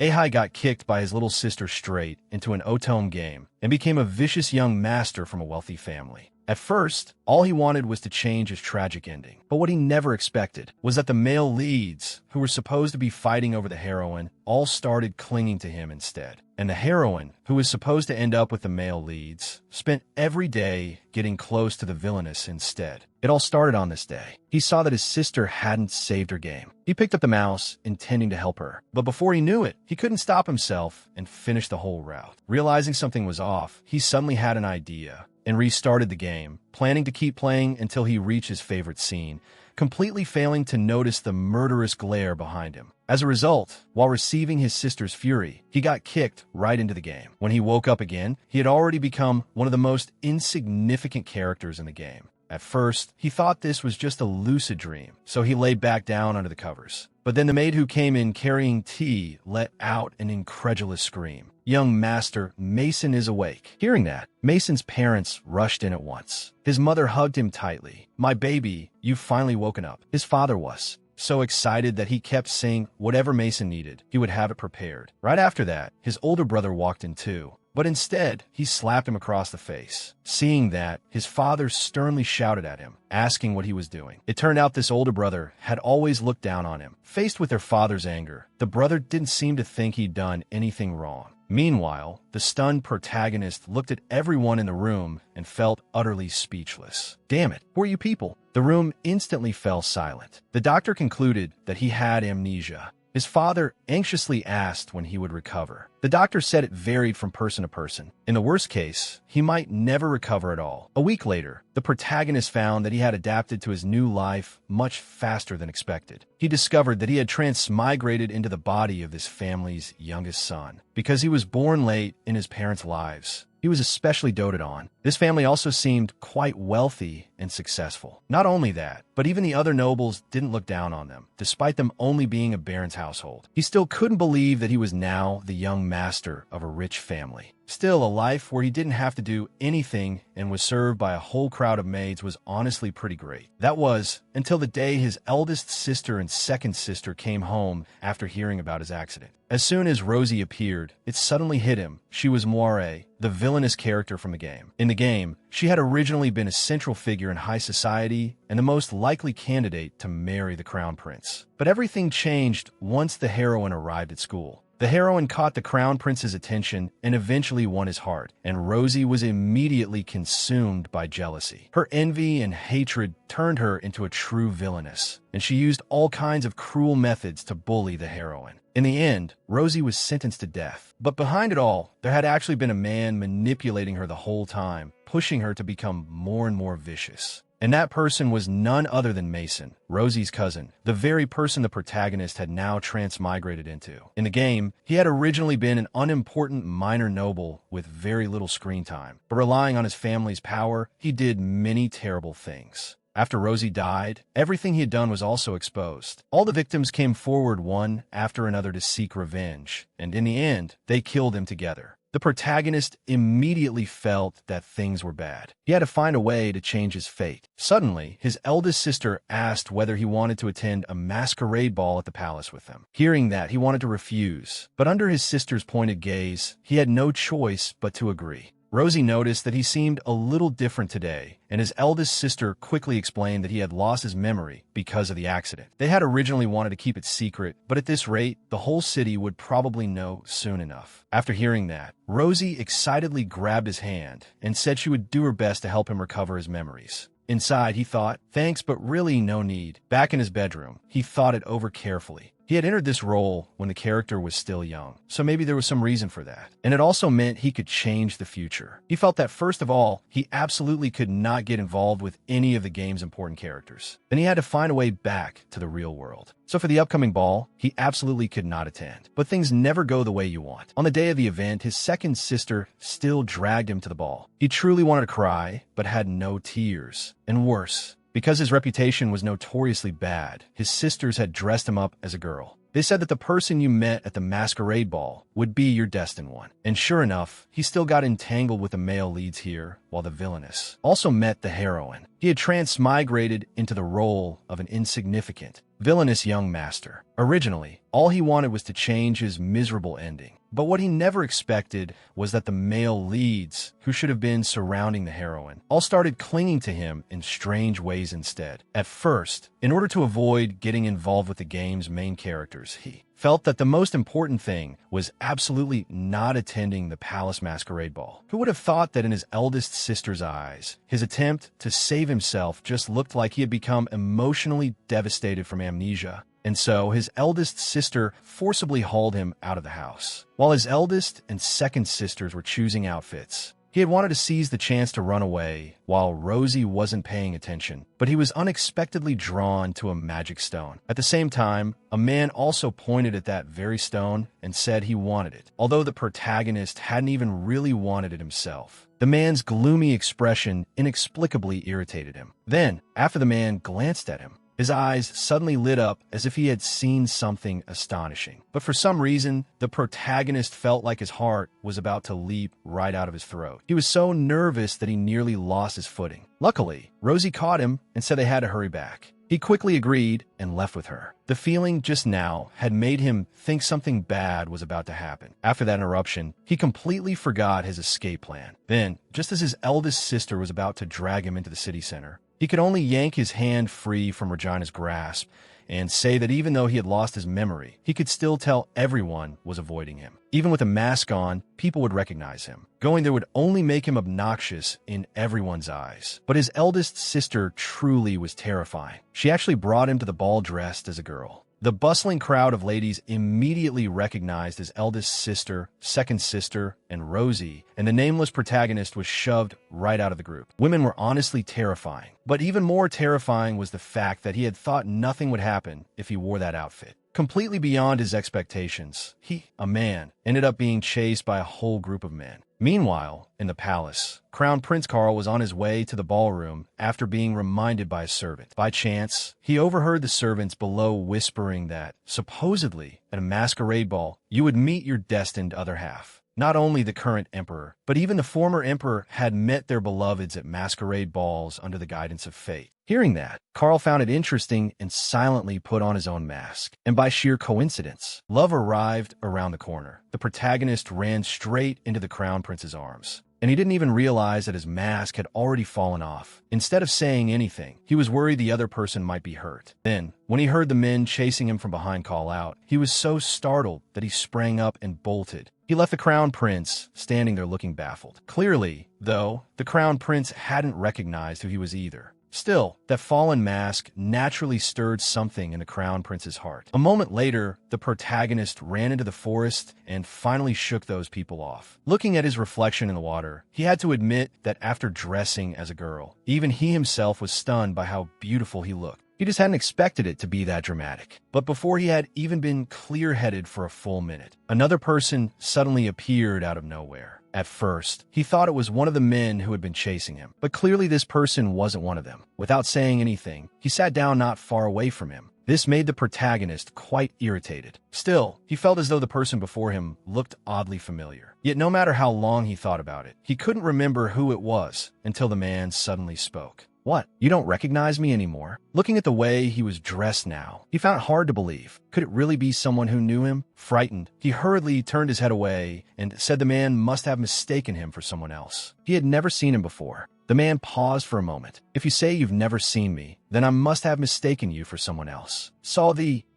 Ahai got kicked by his little sister straight into an otome game and became a vicious young master from a wealthy family. At first, all he wanted was to change his tragic ending. But what he never expected was that the male leads, who were supposed to be fighting over the heroine, all started clinging to him instead. And the heroine, who was supposed to end up with the male leads, spent every day getting close to the villainess instead. It all started on this day. He saw that his sister hadn't saved her game. He picked up the mouse, intending to help her. But before he knew it, he couldn't stop himself and finish the whole route. Realizing something was off, he suddenly had an idea and restarted the game, planning to keep playing until he reached his favorite scene, completely failing to notice the murderous glare behind him. As a result, while receiving his sister's fury, he got kicked right into the game. When he woke up again, he had already become one of the most insignificant characters in the game. At first, he thought this was just a lucid dream, so he lay back down under the covers. But then the maid who came in carrying tea let out an incredulous scream. "Young master, Mason is awake." Hearing that, Mason's parents rushed in at once. His mother hugged him tightly. "My baby, you've finally woken up." His father was so excited that he kept saying whatever Mason needed, he would have it prepared. Right after that, his older brother walked in too. But instead, he slapped him across the face. Seeing that, his father sternly shouted at him, asking what he was doing. It turned out this older brother had always looked down on him. Faced with their father's anger, the brother didn't seem to think he'd done anything wrong. Meanwhile, the stunned protagonist looked at everyone in the room and felt utterly speechless. "Damn it, who are you people?" The room instantly fell silent. The doctor concluded that he had amnesia. His father anxiously asked when he would recover. The doctor said it varied from person to person. In the worst case, he might never recover at all. A week later, the protagonist found that he had adapted to his new life much faster than expected. He discovered that he had transmigrated into the body of this family's youngest son. Because he was born late in his parents' lives, he was especially doted on. This family also seemed quite wealthy and successful. Not only that, but even the other nobles didn't look down on them, despite them only being a baron's household. He still couldn't believe that he was now the young master of a rich family. Still, a life where he didn't have to do anything and was served by a whole crowd of maids was honestly pretty great. That was until the day his eldest sister and second sister came home after hearing about his accident. As soon as Rosie appeared, it suddenly hit him. She was Moiré, the villainous character from the game. In the game, she had originally been a central figure in high society and the most likely candidate to marry the crown prince. But everything changed once the heroine arrived at school. The heroine caught the crown prince's attention and eventually won his heart, and Rosie was immediately consumed by jealousy. Her envy and hatred turned her into a true villainess, and she used all kinds of cruel methods to bully the heroine. In the end, Rosie was sentenced to death. But behind it all, there had actually been a man manipulating her the whole time, pushing her to become more and more vicious. And that person was none other than Mason, Rosie's cousin, the very person the protagonist had now transmigrated into. In the game, he had originally been an unimportant minor noble with very little screen time, but relying on his family's power, he did many terrible things. After Rosie died, everything he had done was also exposed. All the victims came forward one after another to seek revenge, and in the end, they killed him together. The protagonist immediately felt that things were bad. He had to find a way to change his fate. Suddenly, his eldest sister asked whether he wanted to attend a masquerade ball at the palace with them. Hearing that, he wanted to refuse, but under his sister's pointed gaze, he had no choice but to agree. Rosie noticed that he seemed a little different today, and his eldest sister quickly explained that he had lost his memory because of the accident. They had originally wanted to keep it secret, but at this rate, the whole city would probably know soon enough. After hearing that, Rosie excitedly grabbed his hand and said she would do her best to help him recover his memories. Inside, he thought, thanks, but really no need. Back in his bedroom, he thought it over carefully. He had entered this role when the character was still young, so maybe there was some reason for that. And it also meant he could change the future. He felt that first of all, he absolutely could not get involved with any of the game's important characters. Then he had to find a way back to the real world. So for the upcoming ball, he absolutely could not attend. But things never go the way you want. On the day of the event, his second sister still dragged him to the ball. He truly wanted to cry, but had no tears. And worse, because his reputation was notoriously bad, his sisters had dressed him up as a girl. They said that the person you met at the masquerade ball would be your destined one. And sure enough, he still got entangled with the male leads here, while the villainess also met the heroine. He had transmigrated into the role of an insignificant, villainous young master. Originally, all he wanted was to change his miserable ending. But what he never expected was that the male leads, who should have been surrounding the heroine, all started clinging to him in strange ways instead. At first, in order to avoid getting involved with the game's main characters, he felt that the most important thing was absolutely not attending the palace masquerade ball. Who would have thought that in his eldest sister's eyes, his attempt to save himself just looked like he had become emotionally devastated from amnesia? And so his eldest sister forcibly hauled him out of the house. While his eldest and second sisters were choosing outfits, he had wanted to seize the chance to run away while Rosie wasn't paying attention, but he was unexpectedly drawn to a magic stone. At the same time, a man also pointed at that very stone and said he wanted it, although the protagonist hadn't even really wanted it himself. The man's gloomy expression inexplicably irritated him. Then, after the man glanced at him, his eyes suddenly lit up as if he had seen something astonishing. But for some reason, the protagonist felt like his heart was about to leap right out of his throat. He was so nervous that he nearly lost his footing. Luckily, Rosie caught him and said they had to hurry back. He quickly agreed and left with her. The feeling just now had made him think something bad was about to happen. After that interruption, he completely forgot his escape plan. Then, just as his eldest sister was about to drag him into the city center, he could only yank his hand free from Regina's grasp and say that even though he had lost his memory, he could still tell everyone was avoiding him. Even with a mask on, people would recognize him. Going there would only make him obnoxious in everyone's eyes. But his eldest sister truly was terrifying. She actually brought him to the ball dressed as a girl. The bustling crowd of ladies immediately recognized his eldest sister, second sister, and Rosie, and the nameless protagonist was shoved right out of the group. Women were honestly terrifying, but even more terrifying was the fact that he had thought nothing would happen if he wore that outfit. Completely beyond his expectations, he, a man, ended up being chased by a whole group of men. Meanwhile, in the palace, Crown Prince Carl was on his way to the ballroom after being reminded by a servant. By chance, he overheard the servants below whispering that, supposedly, at a masquerade ball, you would meet your destined other half. Not only the current emperor, but even the former emperor had met their beloveds at masquerade balls under the guidance of fate. Hearing that, Carl found it interesting and silently put on his own mask. And by sheer coincidence, love arrived around the corner. The protagonist ran straight into the Crown Prince's arms, and he didn't even realize that his mask had already fallen off. Instead of saying anything, he was worried the other person might be hurt. Then, when he heard the men chasing him from behind call out, he was so startled that he sprang up and bolted. He left the Crown Prince standing there looking baffled. Clearly, though, the Crown Prince hadn't recognized who he was either. Still, that fallen mask naturally stirred something in the Crown Prince's heart. A moment later, the protagonist ran into the forest and finally shook those people off. Looking at his reflection in the water, he had to admit that after dressing as a girl, even he himself was stunned by how beautiful he looked. He just hadn't expected it to be that dramatic. But before he had even been clear-headed for a full minute, another person suddenly appeared out of nowhere. At first, he thought it was one of the men who had been chasing him, but clearly this person wasn't one of them. Without saying anything, he sat down not far away from him. This made the protagonist quite irritated. Still, he felt as though the person before him looked oddly familiar. Yet no matter how long he thought about it, he couldn't remember who it was until the man suddenly spoke. "What? You don't recognize me anymore?" Looking at the way he was dressed now, he found it hard to believe. Could it really be someone who knew him? Frightened, he hurriedly turned his head away and said the man must have mistaken him for someone else. He had never seen him before. The man paused for a moment. "If you say you've never seen me, then I must have mistaken you for someone else."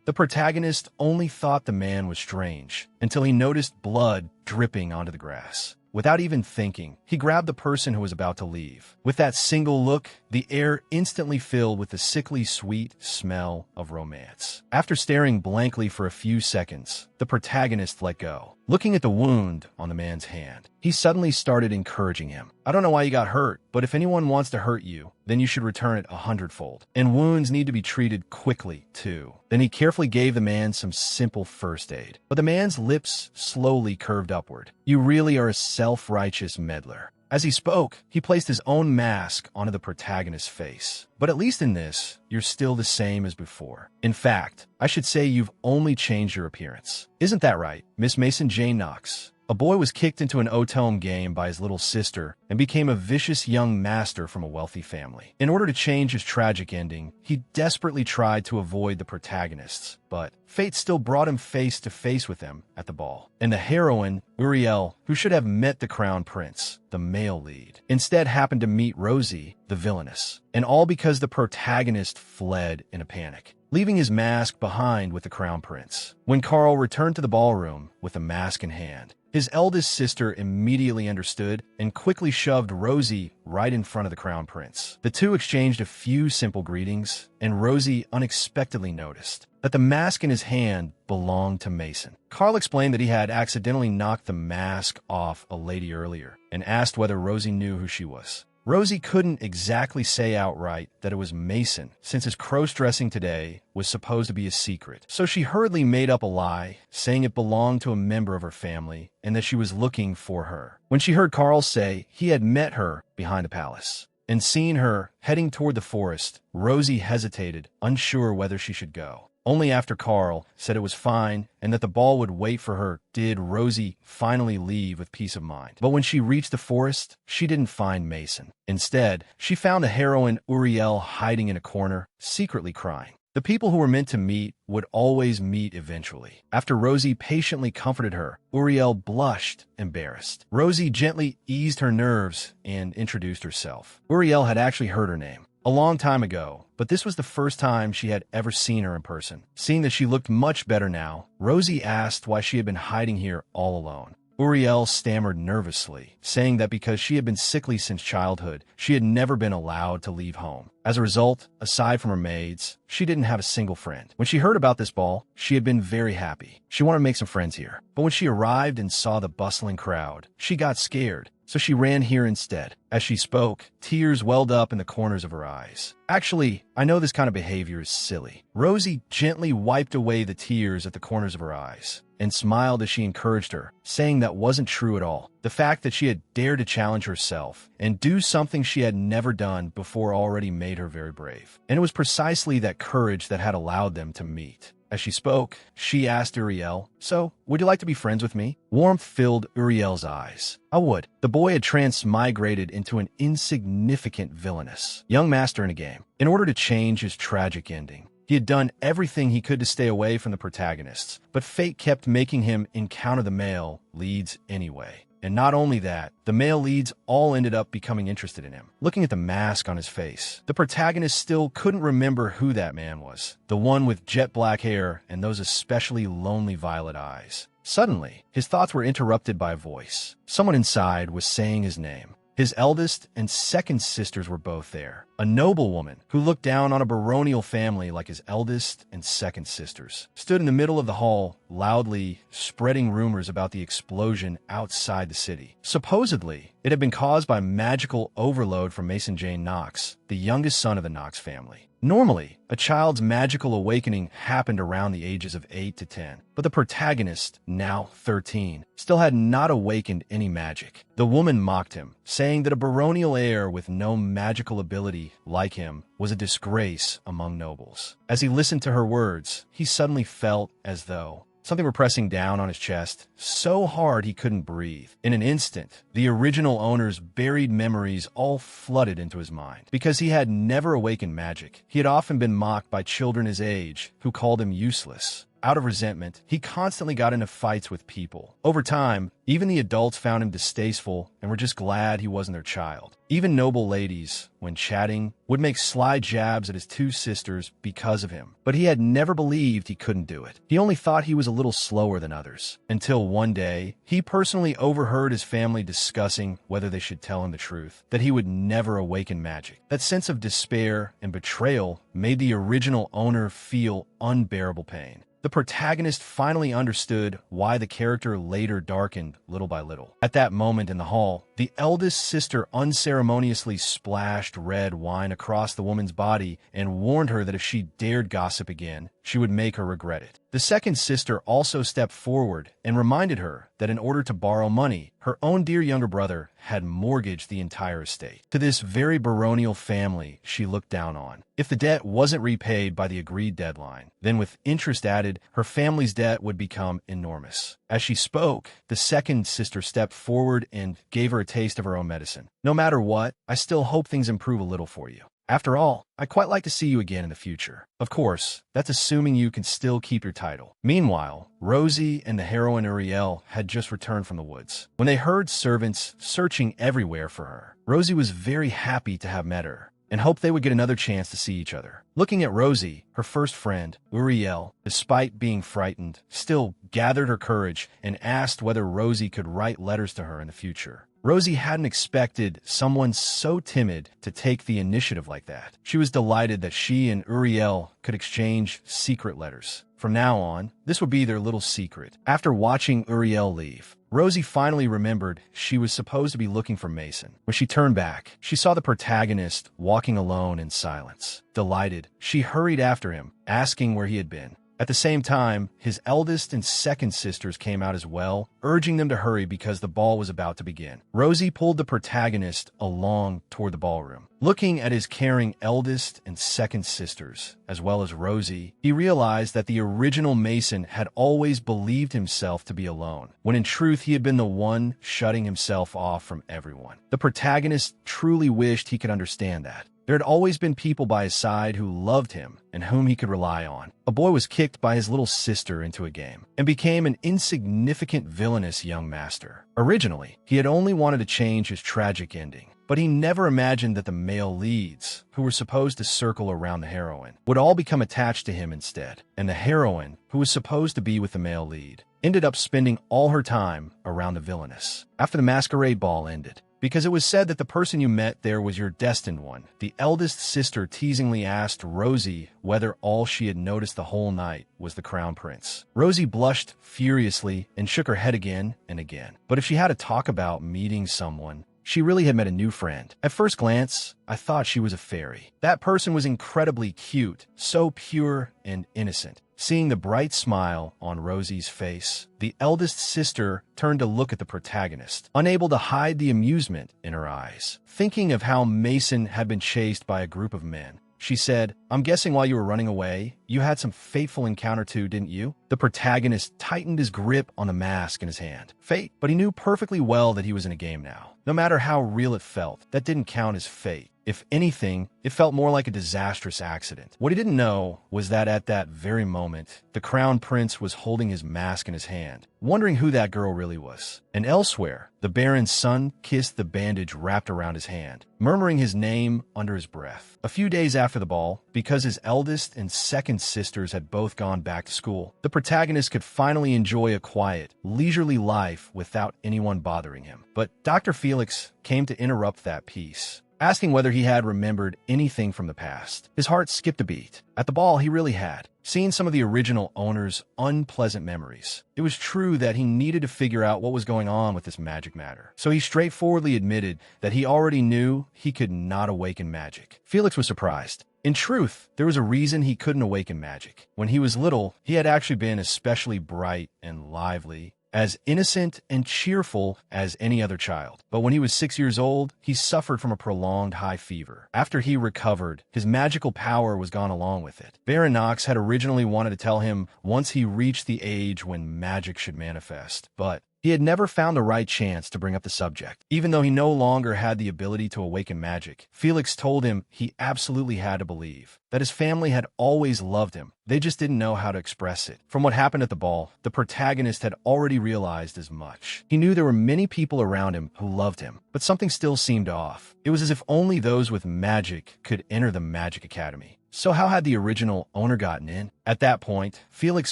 The protagonist only thought the man was strange until he noticed blood dripping onto the grass. Without even thinking, he grabbed the person who was about to leave. With that single look, the air instantly filled with the sickly sweet smell of romance. After staring blankly for a few seconds, the protagonist let go. Looking at the wound on the man's hand, he suddenly started encouraging him. "I don't know why you got hurt, but if anyone wants to hurt you, then you should return it 100-fold. And wounds need to be treated quickly, too." Then he carefully gave the man some simple first aid. But the man's lips slowly curved upward. "You really are a self-righteous meddler." As he spoke, he placed his own mask onto the protagonist's face. "But at least in this, you're still the same as before. In fact, I should say you've only changed your appearance. Isn't that right, Miss Mason Jane Knox?" A boy was kicked into an otome game by his little sister and became a vicious young master from a wealthy family. In order to change his tragic ending, he desperately tried to avoid the protagonists, but fate still brought him face to face with them at the ball. And the heroine, Uriel, who should have met the crown prince, the male lead, instead happened to meet Rosie, the villainess. And all because the protagonist fled in a panic, leaving his mask behind with the crown prince. When Carl returned to the ballroom with the mask in hand, his eldest sister immediately understood and quickly shoved Rosie right in front of the crown prince. The two exchanged a few simple greetings, and Rosie unexpectedly noticed that the mask in his hand belonged to Mason. Carl explained that he had accidentally knocked the mask off a lady earlier and asked whether Rosie knew who she was. Rosie couldn't exactly say outright that it was Mason, since his cross-dressing today was supposed to be a secret. So she hurriedly made up a lie, saying it belonged to a member of her family and that she was looking for her. When she heard Carl say he had met her behind the palace and seen her heading toward the forest, Rosie hesitated, unsure whether she should go. Only after Carl said it was fine and that the ball would wait for her did Rosie finally leave with peace of mind. But when she reached the forest, she didn't find Mason. Instead, she found the heroine Uriel hiding in a corner, secretly crying. The people who were meant to meet would always meet eventually. After Rosie patiently comforted her, Uriel blushed, embarrassed. Rosie gently eased her nerves and introduced herself. Uriel had actually heard her name a long time ago, but this was the first time she had ever seen her in person. Seeing that she looked much better now, Rosie asked why she had been hiding here all alone. Uriel stammered nervously, saying that because she had been sickly since childhood, she had never been allowed to leave home. As a result, aside from her maids, she didn't have a single friend. When she heard about this ball, she had been very happy. She wanted to make some friends here. But when she arrived and saw the bustling crowd, she got scared, so she ran here instead. As she spoke, tears welled up in the corners of her eyes. Actually, I know this kind of behavior is silly. Rosie gently wiped away the tears at the corners of her eyes and smiled as she encouraged her, saying that wasn't true at all. The fact that she had dared to challenge herself and do something she had never done before already made her very brave. And it was precisely that courage that had allowed them to meet. As she spoke, she asked Uriel, "So, would you like to be friends with me?" Warmth filled Uriel's eyes. I would. The boy had transmigrated into an insignificant villainous young master in a game. In order to change his tragic ending, he had done everything he could to stay away from the protagonists, but fate kept making him encounter the male leads anyway. And not only that, the male leads all ended up becoming interested in him. Looking at the mask on his face, the protagonist still couldn't remember who that man was. The one with jet black hair and those especially lonely violet eyes. Suddenly, his thoughts were interrupted by a voice. Someone inside was saying his name. His eldest and second sisters were both there. A noblewoman who looked down on a baronial family like his eldest and second sisters stood in the middle of the hall, loudly spreading rumors about the explosion outside the city. Supposedly, it had been caused by magical overload from Mason Jane Knox, the youngest son of the Knox family. Normally, a child's magical awakening happened around the ages of 8 to 10, but the protagonist, now 13, still had not awakened any magic. The woman mocked him, saying that a baronial heir with no magical ability like him was a disgrace among nobles. As he listened to her words, he suddenly felt as though something were pressing down on his chest so hard he couldn't breathe. In an instant, the original owner's buried memories all flooded into his mind. Because he had never awakened magic, he had often been mocked by children his age who called him useless. Out of resentment, he constantly got into fights with people. Over time, even the adults found him distasteful and were just glad he wasn't their child. Even noble ladies, when chatting, would make sly jabs at his two sisters because of him. But he had never believed he couldn't do it. He only thought he was a little slower than others. Until one day, he personally overheard his family discussing whether they should tell him the truth, that he would never awaken magic. That sense of despair and betrayal made the original owner feel unbearable pain. The protagonist finally understood why the character later darkened little by little. At that moment in the hall, the eldest sister unceremoniously splashed red wine across the woman's body and warned her that if she dared gossip again, she would make her regret it. The second sister also stepped forward and reminded her that in order to borrow money, her own dear younger brother had mortgaged the entire estate. To this very baronial family she looked down on. If the debt wasn't repaid by the agreed deadline, then with interest added, her family's debt would become enormous. As she spoke, the second sister stepped forward and gave her a taste of her own medicine. No matter what, I still hope things improve a little for you. After all, I'd quite like to see you again in the future. Of course, that's assuming you can still keep your title. Meanwhile, Rosie and the heroine Uriel had just returned from the woods. When they heard servants searching everywhere for her, Rosie was very happy to have met her and hoped they would get another chance to see each other. Looking at Rosie, her first friend, Uriel, despite being frightened, still gathered her courage and asked whether Rosie could write letters to her in the future. Rosie hadn't expected someone so timid to take the initiative like that. She was delighted that she and Uriel could exchange secret letters. From now on, this would be their little secret. After watching Uriel leave, Rosie finally remembered she was supposed to be looking for Mason. When she turned back, she saw the protagonist walking alone in silence. Delighted, she hurried after him, asking where he had been. At the same time, his eldest and second sisters came out as well, urging them to hurry because the ball was about to begin. Rosie pulled the protagonist along toward the ballroom. Looking at his caring eldest and second sisters, as well as Rosie, he realized that the original Mason had always believed himself to be alone, when in truth he had been the one shutting himself off from everyone. The protagonist truly wished he could understand that. There had always been people by his side who loved him and whom he could rely on. A boy was kicked by his little sister into a game and became an insignificant villainous young master. Originally, he had only wanted to change his tragic ending, but he never imagined that the male leads, who were supposed to circle around the heroine, would all become attached to him instead. And the heroine, who was supposed to be with the male lead, ended up spending all her time around the villainess. After the masquerade ball ended, because it was said that the person you met there was your destined one, the eldest sister teasingly asked Rosie whether all she had noticed the whole night was the crown prince. Rosie blushed furiously and shook her head again and again. But if she had to talk about meeting someone, she really had met a new friend. At first glance, I thought she was a fairy. That person was incredibly cute, so pure and innocent. Seeing the bright smile on Rosie's face, the eldest sister turned to look at the protagonist, unable to hide the amusement in her eyes. Thinking of how Mason had been chased by a group of men, she said, "I'm guessing while you were running away, you had some fateful encounter too, didn't you?" The protagonist tightened his grip on the mask in his hand. Fate, but he knew perfectly well that he was in a game now. No matter how real it felt, that didn't count as fate. If anything, it felt more like a disastrous accident. What he didn't know was that at that very moment, the crown prince was holding his mask in his hand, wondering who that girl really was. And elsewhere, the baron's son kissed the bandage wrapped around his hand, murmuring his name under his breath. A few days after the ball, because his eldest and second sisters had both gone back to school, the protagonist could finally enjoy a quiet, leisurely life without anyone bothering him. But Dr. Felix came to interrupt that peace, asking whether he had remembered anything from the past. His heart skipped a beat. At the ball, he really had. Seen some of the original owner's unpleasant memories. It was true that he needed to figure out what was going on with this magic matter. So he straightforwardly admitted that he already knew he could not awaken magic. Felix was surprised. In truth, there was a reason he couldn't awaken magic. When he was little, he had actually been especially bright and lively, as innocent and cheerful as any other child. But when he was 6 years old, he suffered from a prolonged high fever. After he recovered, his magical power was gone along with it. Baron Knox had originally wanted to tell him once he reached the age when magic should manifest, but he had never found the right chance to bring up the subject. Even though he no longer had the ability to awaken magic, Felix told him he absolutely had to believe that his family had always loved him. They just didn't know how to express it. From what happened at the ball, the protagonist had already realized as much. He knew there were many people around him who loved him, but something still seemed off. It was as if only those with magic could enter the Magic Academy. So how had the original owner gotten in? At that point, Felix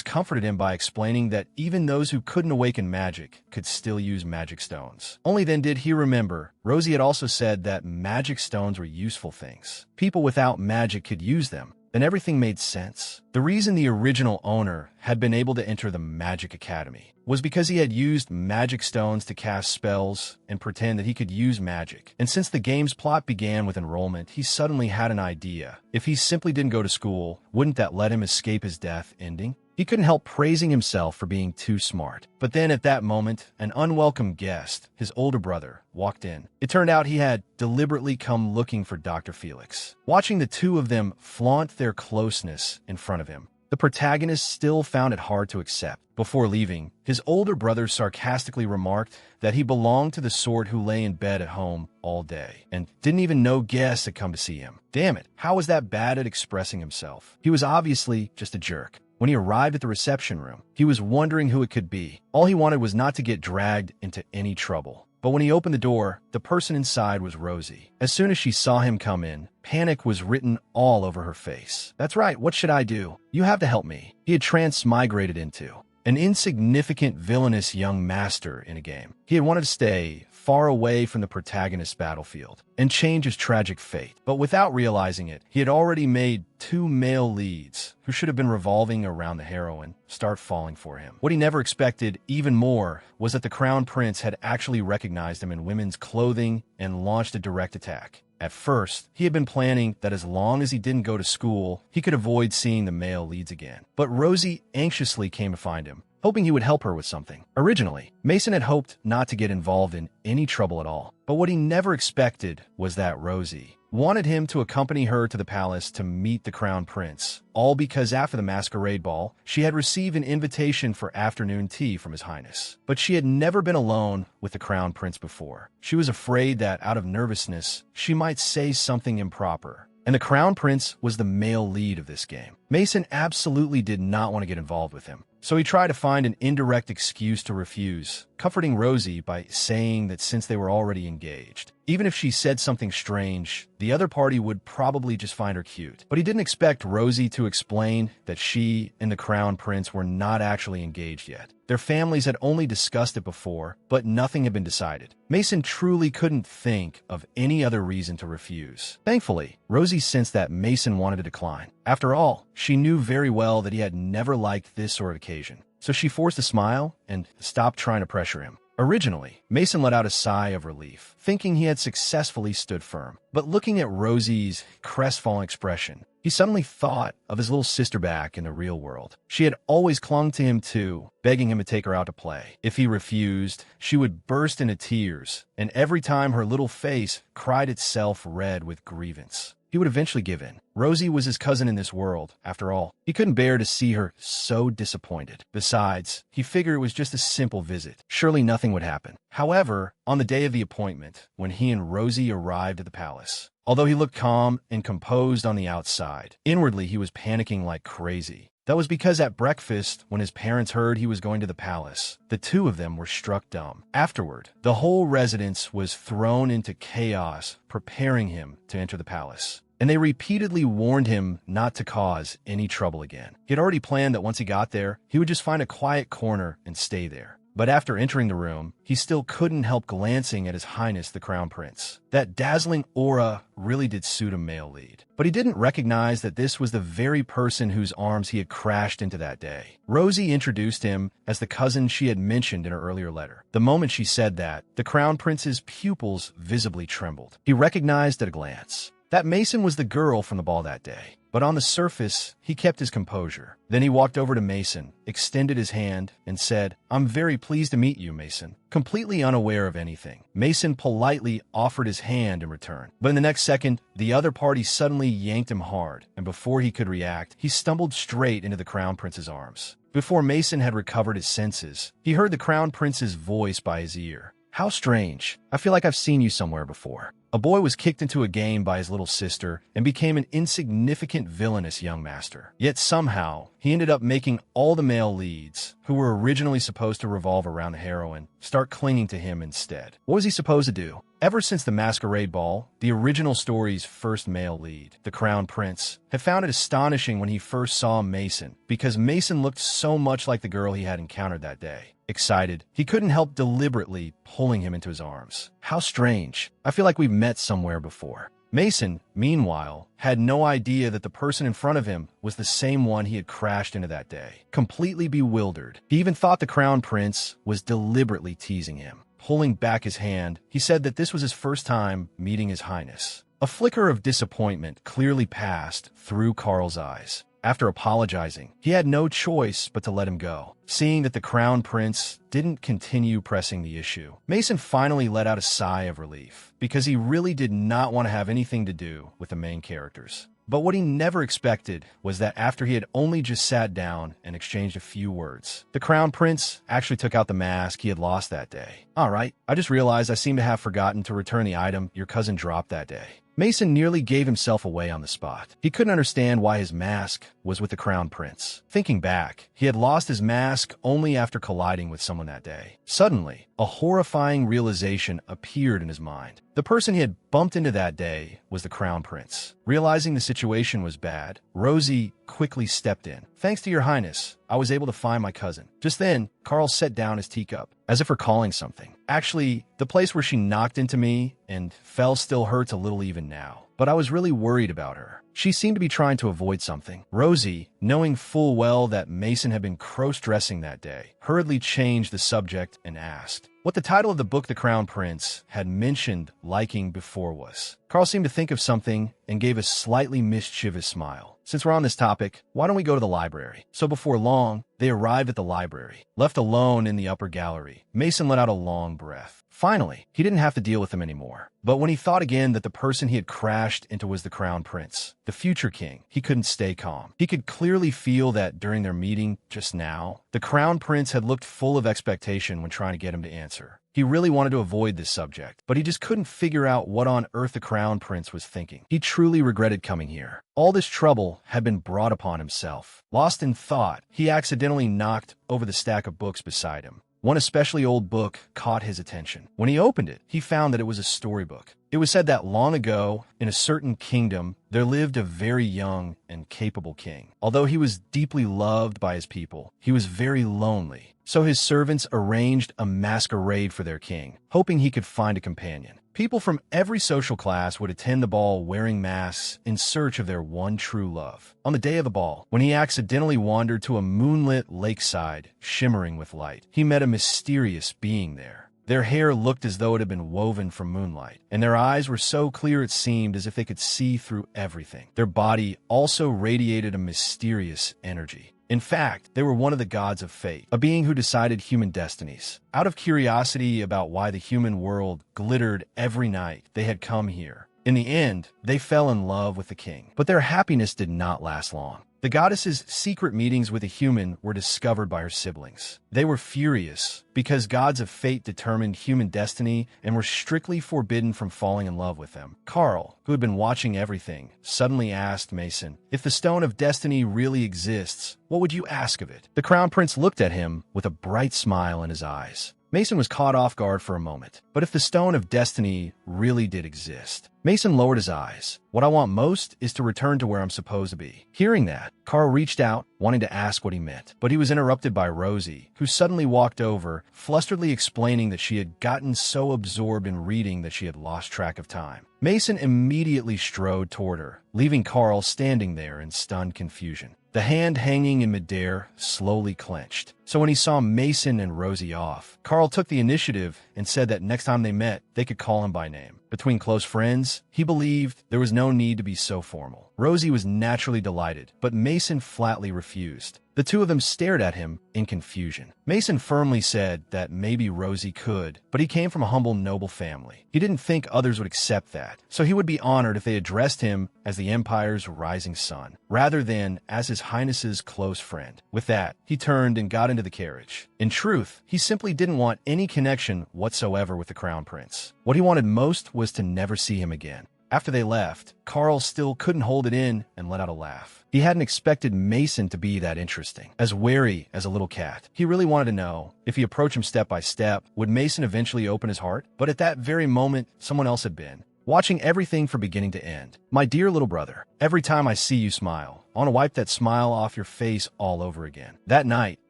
comforted him by explaining that even those who couldn't awaken magic could still use magic stones. Only then did he remember Rosie had also said that magic stones were useful things. People without magic could use them. Then everything made sense. The reason the original owner had been able to enter the Magic Academy was because he had used magic stones to cast spells and pretend that he could use magic. And since the game's plot began with enrollment, he suddenly had an idea. If he simply didn't go to school, wouldn't that let him escape his death ending? He couldn't help praising himself for being too smart. But then at that moment, an unwelcome guest, his older brother, walked in. It turned out he had deliberately come looking for Dr. Felix. Watching the two of them flaunt their closeness in front of him, the protagonist still found it hard to accept. Before leaving, his older brother sarcastically remarked that he belonged to the sort who lay in bed at home all day and didn't even know guests had come to see him. Damn it, how was that bad at expressing himself? He was obviously just a jerk. When he arrived at the reception room, he was wondering who it could be. All he wanted was not to get dragged into any trouble. But when he opened the door, the person inside was Rosie. As soon as she saw him come in, panic was written all over her face. That's right, what should I do? You have to help me. He had transmigrated into an insignificant villainous young master in a game. He had wanted to stay far away from the protagonist's battlefield and change his tragic fate. But without realizing it, he had already made two male leads who should have been revolving around the heroine start falling for him. What he never expected even more was that the Crown Prince had actually recognized him in women's clothing and launched a direct attack. At first, he had been planning that as long as he didn't go to school, he could avoid seeing the male leads again. But Rosie anxiously came to find him, hoping he would help her with something. Originally, Mason had hoped not to get involved in any trouble at all. But what he never expected was that Rosie wanted him to accompany her to the palace to meet the Crown Prince, all because after the masquerade ball, she had received an invitation for afternoon tea from His Highness. But she had never been alone with the Crown Prince before. She was afraid that, out of nervousness, she might say something improper. And the Crown Prince was the male lead of this game. Mason absolutely did not want to get involved with him, so he tried to find an indirect excuse to refuse, comforting Rosie by saying that since they were already engaged, even if she said something strange, the other party would probably just find her cute. But he didn't expect Rosie to explain that she and the Crown Prince were not actually engaged yet. Their families had only discussed it before, but nothing had been decided. Mason truly couldn't think of any other reason to refuse. Thankfully, Rosie sensed that Mason wanted to decline. After all, she knew very well that he had never liked this sort of occasion. So she forced a smile and stopped trying to pressure him. Originally, Mason let out a sigh of relief, thinking he had successfully stood firm. But looking at Rosie's crestfallen expression, he suddenly thought of his little sister back in the real world. She had always clung to him too, begging him to take her out to play. If he refused, she would burst into tears, and every time her little face cried itself red with grievance, he would eventually give in. Rosie was his cousin in this world, after all. He couldn't bear to see her so disappointed. Besides, he figured it was just a simple visit. Surely nothing would happen. However, on the day of the appointment, when he and Rosie arrived at the palace, although he looked calm and composed on the outside, inwardly he was panicking like crazy. That was because at breakfast, when his parents heard he was going to the palace, the two of them were struck dumb. Afterward, the whole residence was thrown into chaos, preparing him to enter the palace. And they repeatedly warned him not to cause any trouble again. He had already planned that once he got there, he would just find a quiet corner and stay there. But after entering the room, he still couldn't help glancing at His Highness the Crown Prince. That dazzling aura really did suit a male lead. But he didn't recognize that this was the very person whose arms he had crashed into that day. Rosie introduced him as the cousin she had mentioned in her earlier letter. The moment she said that, the Crown Prince's pupils visibly trembled. He recognized at a glance that Mason was the girl from the ball that day. But on the surface, he kept his composure. Then he walked over to Mason, extended his hand, and said, "I'm very pleased to meet you, Mason." Completely unaware of anything, Mason politely offered his hand in return. But in the next second, the other party suddenly yanked him hard, and before he could react, he stumbled straight into the Crown Prince's arms. Before Mason had recovered his senses, he heard the Crown Prince's voice by his ear. "How strange. I feel like I've seen you somewhere before." A boy was kicked into a game by his little sister and became an insignificant villainous young master. Yet somehow, he ended up making all the male leads, who were originally supposed to revolve around the heroine, start clinging to him instead. What was he supposed to do? Ever since the Masquerade Ball, the original story's first male lead, the Crown Prince, had found it astonishing when he first saw Mason, because Mason looked so much like the girl he had encountered that day. Excited, he couldn't help deliberately pulling him into his arms. How strange. I feel like we've met somewhere before. Mason, meanwhile, had no idea that the person in front of him was the same one he had crashed into that day. Completely bewildered, he even thought the Crown Prince was deliberately teasing him. Pulling back his hand, he said that this was his first time meeting His Highness. A flicker of disappointment clearly passed through Carl's eyes. After apologizing, he had no choice but to let him go. Seeing that the Crown Prince didn't continue pressing the issue, Mason finally let out a sigh of relief, because he really did not want to have anything to do with the main characters. But what he never expected was that after he had only just sat down and exchanged a few words, the Crown Prince actually took out the mask he had lost that day. "All right, I just realized I seem to have forgotten to return the item your cousin dropped that day." Mason nearly gave himself away on the spot. He couldn't understand why his mask was with the Crown Prince. Thinking back, he had lost his mask only after colliding with someone that day. Suddenly, a horrifying realization appeared in his mind. The person he had bumped into that day was the Crown Prince. Realizing the situation was bad, Rosie quickly stepped in. "Thanks to your highness, I was able to find my cousin." Just then, Carl set down his teacup, as if recalling something. "Actually, the place where she knocked into me and fell still hurts a little even now. But I was really worried about her. She seemed to be trying to avoid something." Rosie, knowing full well that Mason had been cross-dressing that day, hurriedly changed the subject and asked what the title of the book the Crown Prince had mentioned liking before was. Carl seemed to think of something and gave a slightly mischievous smile. "Since we're on this topic, why don't we go to the library?" So before long, they arrived at the library. Left alone in the upper gallery, Mason let out a long breath. Finally, he didn't have to deal with him anymore. But when he thought again that the person he had crashed into was the Crown Prince, the future king, he couldn't stay calm. He could clearly feel that during their meeting just now, the Crown Prince had looked full of expectation when trying to get him to answer. He really wanted to avoid this subject, but he just couldn't figure out what on earth the Crown Prince was thinking. He truly regretted coming here. All this trouble had been brought upon himself. Lost in thought, he accidentally knocked over the stack of books beside him. One especially old book caught his attention. When he opened it, he found that it was a storybook. It was said that long ago, in a certain kingdom, there lived a very young and capable king. Although he was deeply loved by his people, he was very lonely. So his servants arranged a masquerade for their king, hoping he could find a companion. People from every social class would attend the ball wearing masks in search of their one true love. On the day of the ball, when he accidentally wandered to a moonlit lakeside shimmering with light, he met a mysterious being there. Their hair looked as though it had been woven from moonlight, and their eyes were so clear it seemed as if they could see through everything. Their body also radiated a mysterious energy. In fact, they were one of the gods of fate, a being who decided human destinies. Out of curiosity about why the human world glittered every night, they had come here. In the end, they fell in love with the king, but their happiness did not last long. The goddess's secret meetings with a human were discovered by her siblings. They were furious because gods of fate determined human destiny and were strictly forbidden from falling in love with them. Carl, who had been watching everything, suddenly asked Mason, "If the Stone of Destiny really exists, what would you ask of it?" The Crown Prince looked at him with a bright smile in his eyes. Mason was caught off guard for a moment. But if the Stone of Destiny really did exist, Mason lowered his eyes. "What I want most is to return to where I'm supposed to be." Hearing that, Carl reached out, wanting to ask what he meant. But he was interrupted by Rosie, who suddenly walked over, flusteredly explaining that she had gotten so absorbed in reading that she had lost track of time. Mason immediately strode toward her, leaving Carl standing there in stunned confusion. The hand hanging in midair slowly clenched. So when he saw Mason and Rosie off, Carl took the initiative and said that next time they met, they could call him by name. Between close friends, he believed there was no need to be so formal. Rosie was naturally delighted, but Mason flatly refused. The two of them stared at him in confusion. Mason firmly said that maybe Rosie could, but he came from a humble, noble family. He didn't think others would accept that, so he would be honored if they addressed him as the Empire's rising sun, rather than as His Highness's close friend. With that, he turned and got into the carriage. In truth, he simply didn't want any connection whatsoever with the Crown Prince. What he wanted most was to never see him again. After they left, Carl still couldn't hold it in and let out a laugh. He hadn't expected Mason to be that interesting, as wary as a little cat. He really wanted to know, if he approached him step by step, would Mason eventually open his heart? But at that very moment, someone else had been, watching everything from beginning to end. "My dear little brother, every time I see you smile, I want to wipe that smile off your face all over again." That night,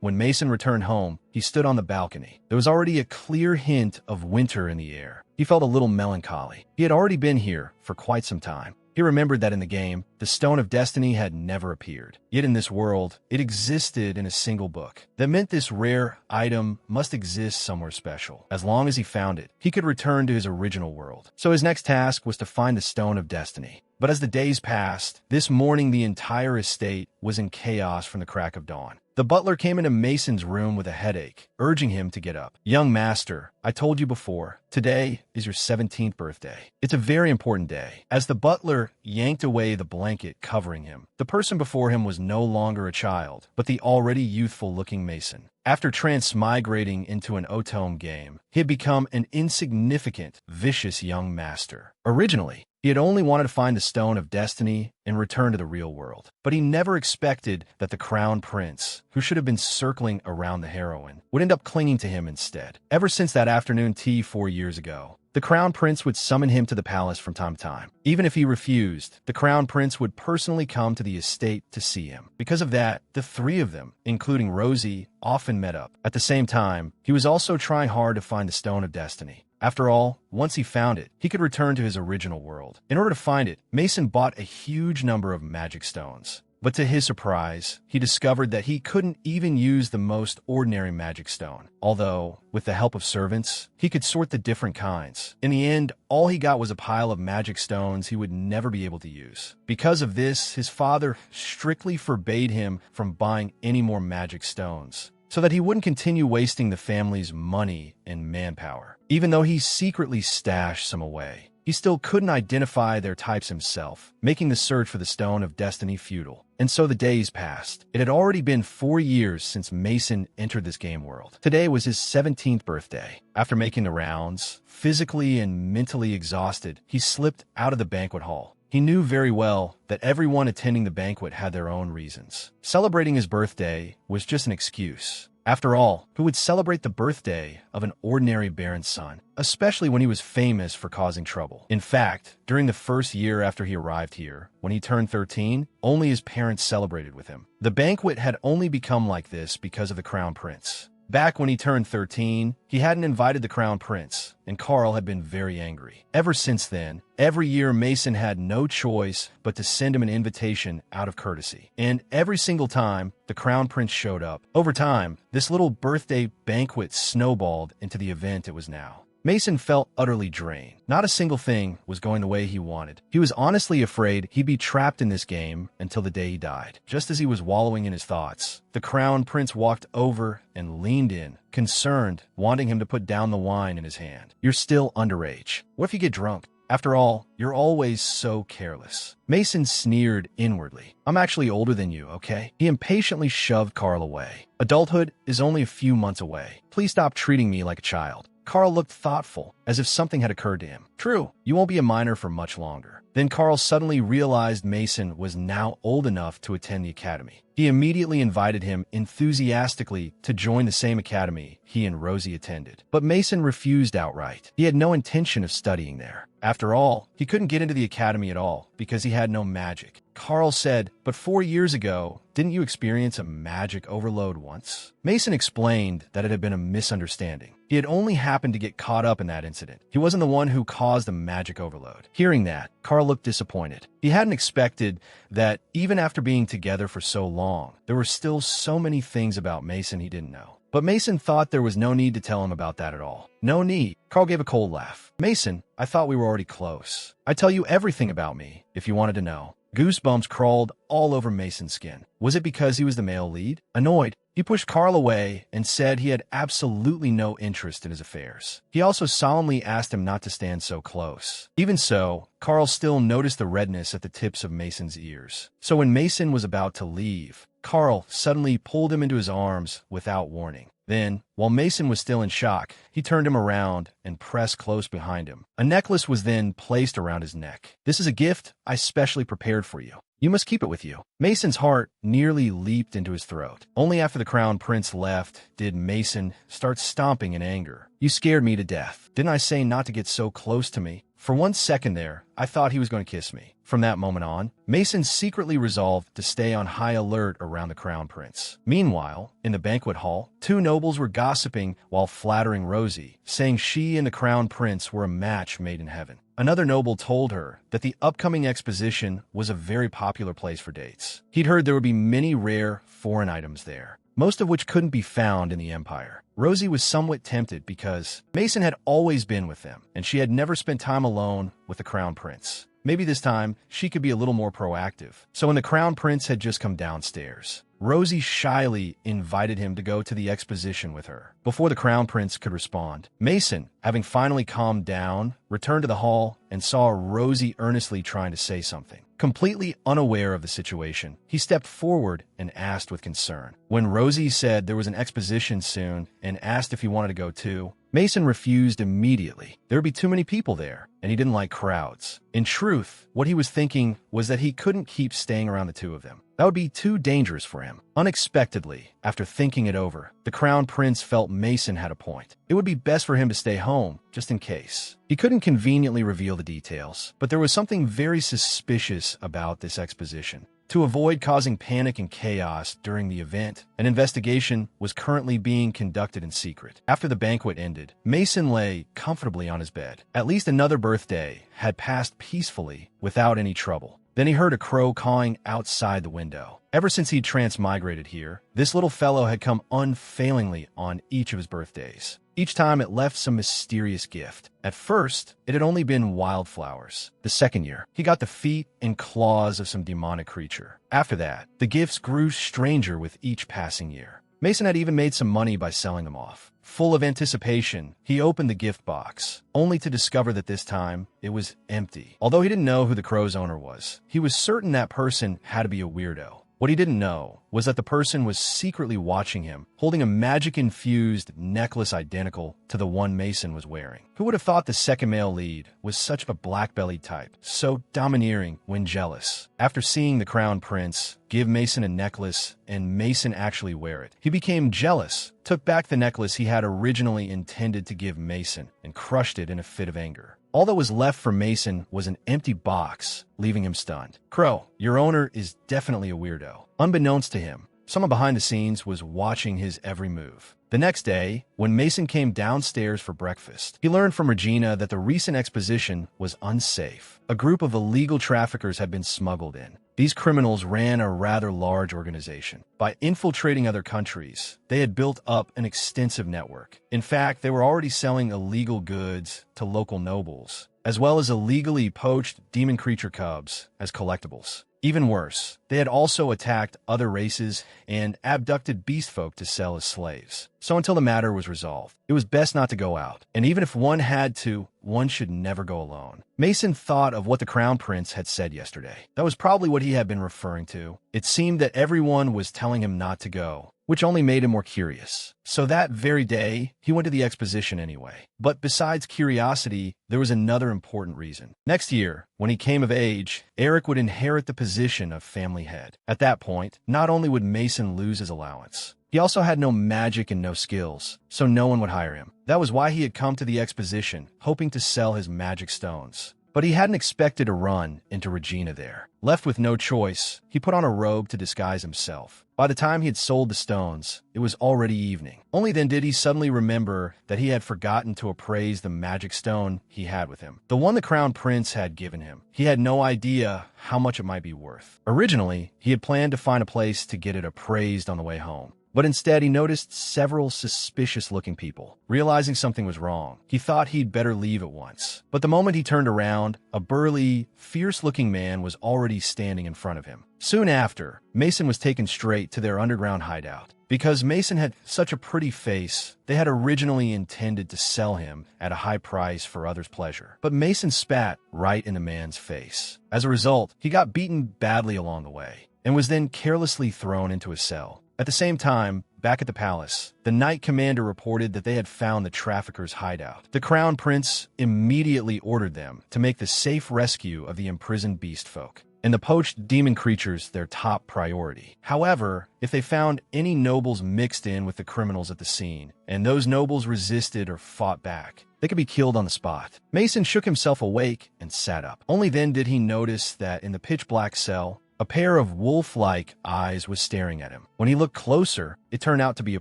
when Mason returned home, he stood on the balcony. There was already a clear hint of winter in the air. He felt a little melancholy. He had already been here for quite some time. He remembered that in the game, the Stone of Destiny had never appeared. Yet in this world, it existed in a single book. That meant this rare item must exist somewhere special. As long as he found it, he could return to his original world. So his next task was to find the Stone of Destiny. But as the days passed, this morning the entire estate was in chaos from the crack of dawn. The butler came into Mason's room with a headache, urging him to get up. "Young master, I told you before, today is your 17th birthday. It's a very important day." As the butler yanked away the blanket covering him, the person before him was no longer a child, but the already youthful-looking Mason. After transmigrating into an Otome game, he had become an insignificant, vicious young master. Originally, he had only wanted to find the Stone of Destiny and return to the real world. But he never expected that the Crown Prince, who should have been circling around the heroine, would end up clinging to him instead. Ever since that afternoon tea 4 years ago, the Crown Prince would summon him to the palace from time to time. Even if he refused, the Crown Prince would personally come to the estate to see him. Because of that, the three of them, including Rosie, often met up. At the same time, he was also trying hard to find the Stone of Destiny. After all, once he found it, he could return to his original world. In order to find it, Mason bought a huge number of magic stones. But to his surprise, he discovered that he couldn't even use the most ordinary magic stone. Although, with the help of servants, he could sort the different kinds. In the end, all he got was a pile of magic stones he would never be able to use. Because of this, his father strictly forbade him from buying any more magic stones, so that he wouldn't continue wasting the family's money and manpower. Even though he secretly stashed some away, he still couldn't identify their types himself, making the search for the Stone of Destiny futile. And so the days passed. It had already been 4 years since Mason entered this game world. Today was his 17th birthday. After making the rounds, physically and mentally exhausted, he slipped out of the banquet hall. He knew very well that everyone attending the banquet had their own reasons. Celebrating his birthday was just an excuse. After all, who would celebrate the birthday of an ordinary baron's son, especially when he was famous for causing trouble? In fact, during the first year after he arrived here, when he turned 13, only his parents celebrated with him. The banquet had only become like this because of the Crown Prince. Back when he turned 13, he hadn't invited the Crown Prince, and Carl had been very angry. Ever since then, every year Mason had no choice but to send him an invitation out of courtesy. And every single time, the Crown Prince showed up. Over time, this little birthday banquet snowballed into the event it was now. Mason felt utterly drained. Not a single thing was going the way he wanted. He was honestly afraid he'd be trapped in this game until the day he died. Just as he was wallowing in his thoughts, the Crown Prince walked over and leaned in, concerned, wanting him to put down the wine in his hand. "You're still underage. What if you get drunk? After all, you're always so careless." Mason sneered inwardly. "I'm actually older than you, okay?" He impatiently shoved Carl away. "Adulthood is only a few months away. Please stop treating me like a child." Carl looked thoughtful, as if something had occurred to him. "True, you won't be a minor for much longer." Then Carl suddenly realized Mason was now old enough to attend the academy. He immediately invited him enthusiastically to join the same academy he and Rosie attended. But Mason refused outright. He had no intention of studying there. After all, he couldn't get into the academy at all because he had no magic. Carl said, "But 4 years ago, didn't you experience a magic overload once?" Mason explained that it had been a misunderstanding. He had only happened to get caught up in that incident. He wasn't the one who caused the magic overload. Hearing that, Carl looked disappointed. He hadn't expected that even after being together for so long, there were still so many things about Mason he didn't know. But Mason thought there was no need to tell him about that at all. No need. Carl gave a cold laugh. "Mason, I thought we were already close. I'd tell you everything about me if you wanted to know." Goosebumps crawled all over Mason's skin. Was it because he was the male lead? Annoyed, he pushed Carl away and said he had absolutely no interest in his affairs. He also solemnly asked him not to stand so close. Even so, Carl still noticed the redness at the tips of Mason's ears. So when Mason was about to leave, Carl suddenly pulled him into his arms without warning. Then, while Mason was still in shock, he turned him around and pressed close behind him. A necklace was then placed around his neck. "This is a gift I specially prepared for you. You must keep it with you." Mason's heart nearly leaped into his throat. Only after the Crown Prince left did Mason start stomping in anger. "You scared me to death. Didn't I say not to get so close to me? For 1 second there, I thought he was going to kiss me." From that moment on, Mason secretly resolved to stay on high alert around the Crown Prince. Meanwhile, in the banquet hall, 2 nobles were gossiping while flattering Rosie, saying she and the Crown Prince were a match made in heaven. another noble told her that the upcoming exposition was a very popular place for dates. He'd heard there would be many rare foreign items there, most of which couldn't be found in the Empire. Rosie was somewhat tempted because Mason had always been with them, and she had never spent time alone with the Crown Prince. Maybe this time she could be a little more proactive. So when the Crown Prince had just come downstairs, Rosie shyly invited him to go to the exposition with her. Before the Crown Prince could respond, Mason, having finally calmed down, returned to the hall and saw Rosie earnestly trying to say something. Completely unaware of the situation, he stepped forward and asked with concern. When Rosie said there was an exposition soon and asked if he wanted to go too, Mason refused immediately. There would be too many people there, and he didn't like crowds. In truth, what he was thinking was that he couldn't keep staying around the two of them. That would be too dangerous for him. Unexpectedly, after thinking it over, the Crown Prince felt Mason had a point. It would be best for him to stay home, just in case. He couldn't conveniently reveal the details, but there was something very suspicious about this exposition. To avoid causing panic and chaos during the event, an investigation was currently being conducted in secret. After the banquet ended, Mason lay comfortably on his bed. At least another birthday had passed peacefully without any trouble. Then he heard a crow cawing outside the window. Ever since he'd transmigrated here, this little fellow had come unfailingly on each of his birthdays. Each time it left some mysterious gift. At first, it had only been wildflowers. The second year, he got the feet and claws of some demonic creature. After that, the gifts grew stranger with each passing year. Mason had even made some money by selling them off. Full of anticipation, he opened the gift box, only to discover that this time it was empty. Although he didn't know who the crow's owner was, he was certain that person had to be a weirdo. What he didn't know was that the person was secretly watching him, holding a magic-infused necklace identical to the one Mason was wearing. Who would have thought the second male lead was such a black-bellied type, so domineering when jealous? After seeing the Crown Prince give Mason a necklace and Mason actually wear it, he became jealous, took back the necklace he had originally intended to give Mason, and crushed it in a fit of anger. All that was left for Mason was an empty box, leaving him stunned. Crow, your owner is definitely a weirdo. Unbeknownst to him, someone behind the scenes was watching his every move. The next day, when Mason came downstairs for breakfast, he learned from Regina that the recent exposition was unsafe. A group of illegal traffickers had been smuggled in. These criminals ran a rather large organization. By infiltrating other countries, they had built up an extensive network. In fact, they were already selling illegal goods to local nobles, as well as illegally poached demon creature cubs as collectibles. Even worse, they had also attacked other races and abducted beast folk to sell as slaves. So until the matter was resolved, it was best not to go out. And even if one had to, one should never go alone. Mason thought of what the Crown Prince had said yesterday. That was probably what he had been referring to. It seemed that everyone was telling him not to go, which only made him more curious. So that very day, he went to the exposition anyway. But besides curiosity, there was another important reason. Next year, when he came of age, Eric would inherit the position of family head. At that point, not only would Mason lose his allowance, he also had no magic and no skills, so no one would hire him. That was why he had come to the exposition, hoping to sell his magic stones. But he hadn't expected to run into Regina there. Left with no choice, he put on a robe to disguise himself. By the time he had sold the stones, it was already evening. Only then did he suddenly remember that he had forgotten to appraise the magic stone he had with him. The one the Crown Prince had given him. He had no idea how much it might be worth. Originally, he had planned to find a place to get it appraised on the way home. But instead, he noticed several suspicious-looking people. Realizing something was wrong, he thought he'd better leave at once. But the moment he turned around, a burly, fierce-looking man was already standing in front of him. Soon after, Mason was taken straight to their underground hideout. Because Mason had such a pretty face, they had originally intended to sell him at a high price for others' pleasure. But Mason spat right in the man's face. As a result, he got beaten badly along the way, and was then carelessly thrown into a cell. At the same time, back at the palace, the Knight Commander reported that they had found the traffickers' hideout. The Crown Prince immediately ordered them to make the safe rescue of the imprisoned beast folk, and the poached demon creatures their top priority. However, if they found any nobles mixed in with the criminals at the scene, and those nobles resisted or fought back, they could be killed on the spot. Mason shook himself awake and sat up. Only then did he notice that in the pitch-black cell, a pair of wolf-like eyes was staring at him. When he looked closer, it turned out to be a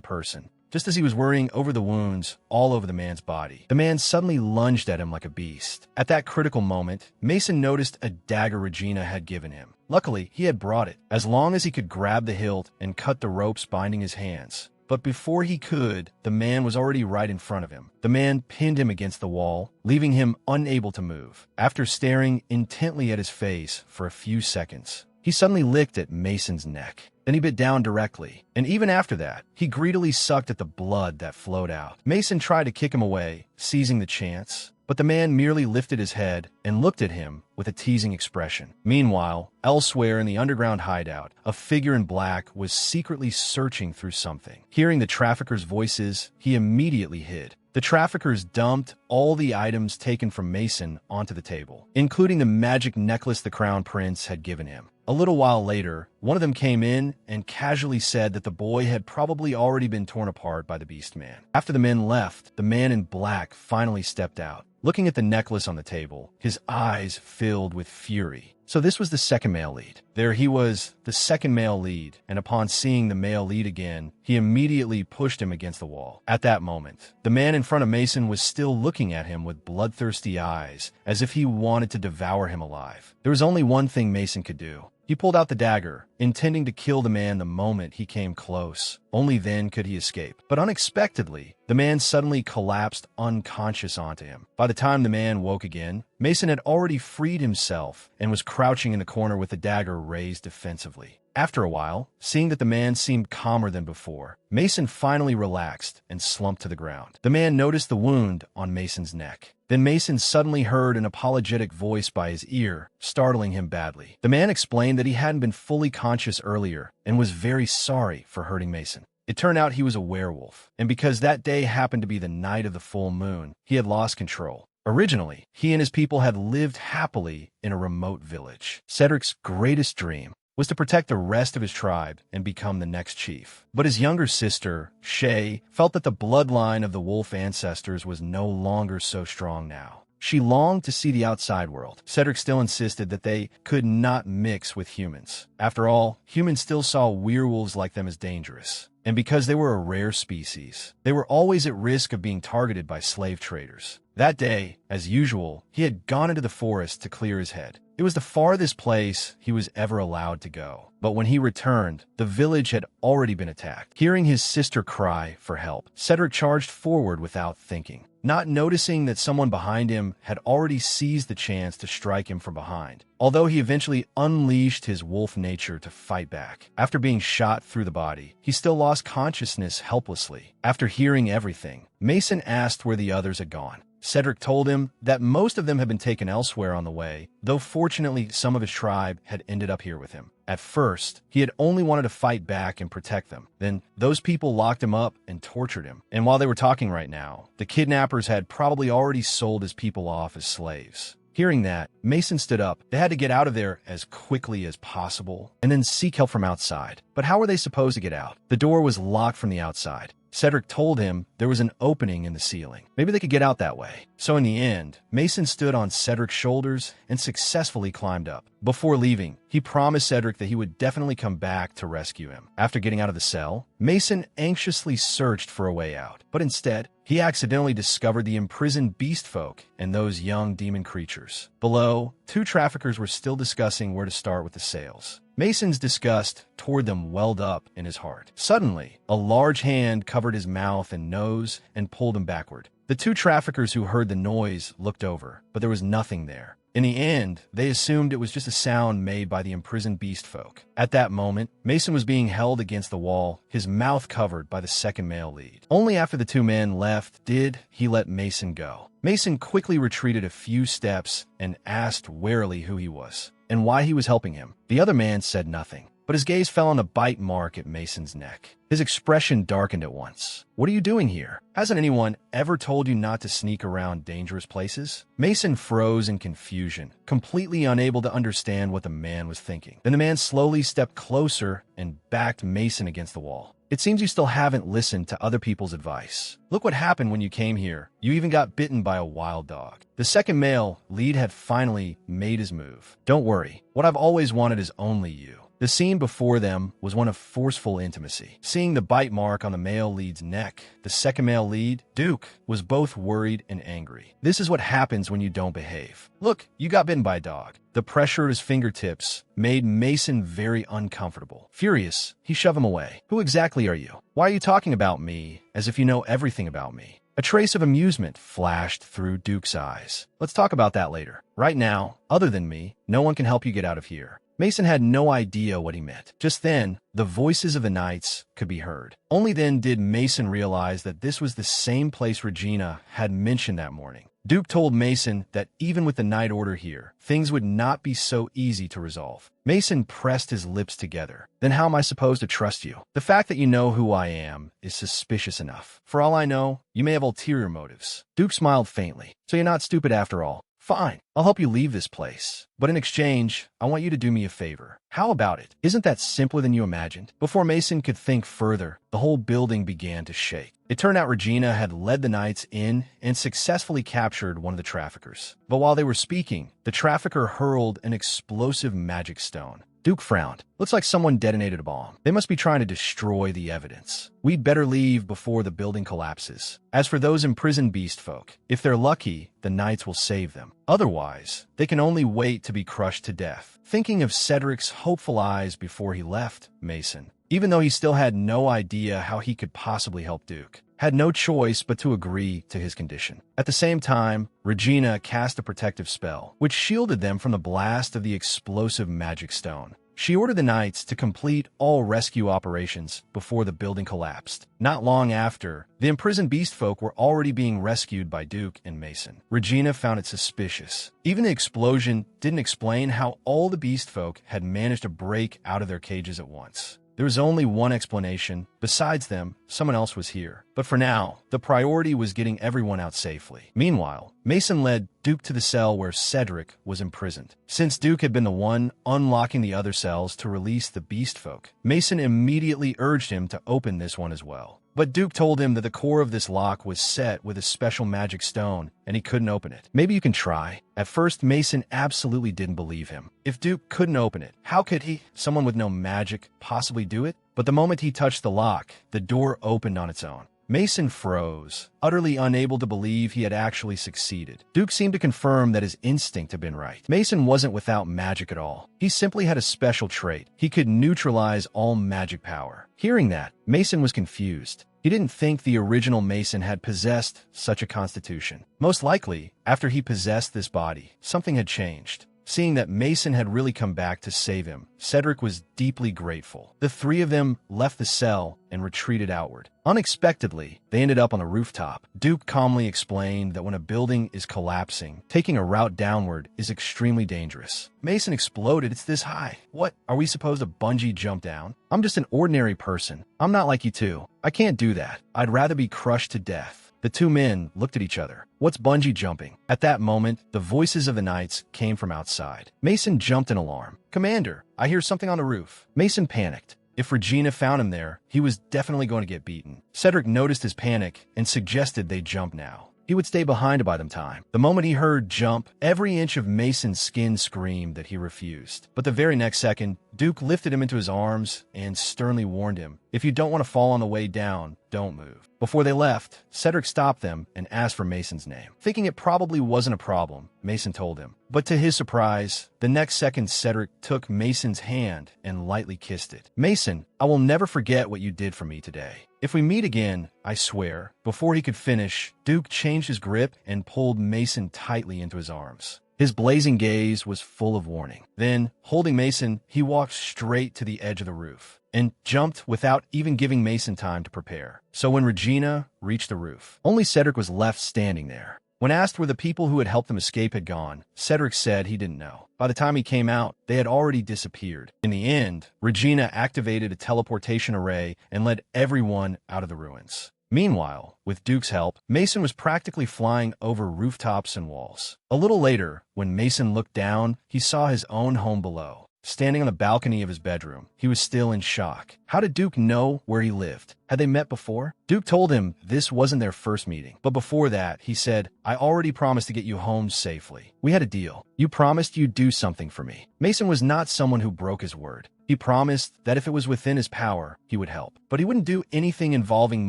person. Just as he was worrying over the wounds all over the man's body, the man suddenly lunged at him like a beast. At that critical moment, Mason noticed a dagger Regina had given him. Luckily, he had brought it, as long as he could grab the hilt and cut the ropes binding his hands. But before he could, the man was already right in front of him. The man pinned him against the wall, leaving him unable to move. After staring intently at his face for a few seconds, he suddenly licked at Mason's neck. Then he bit down directly, and even after that, he greedily sucked at the blood that flowed out. Mason tried to kick him away, seizing the chance, but the man merely lifted his head and looked at him with a teasing expression. Meanwhile, elsewhere in the underground hideout, a figure in black was secretly searching through something. Hearing the traffickers' voices, he immediately hid. The traffickers dumped all the items taken from Mason onto the table, including the magic necklace the Crown Prince had given him. A little while later, one of them came in and casually said that the boy had probably already been torn apart by the Beast Man. After the men left, the man in black finally stepped out. Looking at the necklace on the table, his eyes filled with fury. So this was the second male lead. There he was, the second male lead, and upon seeing the male lead again, he immediately pushed him against the wall. At that moment, the man in front of Mason was still looking at him with bloodthirsty eyes, as if he wanted to devour him alive. There was only one thing Mason could do. He pulled out the dagger, intending to kill the man the moment he came close. Only then could he escape. But unexpectedly, the man suddenly collapsed unconscious onto him. By the time the man woke again, Mason had already freed himself and was crouching in the corner with the dagger raised defensively. After a while, seeing that the man seemed calmer than before, Mason finally relaxed and slumped to the ground. The man noticed the wound on Mason's neck. Then Mason suddenly heard an apologetic voice by his ear, startling him badly. The man explained that he hadn't been fully conscious earlier and was very sorry for hurting Mason. It turned out he was a werewolf, and because that day happened to be the night of the full moon, he had lost control. Originally, he and his people had lived happily in a remote village. Cedric's greatest dream was to protect the rest of his tribe and become the next chief. But his younger sister, Shay, felt that the bloodline of the wolf ancestors was no longer so strong now. She longed to see the outside world. Cedric still insisted that they could not mix with humans. After all, humans still saw werewolves like them as dangerous. And because they were a rare species, they were always at risk of being targeted by slave traders. That day, as usual, he had gone into the forest to clear his head. It was the farthest place he was ever allowed to go. But when he returned, the village had already been attacked. Hearing his sister cry for help, Cedric charged forward without thinking, not noticing that someone behind him had already seized the chance to strike him from behind. Although he eventually unleashed his wolf nature to fight back. After being shot through the body, he still lost consciousness helplessly. After hearing everything, Mason asked where the others had gone. Cedric told him that most of them had been taken elsewhere on the way, though fortunately some of his tribe had ended up here with him. At first, he had only wanted to fight back and protect them. Then, those people locked him up and tortured him. And while they were talking right now, the kidnappers had probably already sold his people off as slaves. Hearing that, Mason stood up. They had to get out of there as quickly as possible, and then seek help from outside. But how were they supposed to get out? The door was locked from the outside. Cedric told him there was an opening in the ceiling. Maybe they could get out that way. So in the end, Mason stood on Cedric's shoulders and successfully climbed up. Before leaving, he promised Cedric that he would definitely come back to rescue him. After getting out of the cell, Mason anxiously searched for a way out. But instead, he accidentally discovered the imprisoned beast folk and those young demon creatures. Below, two traffickers were still discussing where to start with the sales. Mason's disgust toward them welled up in his heart. Suddenly, a large hand covered his mouth and nose and pulled him backward. The two traffickers who heard the noise looked over, but there was nothing there. In the end, they assumed it was just a sound made by the imprisoned beast folk. At that moment, Mason was being held against the wall, his mouth covered by the second male lead. Only after the two men left did he let Mason go. Mason quickly retreated a few steps and asked warily who he was and why he was helping him. The other man said nothing, but his gaze fell on a bite mark at Mason's neck. His expression darkened at once. "What are you doing here? Hasn't anyone ever told you not to sneak around dangerous places?" Mason froze in confusion, completely unable to understand what the man was thinking. Then the man slowly stepped closer and backed Mason against the wall. "It seems you still haven't listened to other people's advice. Look what happened when you came here. You even got bitten by a wild dog. The second male lead had finally made his move. Don't worry, what I've always wanted is only you. The scene before them was one of forceful intimacy. Seeing the bite mark on the male lead's neck, the second male lead, Duke, was both worried and angry. This is what happens when you don't behave. Look, you got bitten by a dog. The pressure of his fingertips made Mason very uncomfortable. Furious, he shoved him away. Who exactly are you? Why are you talking about me as if you know everything about me? A trace of amusement flashed through Duke's eyes. Let's talk about that later. Right now, other than me, no one can help you get out of here. Mason had no idea what he meant. Just then, the voices of the knights could be heard. Only then did Mason realize that this was the same place Regina had mentioned that morning. Duke told Mason that even with the Knight Order here, things would not be so easy to resolve. Mason pressed his lips together. Then how am I supposed to trust you? The fact that you know who I am is suspicious enough. For all I know, you may have ulterior motives. Duke smiled faintly. So you're not stupid after all. Fine, I'll help you leave this place. But in exchange, I want you to do me a favor. How about it? Isn't that simpler than you imagined? Before Mason could think further, the whole building began to shake. It turned out Regina had led the knights in and successfully captured one of the traffickers. But while they were speaking, the trafficker hurled an explosive magic stone. Duke frowned. Looks like someone detonated a bomb. They must be trying to destroy the evidence. We'd better leave before the building collapses. As for those imprisoned beast folk, if they're lucky, the knights will save them. Otherwise, they can only wait to be crushed to death. Thinking of Cedric's hopeful eyes before he left, Mason, even though he still had no idea how he could possibly help Duke, had no choice but to agree to his condition. At the same time, Regina cast a protective spell, which shielded them from the blast of the explosive magic stone. She ordered the knights to complete all rescue operations before the building collapsed. Not long after, the imprisoned beast folk were already being rescued by Duke and Mason. Regina found it suspicious. Even the explosion didn't explain how all the beast folk had managed to break out of their cages at once. There was only one explanation. Besides them, someone else was here. But for now, the priority was getting everyone out safely. Meanwhile, Mason led Duke to the cell where Cedric was imprisoned. Since Duke had been the one unlocking the other cells to release the beast folk, Mason immediately urged him to open this one as well. But Duke told him that the core of this lock was set with a special magic stone, and he couldn't open it. Maybe you can try. At first, Mason absolutely didn't believe him. If Duke couldn't open it, how could he, someone with no magic, possibly do it? But the moment he touched the lock, the door opened on its own. Mason froze, utterly unable to believe he had actually succeeded. Duke seemed to confirm that his instinct had been right. Mason wasn't without magic at all. He simply had a special trait. He could neutralize all magic power. Hearing that, Mason was confused. He didn't think the original Mason had possessed such a constitution. Most likely, after he possessed this body, something had changed. Seeing that Mason had really come back to save him, Cedric was deeply grateful. The three of them left the cell and retreated outward. Unexpectedly, they ended up on a rooftop. Duke calmly explained that when a building is collapsing, taking a route downward is extremely dangerous. Mason exploded. It's this high. What? Are we supposed to bungee jump down? I'm just an ordinary person. I'm not like you two. I can't do that. I'd rather be crushed to death. The two men looked at each other. What's bungee jumping? At that moment, the voices of the knights came from outside. Mason jumped in alarm. Commander, I hear something on the roof. Mason panicked. If Regina found him there, he was definitely going to get beaten. Cedric noticed his panic and suggested they jump now. He would stay behind to buy them time. The moment he heard jump, every inch of Mason's skin screamed that he refused. But the very next second, Duke lifted him into his arms and sternly warned him, if you don't want to fall on the way down, don't move. Before they left, Cedric stopped them and asked for Mason's name. Thinking it probably wasn't a problem, Mason told him. But to his surprise, the next second Cedric took Mason's hand and lightly kissed it. Mason, I will never forget what you did for me today. If we meet again, I swear. Before he could finish, Duke changed his grip and pulled Mason tightly into his arms. His blazing gaze was full of warning. Then, holding Mason, he walked straight to the edge of the roof and jumped without even giving Mason time to prepare. So when Regina reached the roof, only Cedric was left standing there. When asked where the people who had helped him escape had gone, Cedric said he didn't know. By the time he came out, they had already disappeared. In the end, Regina activated a teleportation array and led everyone out of the ruins. Meanwhile, with Duke's help, Mason was practically flying over rooftops and walls. A little later, when Mason looked down, he saw his own home below. standing on the balcony of his bedroom. He was still in shock. How did Duke know where he lived? Had they met before? Duke told him this wasn't their first meeting. But before that, he said, I already promised to get you home safely. We had a deal. You promised you'd do something for me. Mason was not someone who broke his word. He promised that if it was within his power, he would help. But he wouldn't do anything involving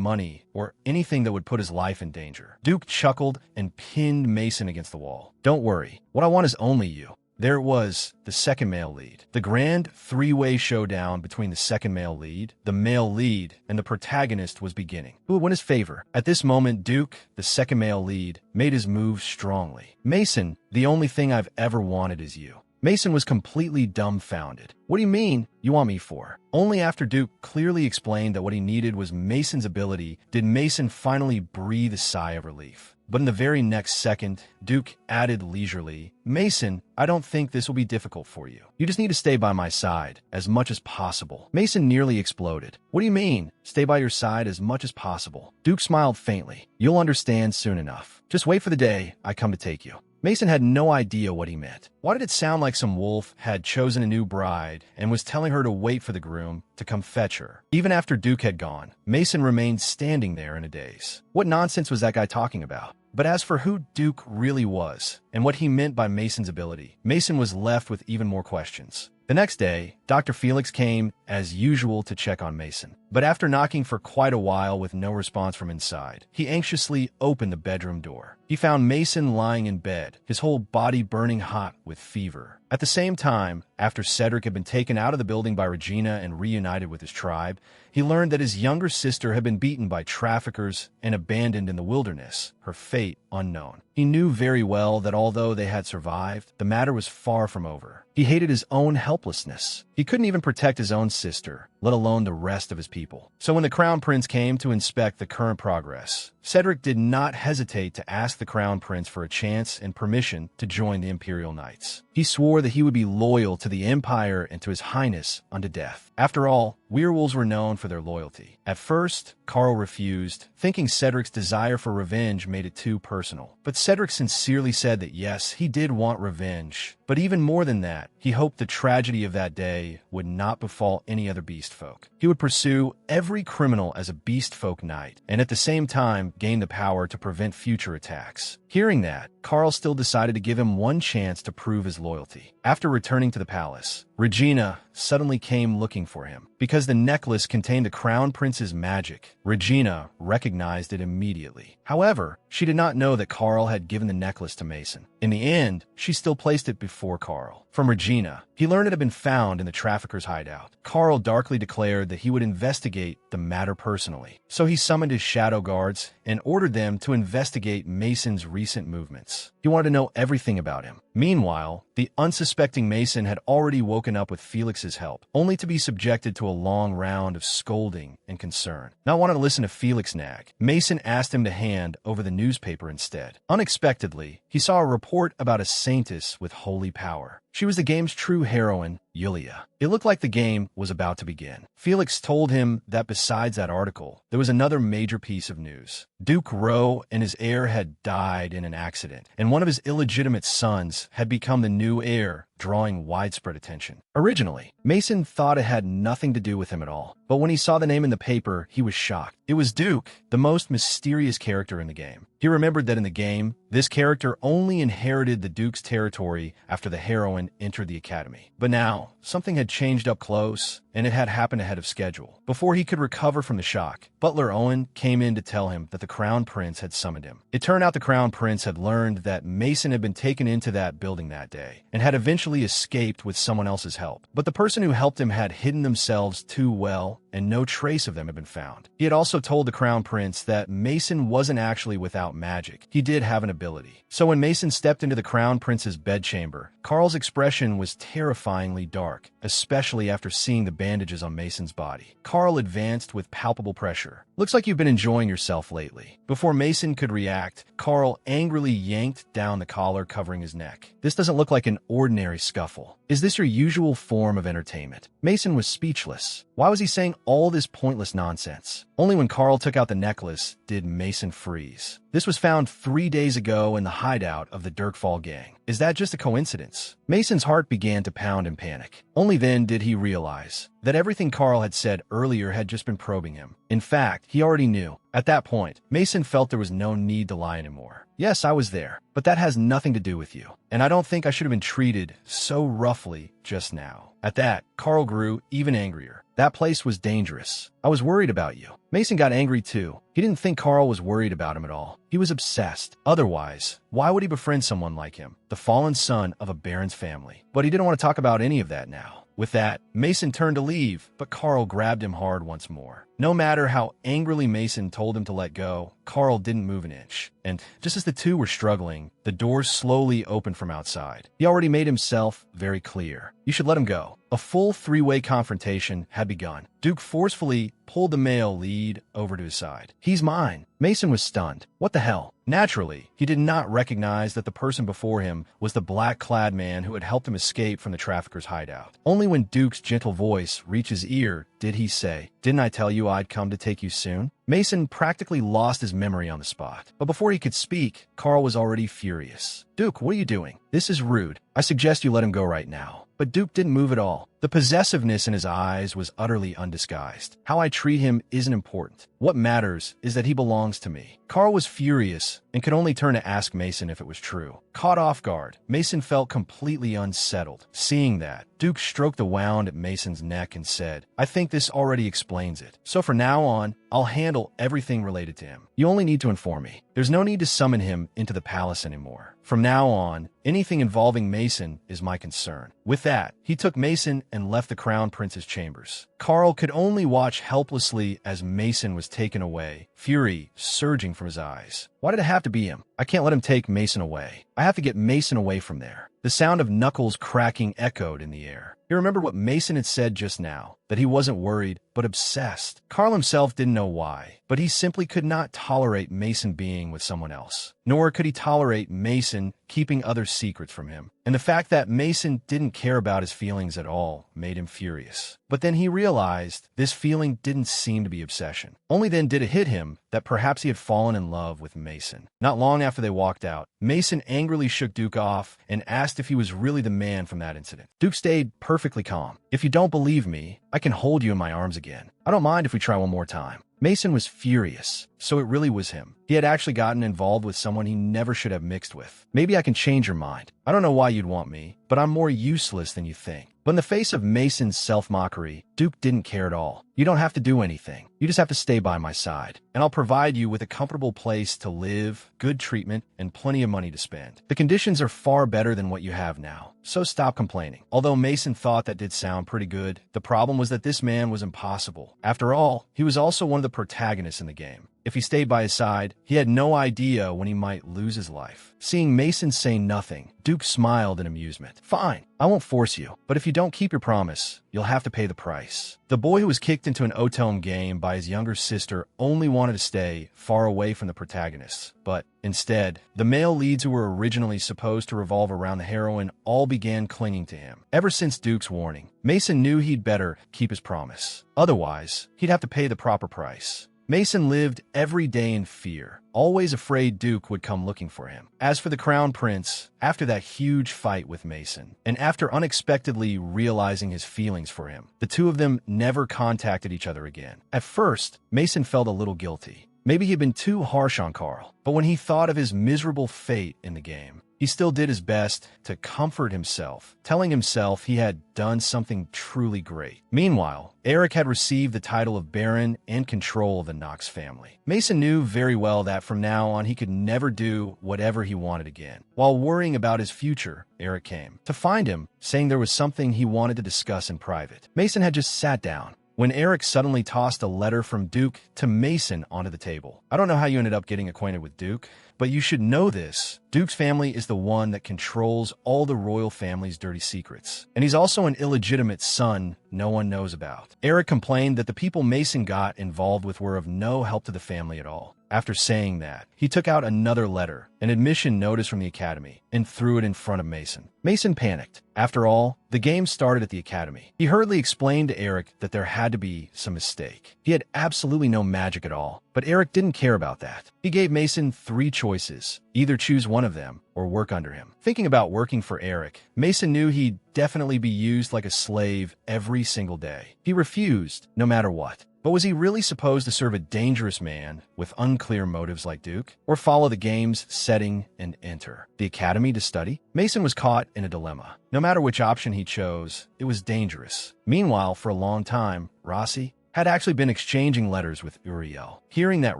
money or anything that would put his life in danger. Duke chuckled and pinned Mason against the wall. Don't worry. What I want is only you. There it was, the second male lead. The grand three-way showdown between the second male lead, the male lead, and the protagonist was beginning. Who would win his favor? At this moment, Duke, the second male lead, made his move strongly. Mason, the only thing I've ever wanted is you. Mason was completely dumbfounded. What do you mean, you want me for? Only after Duke clearly explained that what he needed was Mason's ability did Mason finally breathe a sigh of relief. But in the very next second, Duke added leisurely, Mason, I don't think this will be difficult for you. You just need to stay by my side as much as possible. Mason nearly exploded. What do you mean, stay by your side as much as possible? Duke smiled faintly. You'll understand soon enough. Just wait for the day I come to take you. Mason had no idea what he meant. Why did it sound like some wolf had chosen a new bride and was telling her to wait for the groom to come fetch her? Even after Duke had gone, Mason remained standing there in a daze. What nonsense was that guy talking about? But as for who Duke really was and what he meant by Mason's ability, Mason was left with even more questions. The next day, Dr. Felix came, as usual, to check on Mason. But after knocking for quite a while with no response from inside, he anxiously opened the bedroom door. He found Mason lying in bed, his whole body burning hot with fever. At the same time, after Cedric had been taken out of the building by Regina and reunited with his tribe, he learned that his younger sister had been beaten by traffickers and abandoned in the wilderness, her fate unknown. He knew very well that although they had survived, the matter was far from over. He hated his own helplessness. He couldn't even protect his own sister, let alone the rest of his people. So when the Crown Prince came to inspect the current progress, Cedric did not hesitate to ask the Crown Prince for a chance and permission to join the Imperial Knights. He swore that he would be loyal to the Empire and to His Highness unto death. After all, werewolves were known for their loyalty. At first, Carl refused, thinking Cedric's desire for revenge made it too personal. But Cedric sincerely said that yes, he did want revenge. But even more than that, he hoped the tragedy of that day would not befall any other beast folk. He would pursue every criminal as a beast folk knight, and at the same time gain the power to prevent future attacks. Hearing that, Carl still decided to give him one chance to prove his loyalty. After returning to the palace, Regina suddenly came looking for him. Because the necklace contained the Crown Prince's magic, Regina recognized it immediately. However, she did not know that Carl had given the necklace to Mason. In the end, she still placed it before Carl. From Regina, he learned it had been found in the trafficker's hideout. Carl darkly declared that he would investigate the matter personally. So he summoned his shadow guards and ordered them to investigate Mason's recent movements. He wanted to know everything about him. Meanwhile, the unsuspecting Mason had already woken up with Felix's help, only to be subjected to a long round of scolding and concern. Not wanting to listen to Felix nag, Mason asked him to hand over the newspaper instead. Unexpectedly, he saw a report about a saintess with holy power. She was the game's true heroine, Yulia. It looked like the game was about to begin. Felix told him that besides that article, there was another major piece of news. Duke Roe and his heir had died in an accident, and one of his illegitimate sons had become the new heir, drawing widespread attention. Originally, Mason thought it had nothing to do with him at all, but when he saw the name in the paper, he was shocked. It was Duke, the most mysterious character in the game. He remembered that in the game, this character only inherited the Duke's territory after the heroine entered the academy. But now, something had changed up close, and it had happened ahead of schedule. Before he could recover from the shock, Butler Owen came in to tell him that the Crown Prince had summoned him. It turned out the Crown Prince had learned that Mason had been taken into that building that day, and had eventually escaped with someone else's help. But the person who helped him had hidden themselves too well, and no trace of them had been found. He had also told the Crown Prince that Mason wasn't actually without magic. He did have an ability. So when Mason stepped into the Crown Prince's bedchamber, Carl's expression was terrifyingly dark, especially after seeing the bandages on Mason's body. Carl advanced with palpable pressure. Looks like you've been enjoying yourself lately. Before Mason could react, Carl angrily yanked down the collar covering his neck. This doesn't look like an ordinary scuffle. Is this your usual form of entertainment? Mason was speechless. Why was he saying all this pointless nonsense? Only when Carl took out the necklace did Mason freeze. This was found 3 days ago in the hideout of the Dirkfall gang. Is that just a coincidence? Mason's heart began to pound in panic. Only then did he realize that everything Carl had said earlier had just been probing him. In fact, he already knew. At that point, Mason felt there was no need to lie anymore. Yes, I was there, but that has nothing to do with you. And I don't think I should have been treated so roughly just now. At that, Carl grew even angrier. That place was dangerous. I was worried about you. Mason got angry too. He didn't think Carl was worried about him at all. He was obsessed. Otherwise, why would he befriend someone like him, the fallen son of a baron's family? But he didn't want to talk about any of that now. With that, Mason turned to leave, but Carl grabbed him hard once more. No matter how angrily Mason told him to let go, Carl didn't move an inch. And just as the two were struggling, the doors slowly opened from outside. He already made himself very clear. You should let him go. A full three-way confrontation had begun. Duke forcefully pulled the male lead over to his side. He's mine. Mason was stunned. What the hell? Naturally, he did not recognize that the person before him was the black-clad man who had helped him escape from the trafficker's hideout. Only when Duke's gentle voice reached his ear did he say, "Didn't I tell you I'd come to take you soon?" Mason practically lost his memory on the spot. But before he could speak, Carl was already furious. "Duke, what are you doing? This is rude. I suggest you let him go right now." But Duke didn't move at all. The possessiveness in his eyes was utterly undisguised. How I treat him isn't important. What matters is that he belongs to me. Carl was furious and could only turn to ask Mason if it was true. Caught off guard, Mason felt completely unsettled. Seeing that, Duke stroked the wound at Mason's neck and said, "I think this already explains it. So from now on, I'll handle everything related to him. You only need to inform me. There's no need to summon him into the palace anymore. From now on, anything involving Mason is my concern." With that, he took Mason and left the Crown Prince's chambers. Carl could only watch helplessly as Mason was taken away, fury surging from his eyes. Why did it have to be him? I can't let him take Mason away. I have to get Mason away from there. The sound of knuckles cracking echoed in the air. He remembered what Mason had said just now, that he wasn't worried, but obsessed. Carl himself didn't know why, but he simply could not tolerate Mason being with someone else. Nor could he tolerate Mason keeping other secrets from him. And the fact that Mason didn't care about his feelings at all made him furious. But then he realized this feeling didn't seem to be obsession. Only then did it hit him that perhaps he had fallen in love with Mason. Not long after they walked out, Mason angrily shook Duke off and asked if he was really the man from that incident. Duke stayed perfectly calm. "If you don't believe me, I can hold you in my arms again. I don't mind if we try one more time." Mason was furious, so it really was him. He had actually gotten involved with someone he never should have mixed with. "Maybe I can change your mind. I don't know why you'd want me, but I'm more useless than you think." But in the face of Mason's self-mockery, Duke didn't care at all. "You don't have to do anything. You just have to stay by my side, and I'll provide you with a comfortable place to live, good treatment, and plenty of money to spend. The conditions are far better than what you have now, so stop complaining." Although Mason thought that did sound pretty good, the problem was that this man was impossible. After all, he was also one of the protagonists in the game. If he stayed by his side, he had no idea when he might lose his life. Seeing Mason say nothing, Duke smiled in amusement. "Fine, I won't force you, but if you don't keep your promise, you'll have to pay the price." The boy who was kicked into an Otome game by his younger sister only wanted to stay far away from the protagonists. But instead, the male leads who were originally supposed to revolve around the heroine all began clinging to him. Ever since Duke's warning, Mason knew he'd better keep his promise. Otherwise, he'd have to pay the proper price. Mason lived every day in fear, always afraid Duke would come looking for him. As for the Crown Prince, after that huge fight with Mason, and after unexpectedly realizing his feelings for him, the two of them never contacted each other again. At first, Mason felt a little guilty. Maybe he'd been too harsh on Carl, but when he thought of his miserable fate in the game, he still did his best to comfort himself, telling himself he had done something truly great. Meanwhile, Eric had received the title of Baron and control of the Knox family. Mason knew very well that from now on he could never do whatever he wanted again. While worrying about his future, Eric came to find him, saying there was something he wanted to discuss in private. Mason had just sat down when Eric suddenly tossed a letter from Duke to Mason onto the table. "I don't know how you ended up getting acquainted with Duke, but But you should know this. Duke's family is the one that controls all the royal family's dirty secrets. And he's also an illegitimate son no one knows about. Eric complained that the people Mason got involved with were of no help to the family at all. After saying that, he took out another letter, an admission notice from the academy, and threw it in front of Mason. Mason panicked. After all, the game started at the academy. He hurriedly explained to Eric that there had to be some mistake. He had absolutely no magic at all, but Eric didn't care about that. He gave Mason 3 choices. Either choose one of them or work under him. Thinking about working for Eric, Mason knew he'd definitely be used like a slave every single day. He refused, no matter what. But was he really supposed to serve a dangerous man with unclear motives like Duke? Or follow the game's setting and enter the academy to study? Mason was caught in a dilemma. No matter which option he chose, it was dangerous. Meanwhile, for a long time, Rossi had actually been exchanging letters with Uriel. Hearing that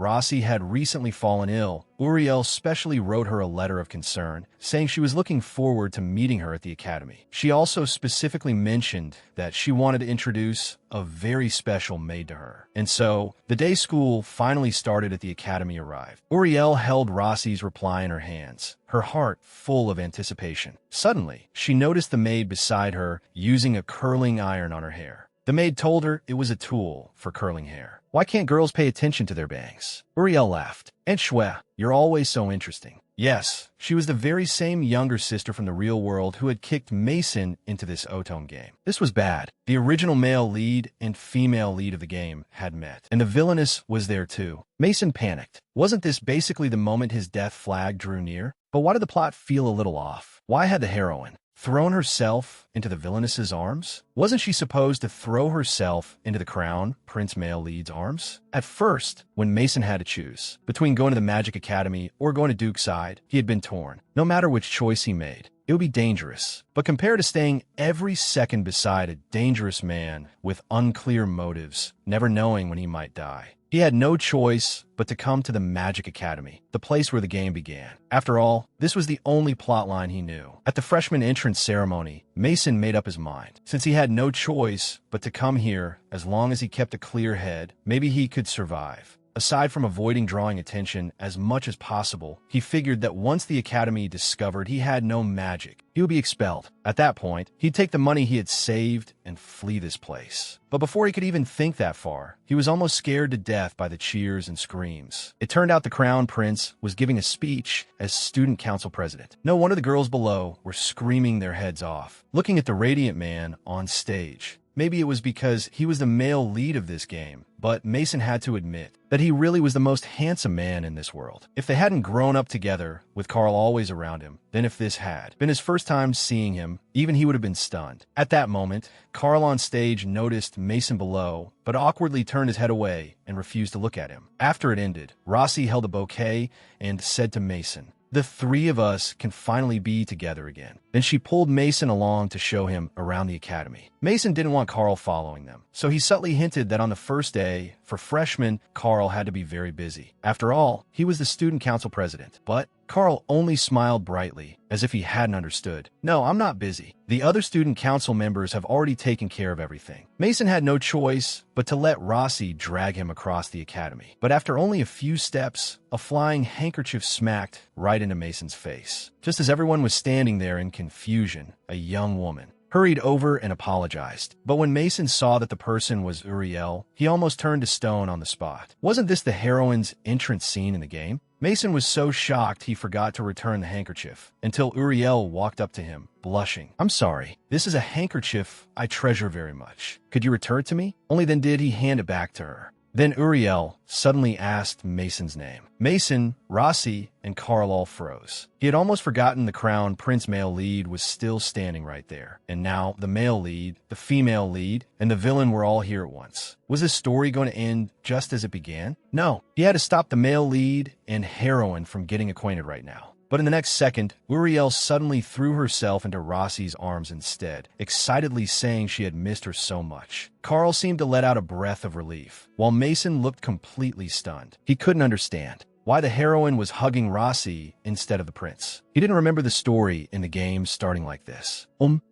Rossi had recently fallen ill, Uriel specially wrote her a letter of concern, saying she was looking forward to meeting her at the academy. She also specifically mentioned that she wanted to introduce a very special maid to her. And so, the day school finally started at the academy arrived. Uriel held Rossi's reply in her hands, her heart full of anticipation. Suddenly, she noticed the maid beside her using a curling iron on her hair. The maid told her it was a tool for curling hair. Why can't girls pay attention to their bangs? Uriel laughed. And Shwe, you're always so interesting. Yes, she was the very same younger sister from the real world who had kicked Mason into this Otome game. This was bad. The original male lead and female lead of the game had met, and the villainess was there too. Mason panicked. Wasn't this basically the moment his death flag drew near? But why did the plot feel a little off? Why had the heroine thrown herself into the villainess's arms? Wasn't she supposed to throw herself into the crown prince male lead's arms? At first, when Mason had to choose between going to the Magic Academy or going to Duke's side, he had been torn. No matter which choice he made, it would be dangerous. But compared to staying every second beside a dangerous man with unclear motives, never knowing when he might die, he had no choice but to come to the Magic Academy, the place where the game began. After all, this was the only plotline he knew. At the freshman entrance ceremony, Mason made up his mind. Since he had no choice but to come here, as long as he kept a clear head, maybe he could survive. Aside from avoiding drawing attention as much as possible, he figured that once the academy discovered he had no magic, he would be expelled. At that point, he'd take the money he had saved and flee this place. But before he could even think that far, he was almost scared to death by the cheers and screams. It turned out the Crown Prince was giving a speech as student council president. No wonder the girls below were screaming their heads off, looking at the radiant man on stage. Maybe it was because he was the male lead of this game, but Mason had to admit that he really was the most handsome man in this world. If they hadn't grown up together, with Carl always around him, then if this had been his first time seeing him, even he would have been stunned. At that moment, Carl on stage noticed Mason below, but awkwardly turned his head away and refused to look at him. After it ended, Rossi held a bouquet and said to Mason, "The 3 of us can finally be together again." Then she pulled Mason along to show him around the academy. Mason didn't want Carl following them, so he subtly hinted that on the first day, for freshmen, Carl had to be very busy. After all, he was the student council president. But Carl only smiled brightly, as if he hadn't understood. "No, I'm not busy. The other student council members have already taken care of everything." Mason had no choice but to let Rossi drag him across the academy. But after only a few steps, a flying handkerchief smacked right into Mason's face. Just as everyone was standing there in confusion, a young woman hurried over and apologized. But when Mason saw that the person was Uriel, he almost turned to stone on the spot. Wasn't this the heroine's entrance scene in the game? Mason was so shocked he forgot to return the handkerchief, until Uriel walked up to him, blushing. "I'm sorry. This is a handkerchief I treasure very much. Could you return it to me?" Only then did he hand it back to her. Then Uriel suddenly asked Mason's name. Mason, Rossi, and Carl all froze. He had almost forgotten the Crown Prince male lead was still standing right there. And now the male lead, the female lead, and the villain were all here at once. Was this story going to end just as it began? No. He had to stop the male lead and heroine from getting acquainted right now. But in the next second, Uriel suddenly threw herself into Rossi's arms instead, excitedly saying she had missed her so much. Carl seemed to let out a breath of relief, while Mason looked completely stunned. He couldn't understand why the heroine was hugging Rossi instead of the prince. He didn't remember the story in the game starting like this.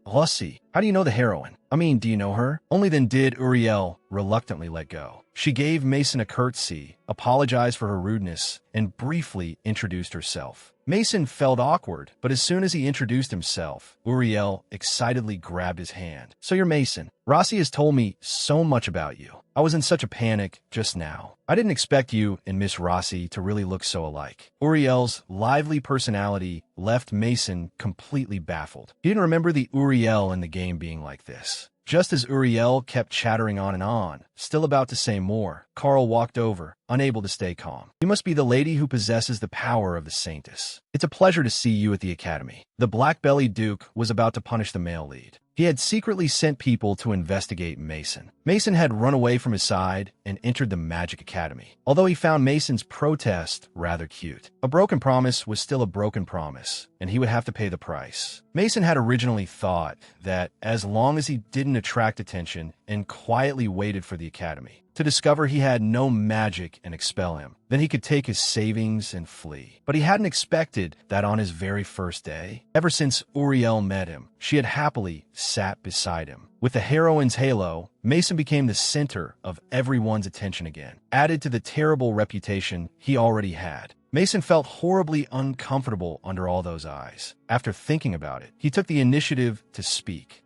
Rossi, How do you know the heroine? I mean, do you know her? Only then did Uriel reluctantly let go. She gave Mason a curtsy, apologized for her rudeness, and briefly introduced herself. Mason felt awkward, but as soon as he introduced himself, Uriel excitedly grabbed his hand. So you're Mason. Rossi has told me so much about you. I was in such a panic just now. I didn't expect you and Miss Rossi to really look so alike. Uriel's lively personality left Mason completely baffled. He didn't remember the Uriel in the game being like this. Just as Uriel kept chattering on and on, still about to say more, Carl walked over, unable to stay calm. You must be the lady who possesses the power of the Saintess. It's a pleasure to see you at the academy. The black-bellied Duke was about to punish the male lead. He had secretly sent people to investigate Mason. Mason had run away from his side and entered the Magic Academy, although he found Mason's protest rather cute. A broken promise was still a broken promise, and he would have to pay the price. Mason had originally thought that as long as he didn't attract attention and quietly waited for the academy to discover he had no magic and expel him, then he could take his savings and flee. But he hadn't expected that on his very first day. Ever since Uriel met him, she had happily sat beside him. With the heroine's halo, Mason became the center of everyone's attention again, added to the terrible reputation he already had. Mason felt horribly uncomfortable under all those eyes. After thinking about it, he took the initiative to speak.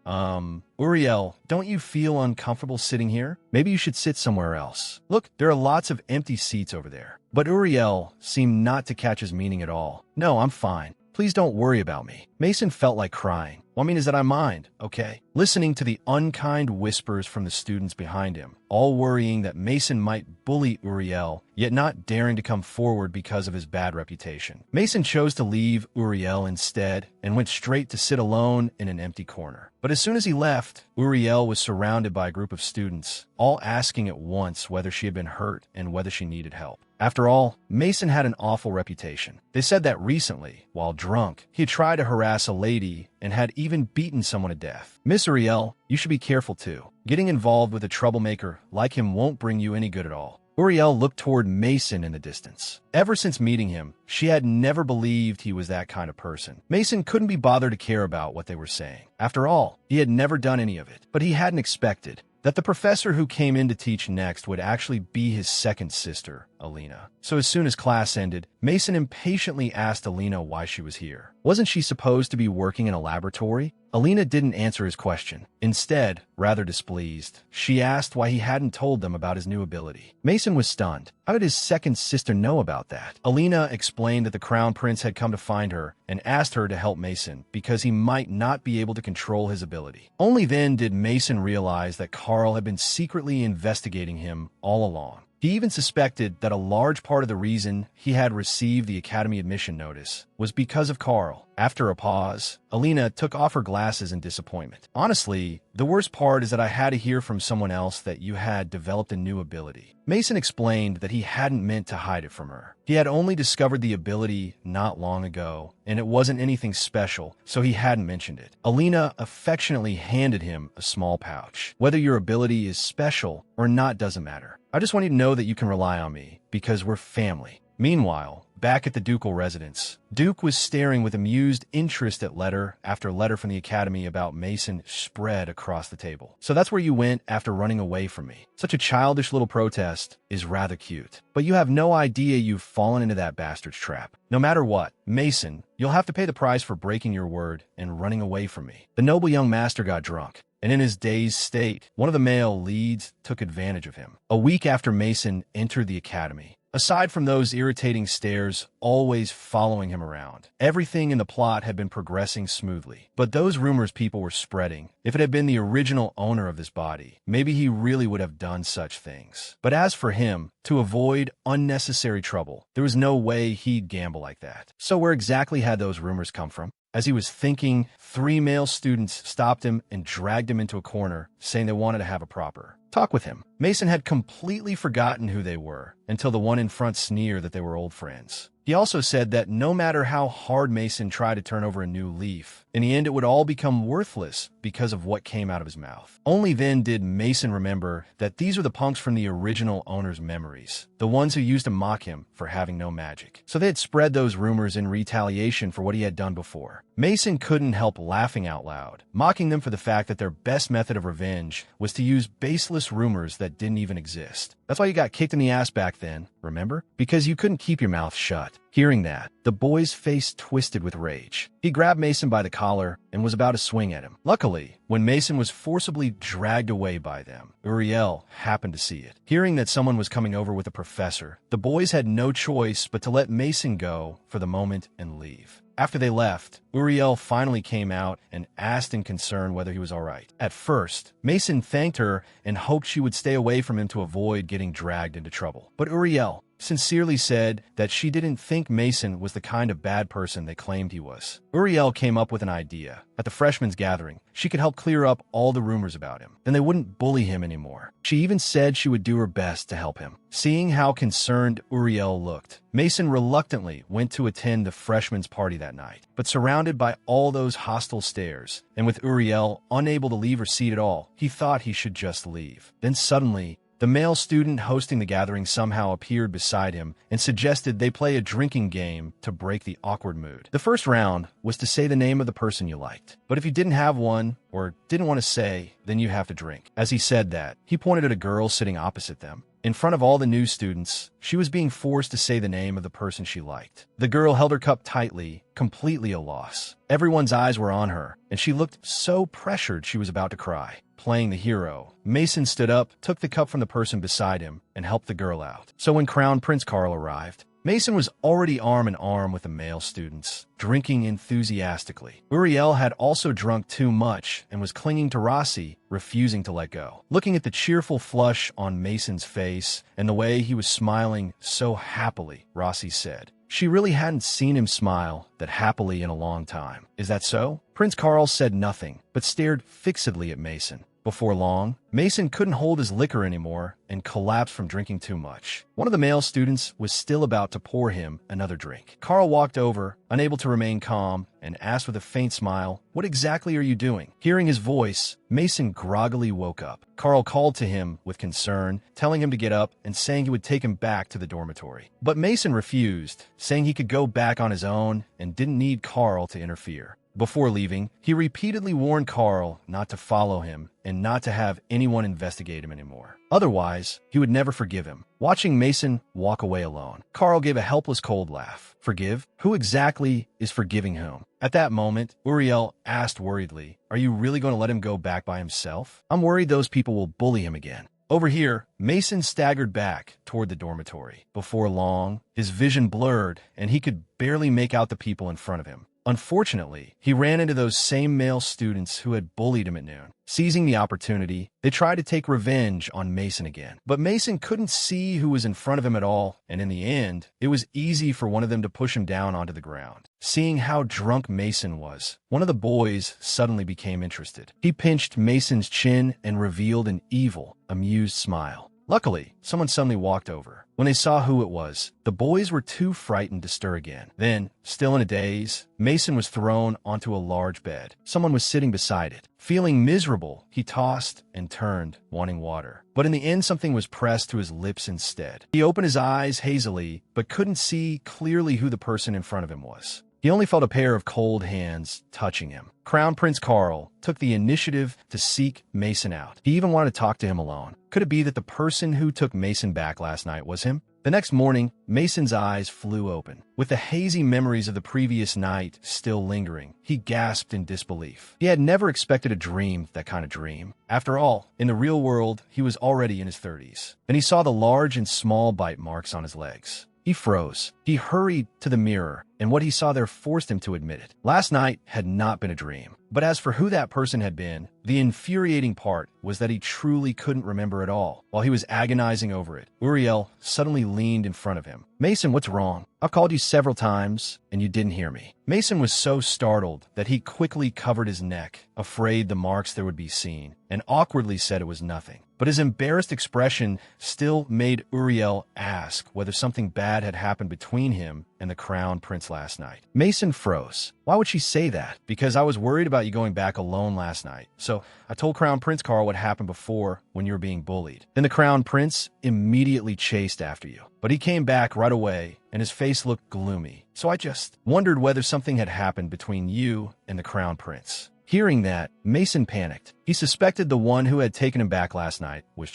Uriel, don't you feel uncomfortable sitting here? Maybe you should sit somewhere else. Look, there are lots of empty seats over there. But Uriel seemed not to catch his meaning at all. No, I'm fine. Please don't worry about me. Mason felt like crying. What I mean is that I mind, okay? Listening to the unkind whispers from the students behind him, all worrying that Mason might bully Uriel, yet not daring to come forward because of his bad reputation. Mason chose to leave Uriel instead and went straight to sit alone in an empty corner. But as soon as he left, Uriel was surrounded by a group of students, all asking at once whether she had been hurt and whether she needed help. After all, Mason had an awful reputation. They said that recently, while drunk, he had tried to harass a lady and had even beaten someone to death. Miss Uriel, you should be careful too. Getting involved with a troublemaker like him won't bring you any good at all. Uriel looked toward Mason in the distance. Ever since meeting him, she had never believed he was that kind of person. Mason couldn't be bothered to care about what they were saying. After all, he had never done any of it. But he hadn't expected that the professor who came in to teach next would actually be his second sister, Alina. So as soon as class ended, Mason impatiently asked Alina why she was here. Wasn't she supposed to be working in a laboratory? Alina didn't answer his question. Instead, rather displeased, she asked why he hadn't told them about his new ability. Mason was stunned. How did his second sister know about that? Alina explained that the Crown Prince had come to find her and asked her to help Mason because he might not be able to control his ability. Only then did Mason realize that Carl had been secretly investigating him all along. He even suspected that a large part of the reason he had received the academy admission notice was because of Carl. After a pause, Alina took off her glasses in disappointment. Honestly, the worst part is that I had to hear from someone else that you had developed a new ability. Mason explained that he hadn't meant to hide it from her. He had only discovered the ability not long ago, and it wasn't anything special, so he hadn't mentioned it. Alina affectionately handed him a small pouch. Whether your ability is special or not doesn't matter. I just want you to know that you can rely on me, because we're family. Meanwhile, back at the ducal residence, Duke was staring with amused interest at letter after letter from the academy about Mason spread across the table. So that's where you went after running away from me. Such a childish little protest is rather cute. But you have no idea you've fallen into that bastard's trap. No matter what, Mason, you'll have to pay the price for breaking your word and running away from me. The noble young master got drunk, and in his dazed state, one of the male leads took advantage of him. A week after Mason entered the academy, aside from those irritating stares always following him around, everything in the plot had been progressing smoothly. But those rumors people were spreading, if it had been the original owner of this body, maybe he really would have done such things. But as for him, to avoid unnecessary trouble, there was no way he'd gamble like that. So where exactly had those rumors come from? As he was thinking, 3 male students stopped him and dragged him into a corner, saying they wanted to have a proper talk with him. Mason had completely forgotten who they were until the one in front sneered that they were old friends. He also said that no matter how hard Mason tried to turn over a new leaf, in the end it would all become worthless because of what came out of his mouth. Only then did Mason remember that these were the punks from the original owner's memories, the ones who used to mock him for having no magic. So they had spread those rumors in retaliation for what he had done before. Mason couldn't help laughing out loud, mocking them for the fact that their best method of revenge was to use baseless rumors that didn't even exist. That's why you got kicked in the ass back then, remember? Because you couldn't keep your mouth shut. Hearing that, the boy's face twisted with rage. He grabbed Mason by the collar and was about to swing at him. Luckily, when Mason was forcibly dragged away by them, Uriel happened to see it. Hearing that someone was coming over with a professor, the boys had no choice but to let Mason go for the moment and leave. After they left, Uriel finally came out and asked in concern whether he was all right. At first, Mason thanked her and hoped she would stay away from him to avoid getting dragged into trouble. But Uriel sincerely said that she didn't think Mason was the kind of bad person they claimed he was. Uriel came up with an idea. At the freshmen's gathering, she could help clear up all the rumors about him. Then they wouldn't bully him anymore. She even said she would do her best to help him. Seeing how concerned Uriel looked, Mason reluctantly went to attend the freshmen's party that night. But surrounded by all those hostile stares, and with Uriel unable to leave her seat at all, he thought he should just leave. Then suddenly, the male student hosting the gathering somehow appeared beside him and suggested they play a drinking game to break the awkward mood. The first round was to say the name of the person you liked. But if you didn't have one or didn't want to say, then you have to drink. As he said that, he pointed at a girl sitting opposite them. In front of all the new students, she was being forced to say the name of the person she liked. The girl held her cup tightly, completely a loss. Everyone's eyes were on her, and she looked so pressured she was about to cry. Playing the hero, Mason stood up, took the cup from the person beside him, and helped the girl out. So when Crown Prince Carl arrived, Mason was already arm in arm with the male students, drinking enthusiastically. Uriel had also drunk too much and was clinging to Rossi, refusing to let go. Looking at the cheerful flush on Mason's face and the way he was smiling so happily, Rossi said, she really hadn't seen him smile that happily in a long time. Is that so? Prince Carl said nothing, but stared fixedly at Mason. Before long, Mason couldn't hold his liquor anymore and collapsed from drinking too much. One of the male students was still about to pour him another drink. Carl walked over, unable to remain calm, and asked with a faint smile, "What exactly are you doing?" Hearing his voice, Mason groggily woke up. Carl called to him with concern, telling him to get up and saying he would take him back to the dormitory. But Mason refused, saying he could go back on his own and didn't need Carl to interfere. Before leaving, he repeatedly warned Carl not to follow him and not to have anyone investigate him anymore. Otherwise, he would never forgive him. Watching Mason walk away alone, Carl gave a helpless cold laugh. Forgive? Who exactly is forgiving whom? At that moment, Uriel asked worriedly, "Are you really going to let him go back by himself? I'm worried those people will bully him again." Over here, Mason staggered back toward the dormitory. Before long, his vision blurred and he could barely make out the people in front of him. Unfortunately, he ran into those same male students who had bullied him at noon. Seizing the opportunity, they tried to take revenge on Mason again. But Mason couldn't see who was in front of him at all, and in the end, it was easy for one of them to push him down onto the ground. Seeing how drunk Mason was, one of the boys suddenly became interested. He pinched Mason's chin and revealed an evil, amused smile. Luckily, someone suddenly walked over. When they saw who it was, the boys were too frightened to stir again. Then, still in a daze, Mason was thrown onto a large bed. Someone was sitting beside it. Feeling miserable, he tossed and turned, wanting water. But in the end, something was pressed to his lips instead. He opened his eyes hazily, but couldn't see clearly who the person in front of him was. He only felt a pair of cold hands touching him. Crown Prince Carl took the initiative to seek Mason out. He even wanted to talk to him alone. Could it be that the person who took Mason back last night was him? The next morning, Mason's eyes flew open. With the hazy memories of the previous night still lingering, he gasped in disbelief. He had never expected to dream that kind of dream. After all, in the real world, he was already in his 30s. Then he saw the large and small bite marks on his legs. He froze. He hurried to the mirror, and what he saw there forced him to admit it. Last night had not been a dream. But as for who that person had been, the infuriating part was that he truly couldn't remember at all. While he was agonizing over it, Uriel suddenly leaned in front of him. "Mason, what's wrong? I've called you several times, and you didn't hear me." Mason was so startled that he quickly covered his neck, afraid the marks there would be seen, and awkwardly said it was nothing. But his embarrassed expression still made Uriel ask whether something bad had happened between him and the Crown Prince last night. Mason froze. Why would she say that? Because I was worried about you going back alone last night. So I told Crown Prince Carl what happened before when you were being bullied. Then the Crown Prince immediately chased after you. But he came back right away, and his face looked gloomy. So I just wondered whether something had happened between you and the Crown Prince. Hearing that, Mason panicked. He suspected the one who had taken him back last night was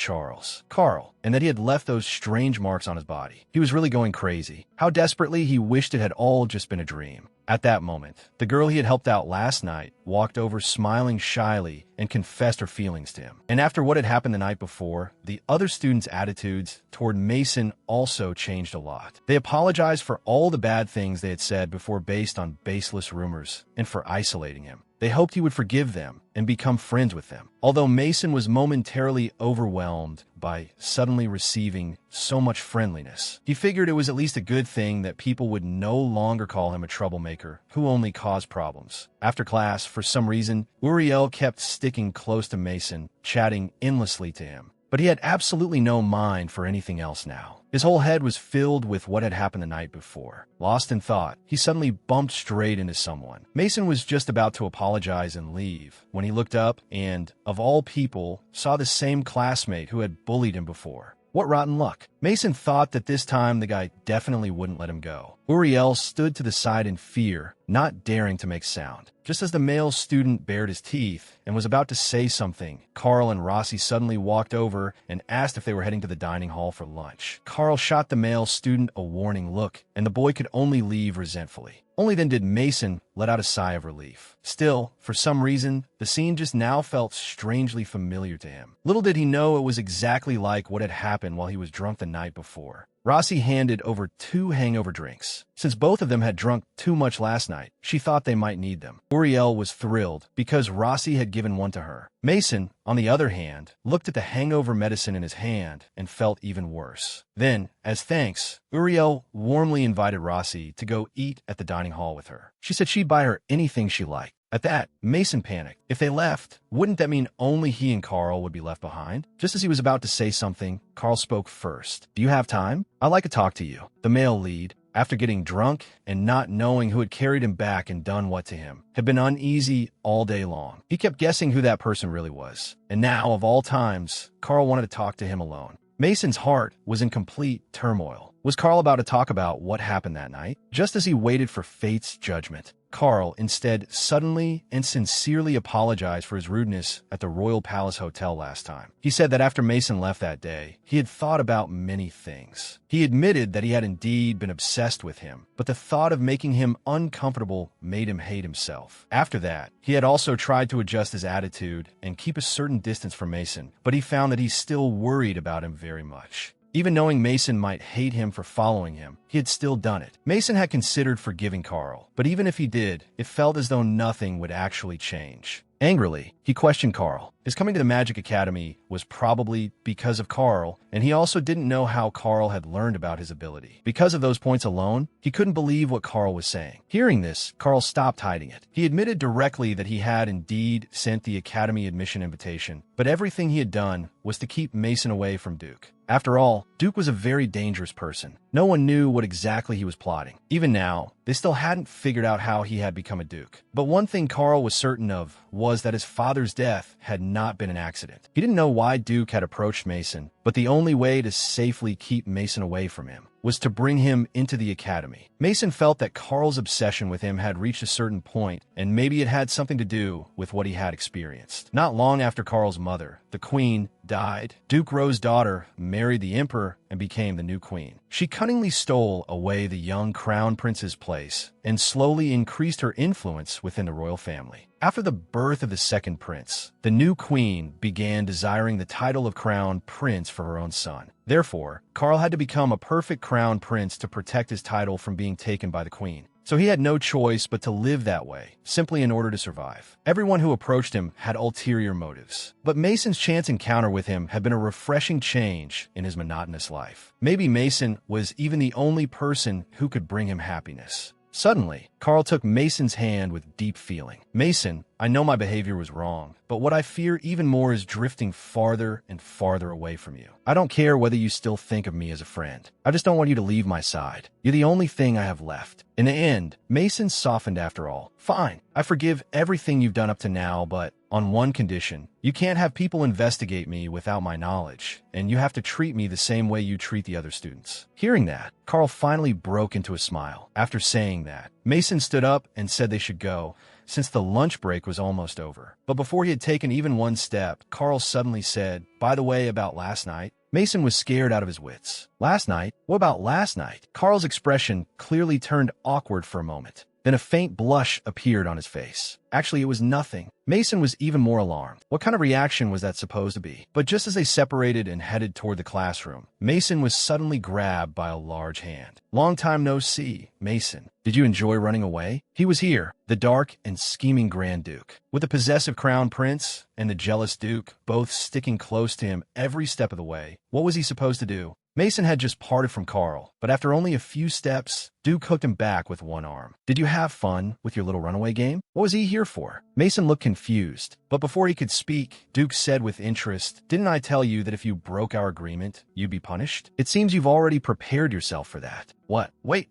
Carl, and that he had left those strange marks on his body. He was really going crazy. How desperately he wished it had all just been a dream. At that moment, the girl he had helped out last night walked over smiling shyly and confessed her feelings to him. And after what had happened the night before, the other students' attitudes toward Mason also changed a lot. They apologized for all the bad things they had said before based on baseless rumors and for isolating him. They hoped he would forgive them and become friends with them. Although Mason was momentarily overwhelmed by suddenly receiving so much friendliness, he figured it was at least a good thing that people would no longer call him a troublemaker who only caused problems. After class, for some reason, Uriel kept sticking close to Mason, chatting endlessly to him. But he had absolutely no mind for anything else now. His whole head was filled with what had happened the night before. Lost in thought, he suddenly bumped straight into someone. Mason was just about to apologize and leave when he looked up and, of all people, saw the same classmate who had bullied him before. What rotten luck. Mason thought that this time the guy definitely wouldn't let him go. Uriel stood to the side in fear, not daring to make sound. Just as the male student bared his teeth and was about to say something, Carl and Rossi suddenly walked over and asked if they were heading to the dining hall for lunch. Carl shot the male student a warning look, and the boy could only leave resentfully. Only then did Mason let out a sigh of relief. Still, for some reason, the scene just now felt strangely familiar to him. Little did he know it was exactly like what had happened while he was drunk the night before. Rossi handed over 2 hangover drinks. Since both of them had drunk too much last night, she thought they might need them. Uriel was thrilled because Rossi had given one to her. Mason, on the other hand, looked at the hangover medicine in his hand and felt even worse. Then, as thanks, Uriel warmly invited Rossi to go eat at the dining hall with her. She said she'd buy her anything she liked. At that, Mason panicked. If they left, wouldn't that mean only he and Carl would be left behind? Just as he was about to say something, Carl spoke first. "Do you have time? I'd like to talk to you." The male lead, after getting drunk and not knowing who had carried him back and done what to him, had been uneasy all day long. He kept guessing who that person really was. And now, of all times, Carl wanted to talk to him alone. Mason's heart was in complete turmoil. Was Carl about to talk about what happened that night? Just as he waited for fate's judgment, Carl instead suddenly and sincerely apologized for his rudeness at the Royal Palace Hotel last time. He said that after Mason left that day, he had thought about many things. He admitted that he had indeed been obsessed with him, but the thought of making him uncomfortable made him hate himself. After that, he had also tried to adjust his attitude and keep a certain distance from Mason, but he found that he still worried about him very much. Even knowing Mason might hate him for following him, he had still done it. Mason had considered forgiving Carl, but even if he did, it felt as though nothing would actually change. Angrily, he questioned Carl. His coming to the Magic Academy was probably because of Carl, and he also didn't know how Carl had learned about his ability. Because of those points alone, he couldn't believe what Carl was saying. Hearing this, Carl stopped hiding it. He admitted directly that he had indeed sent the Academy admission invitation, but everything he had done was to keep Mason away from Duke. After all, Duke was a very dangerous person. No one knew what exactly he was plotting. Even now, they still hadn't figured out how he had become a Duke. But one thing Carl was certain of was that his father's death had not been an accident. He didn't know why Duke had approached Mason, but the only way to safely keep Mason away from him was to bring him into the academy. Mason felt that Carl's obsession with him had reached a certain point, and maybe it had something to do with what he had experienced. Not long after Carl's mother, the queen, died, Duke Ro's daughter married the emperor and became the new queen. She cunningly stole away the young crown prince's place and slowly increased her influence within the royal family. After the birth of the second prince, the new queen began desiring the title of crown prince for her own son. Therefore, Carl had to become a perfect crown prince to protect his title from being taken by the queen. So he had no choice but to live that way, simply in order to survive. Everyone who approached him had ulterior motives. But Mason's chance encounter with him had been a refreshing change in his monotonous life. Maybe Mason was even the only person who could bring him happiness. Suddenly, Carl took Mason's hand with deep feeling. Mason, I know my behavior was wrong, but what I fear even more is drifting farther and farther away from you. I don't care whether you still think of me as a friend. I just don't want you to leave my side. You're the only thing I have left. In the end, Mason softened after all. Fine, I forgive everything you've done up to now, but on one condition. You can't have people investigate me without my knowledge, and you have to treat me the same way you treat the other students. Hearing that, Carl finally broke into a smile. After saying that, Mason stood up and said they should go, since the lunch break was almost over. But before he had taken even one step, Carl suddenly said, by the way, about last night. Mason was scared out of his wits. Last night? What about last night? Carl's expression clearly turned awkward for a moment. Then a faint blush appeared on his face. Actually, it was nothing. Mason was even more alarmed. What kind of reaction was that supposed to be? But just as they separated and headed toward the classroom, Mason was suddenly grabbed by a large hand. Long time no see, Mason. Did you enjoy running away? He was here, the dark and scheming Grand Duke, with the possessive crown prince and the jealous Duke both sticking close to him every step of the way. What was he supposed to do? Mason had just parted from Carl, but after only a few steps, Duke hooked him back with one arm. Did you have fun with your little runaway game? What was he here for? Mason looked confused, but before he could speak, Duke said with interest, didn't I tell you that if you broke our agreement, you'd be punished? It seems you've already prepared yourself for that. What? Wait.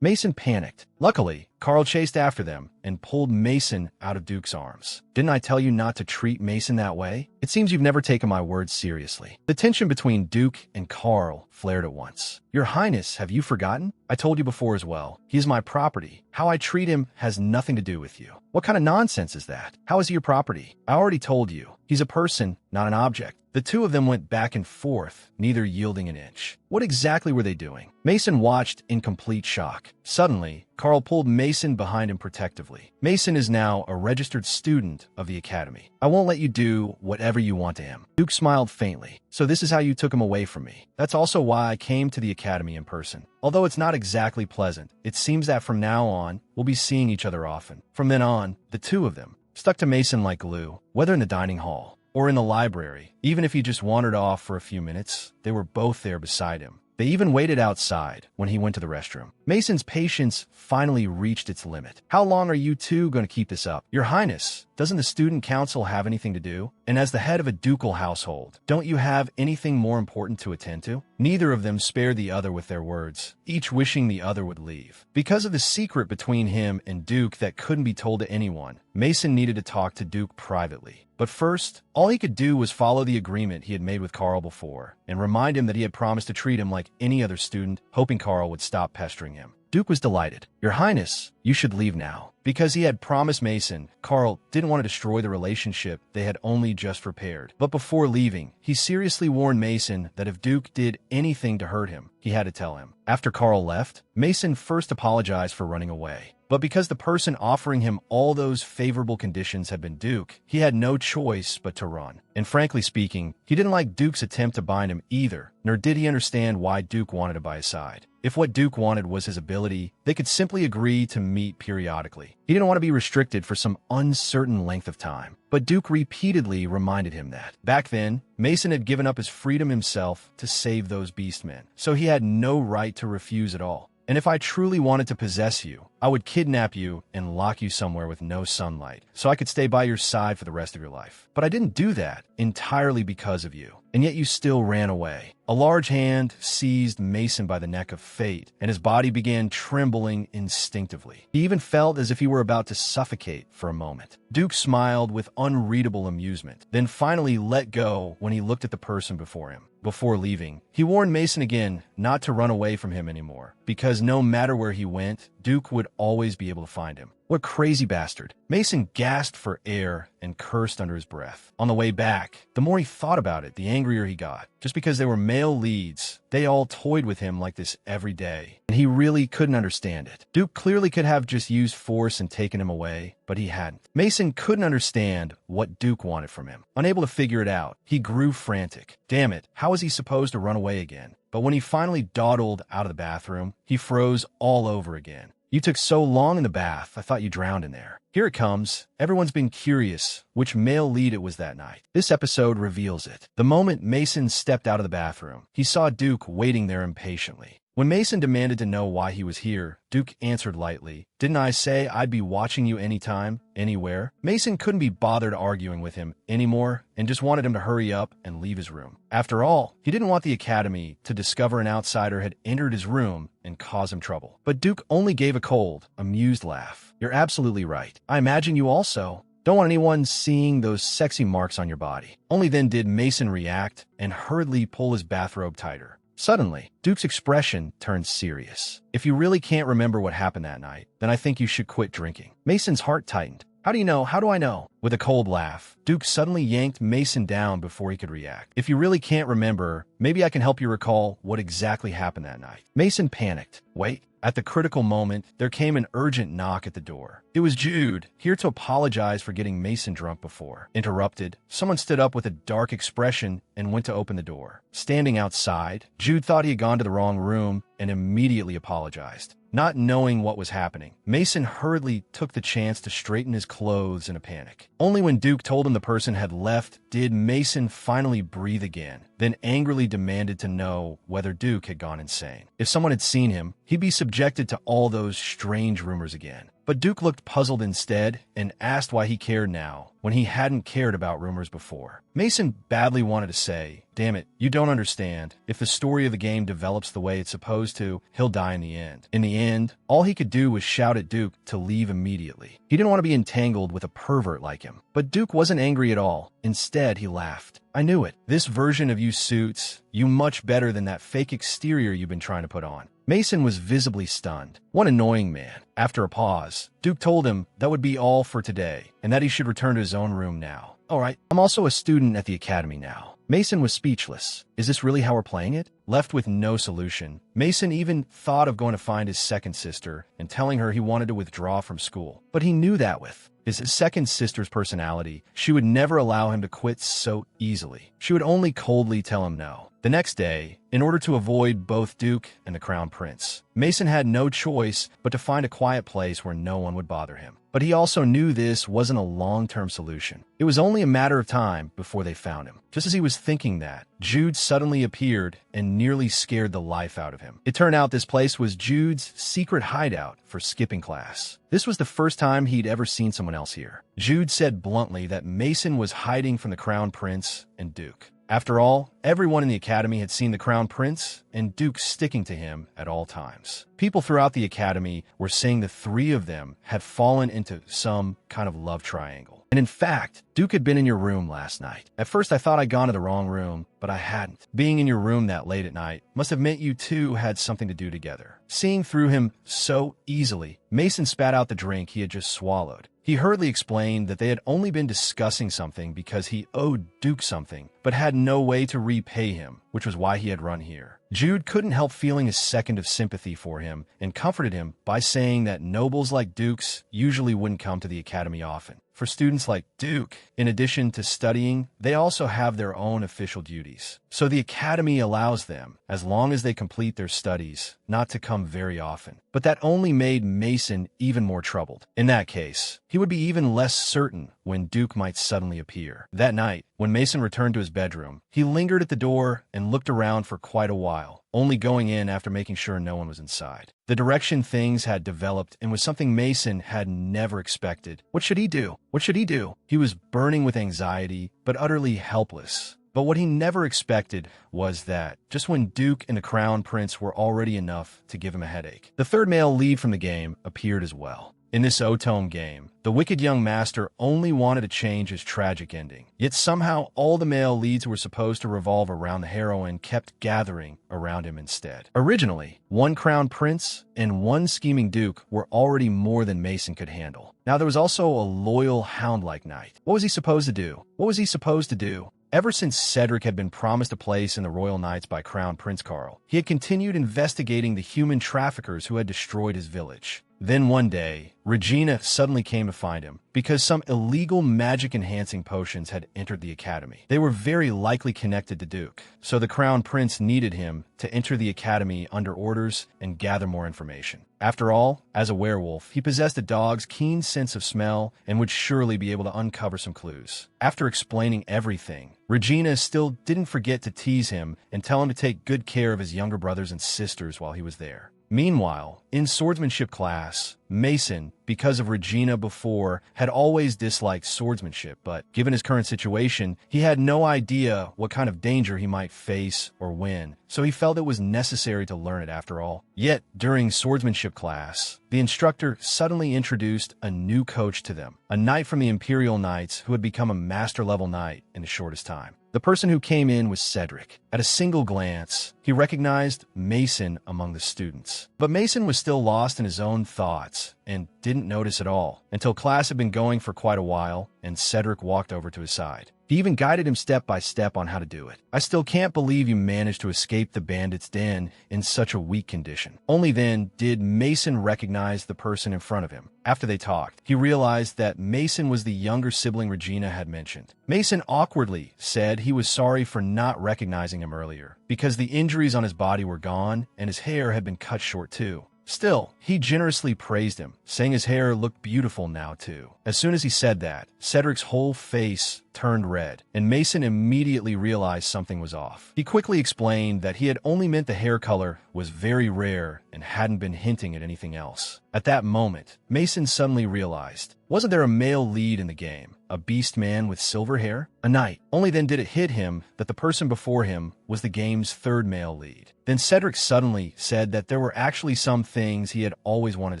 Mason panicked. Luckily, Carl chased after them and pulled Mason out of Duke's arms. Didn't I tell you not to treat Mason that way? It seems you've never taken my words seriously. The tension between Duke and Carl flared at once. Your Highness, have you forgotten? I told you before as well. He is my property. How I treat him has nothing to do with you. What kind of nonsense is that? How is he your property? I already told you. He's a person, not an object. The two of them went back and forth, neither yielding an inch. What exactly were they doing? Mason watched in complete shock. Suddenly, Carl pulled Mason behind him protectively. Mason is now a registered student of the academy. I won't let you do whatever you want to him. Duke smiled faintly. So this is how you took him away from me. That's also why I came to the academy in person. Although it's not exactly pleasant, it seems that from now on, we'll be seeing each other often. From then on, the two of them stuck to Mason like glue, whether in the dining hall or in the library. Even if he just wandered off for a few minutes, they were both there beside him. They even waited outside when he went to the restroom. Mason's patience finally reached its limit. How long are you two going to keep this up? Your Highness, doesn't the student council have anything to do? And as the head of a ducal household, don't you have anything more important to attend to? Neither of them spared the other with their words, each wishing the other would leave. Because of the secret between him and Duke that couldn't be told to anyone, Mason needed to talk to Duke privately. But first, all he could do was follow the agreement he had made with Carl before, and remind him that he had promised to treat him like any other student, hoping Carl would stop pestering him. Duke was delighted. Your Highness, you should leave now. Because he had promised Mason, Carl didn't want to destroy the relationship they had only just repaired. But before leaving, he seriously warned Mason that if Duke did anything to hurt him, he had to tell him. After Carl left, Mason first apologized for running away. But because the person offering him all those favorable conditions had been Duke, he had no choice but to run. And frankly speaking, he didn't like Duke's attempt to bind him either, nor did he understand why Duke wanted to by his side. If what Duke wanted was his ability, they could simply agree to meet periodically. He didn't want to be restricted for some uncertain length of time. But Duke repeatedly reminded him that. Back then, Mason had given up his freedom himself to save those beastmen, so he had no right to refuse at all. And if I truly wanted to possess you, I would kidnap you and lock you somewhere with no sunlight, so I could stay by your side for the rest of your life. But I didn't do that entirely because of you, and yet you still ran away. A large hand seized Mason by the neck of fate, and his body began trembling instinctively. He even felt as if he were about to suffocate for a moment. Duke smiled with unreadable amusement, then finally let go when he looked at the person before him. Before leaving, he warned Mason again not to run away from him anymore, because no matter where he went, Duke would always be able to find him. What crazy bastard. Mason gasped for air and cursed under his breath. On the way back, the more he thought about it, the angrier he got. Just because they were male leads, they all toyed with him like this every day, and he really couldn't understand it. Duke clearly could have just used force and taken him away, but he hadn't. Mason couldn't understand what Duke wanted from him. Unable to figure it out, he grew frantic. Damn it, how was he supposed to run away again? But when he finally dawdled out of the bathroom, he froze all over again. You took so long in the bath, I thought you drowned in there. Here it comes. Everyone's been curious which male lead it was that night. This episode reveals it. The moment Mason stepped out of the bathroom, he saw Duke waiting there impatiently. When Mason demanded to know why he was here, Duke answered lightly, "Didn't I say I'd be watching you anytime, anywhere?" Mason couldn't be bothered arguing with him anymore and just wanted him to hurry up and leave his room. After all, he didn't want the academy to discover an outsider had entered his room and cause him trouble. But Duke only gave a cold, amused laugh. "You're absolutely right. I imagine you also don't want anyone seeing those sexy marks on your body." Only then did Mason react and hurriedly pull his bathrobe tighter. Suddenly, Duke's expression turned serious. "If you really can't remember what happened that night, then I think you should quit drinking." Mason's heart tightened. "How do you know? How do I know?" With a cold laugh, Duke suddenly yanked Mason down before he could react. "If you really can't remember, maybe I can help you recall what exactly happened that night." Mason panicked. "Wait." At the critical moment, there came an urgent knock at the door. It was Jude, here to apologize for getting Mason drunk before. Interrupted, someone stood up with a dark expression and went to open the door. Standing outside, Jude thought he had gone to the wrong room and immediately apologized. Not knowing what was happening, Mason hurriedly took the chance to straighten his clothes in a panic. Only when Duke told him the person had left did Mason finally breathe again, then angrily demanded to know whether Duke had gone insane. If someone had seen him, he'd be subjected to all those strange rumors again. But Duke looked puzzled instead and asked why he cared now, when he hadn't cared about rumors before. Mason badly wanted to say, "Damn it, you don't understand. If the story of the game develops the way it's supposed to, he'll die in the end." In the end, all he could do was shout at Duke to leave immediately. He didn't want to be entangled with a pervert like him. But Duke wasn't angry at all. Instead, he laughed. "I knew it. This version of you suits you much better than that fake exterior you've been trying to put on." Mason was visibly stunned. What an annoying man. After a pause, Duke told him that would be all for today, and that he should return to his own room now. "All right, I'm also a student at the academy now." Mason was speechless. Is this really how we're playing it? Left with no solution, Mason even thought of going to find his second sister and telling her he wanted to withdraw from school. But he knew that with his second sister's personality, she would never allow him to quit so easily. She would only coldly tell him no. The next day, in order to avoid both Duke and the Crown Prince, Mason had no choice but to find a quiet place where no one would bother him. But he also knew this wasn't a long-term solution. It was only a matter of time before they found him. Just as he was thinking that, Jude suddenly appeared and nearly scared the life out of him. It turned out this place was Jude's secret hideout for skipping class. This was the first time he'd ever seen someone else here. Jude said bluntly that Mason was hiding from the Crown Prince and Duke. After all, everyone in the academy had seen the Crown Prince and Duke sticking to him at all times. People throughout the academy were saying the three of them had fallen into some kind of love triangle. And in fact, Duke had been in your room last night. At first I thought I'd gone to the wrong room, but I hadn't. Being in your room that late at night must have meant you two had something to do together. Seeing through him so easily, Mason spat out the drink he had just swallowed. He hurriedly explained that they had only been discussing something because he owed Duke something, but had no way to repay him, which was why he had run here. Jude couldn't help feeling a second of sympathy for him and comforted him by saying that nobles like Duke's usually wouldn't come to the academy often. For students like Duke, in addition to studying, they also have their own official duties. So the academy allows them, as long as they complete their studies, not to come very often. But that only made Mason even more troubled. In that case, he would be even less certain when Duke might suddenly appear. That night, when Mason returned to his bedroom, he lingered at the door and looked around for quite a while, only going in after making sure no one was inside. The direction things had developed and was something Mason had never expected. What should he do? What should he do? He was burning with anxiety, but utterly helpless. But what he never expected was that, just when Duke and the Crown Prince were already enough to give him a headache, the third male lead from the game appeared as well. In this Otome game, the wicked young master only wanted to change his tragic ending. Yet somehow all the male leads who were supposed to revolve around the heroine kept gathering around him instead. Originally, one Crown Prince and one scheming Duke were already more than Mason could handle. Now there was also a loyal hound-like knight. What was he supposed to do? What was he supposed to do? Ever since Cedric had been promised a place in the Royal Knights by Crown Prince Carl, he had continued investigating the human traffickers who had destroyed his village. Then one day, Regina suddenly came to find him because some illegal magic-enhancing potions had entered the academy. They were very likely connected to Duke, so the Crown Prince needed him to enter the academy under orders and gather more information. After all, as a werewolf, he possessed a dog's keen sense of smell and would surely be able to uncover some clues. After explaining everything, Regina still didn't forget to tease him and tell him to take good care of his younger brothers and sisters while he was there. Meanwhile, in swordsmanship class, Mason, because of Regina before, had always disliked swordsmanship, but given his current situation, he had no idea what kind of danger he might face or win, so he felt it was necessary to learn it after all. Yet, during swordsmanship class, the instructor suddenly introduced a new coach to them, a knight from the Imperial Knights who had become a master-level knight in the shortest time. The person who came in was Cedric. At a single glance, he recognized Mason among the students. But Mason was still lost in his own thoughts and didn't notice at all until class had been going for quite a while and Cedric walked over to his side. He even guided him step by step on how to do it. I still can't believe you managed to escape the bandits' den in such a weak condition. Only then did Mason recognize the person in front of him. After they talked, he realized that Mason was the younger sibling Regina had mentioned. Mason awkwardly said he was sorry for not recognizing him earlier, because the injuries on his body were gone and his hair had been cut short too. Still, he generously praised him, saying his hair looked beautiful now too. As soon as he said that, Cedric's whole face turned red, and Mason immediately realized something was off. He quickly explained that he had only meant the hair color was very rare and hadn't been hinting at anything else. At that moment, Mason suddenly realized, wasn't there a male lead in the game? A beast man with silver hair? A knight. Only then did it hit him that the person before him was the game's third male lead. Then Cedric suddenly said that there were actually some things he had always wanted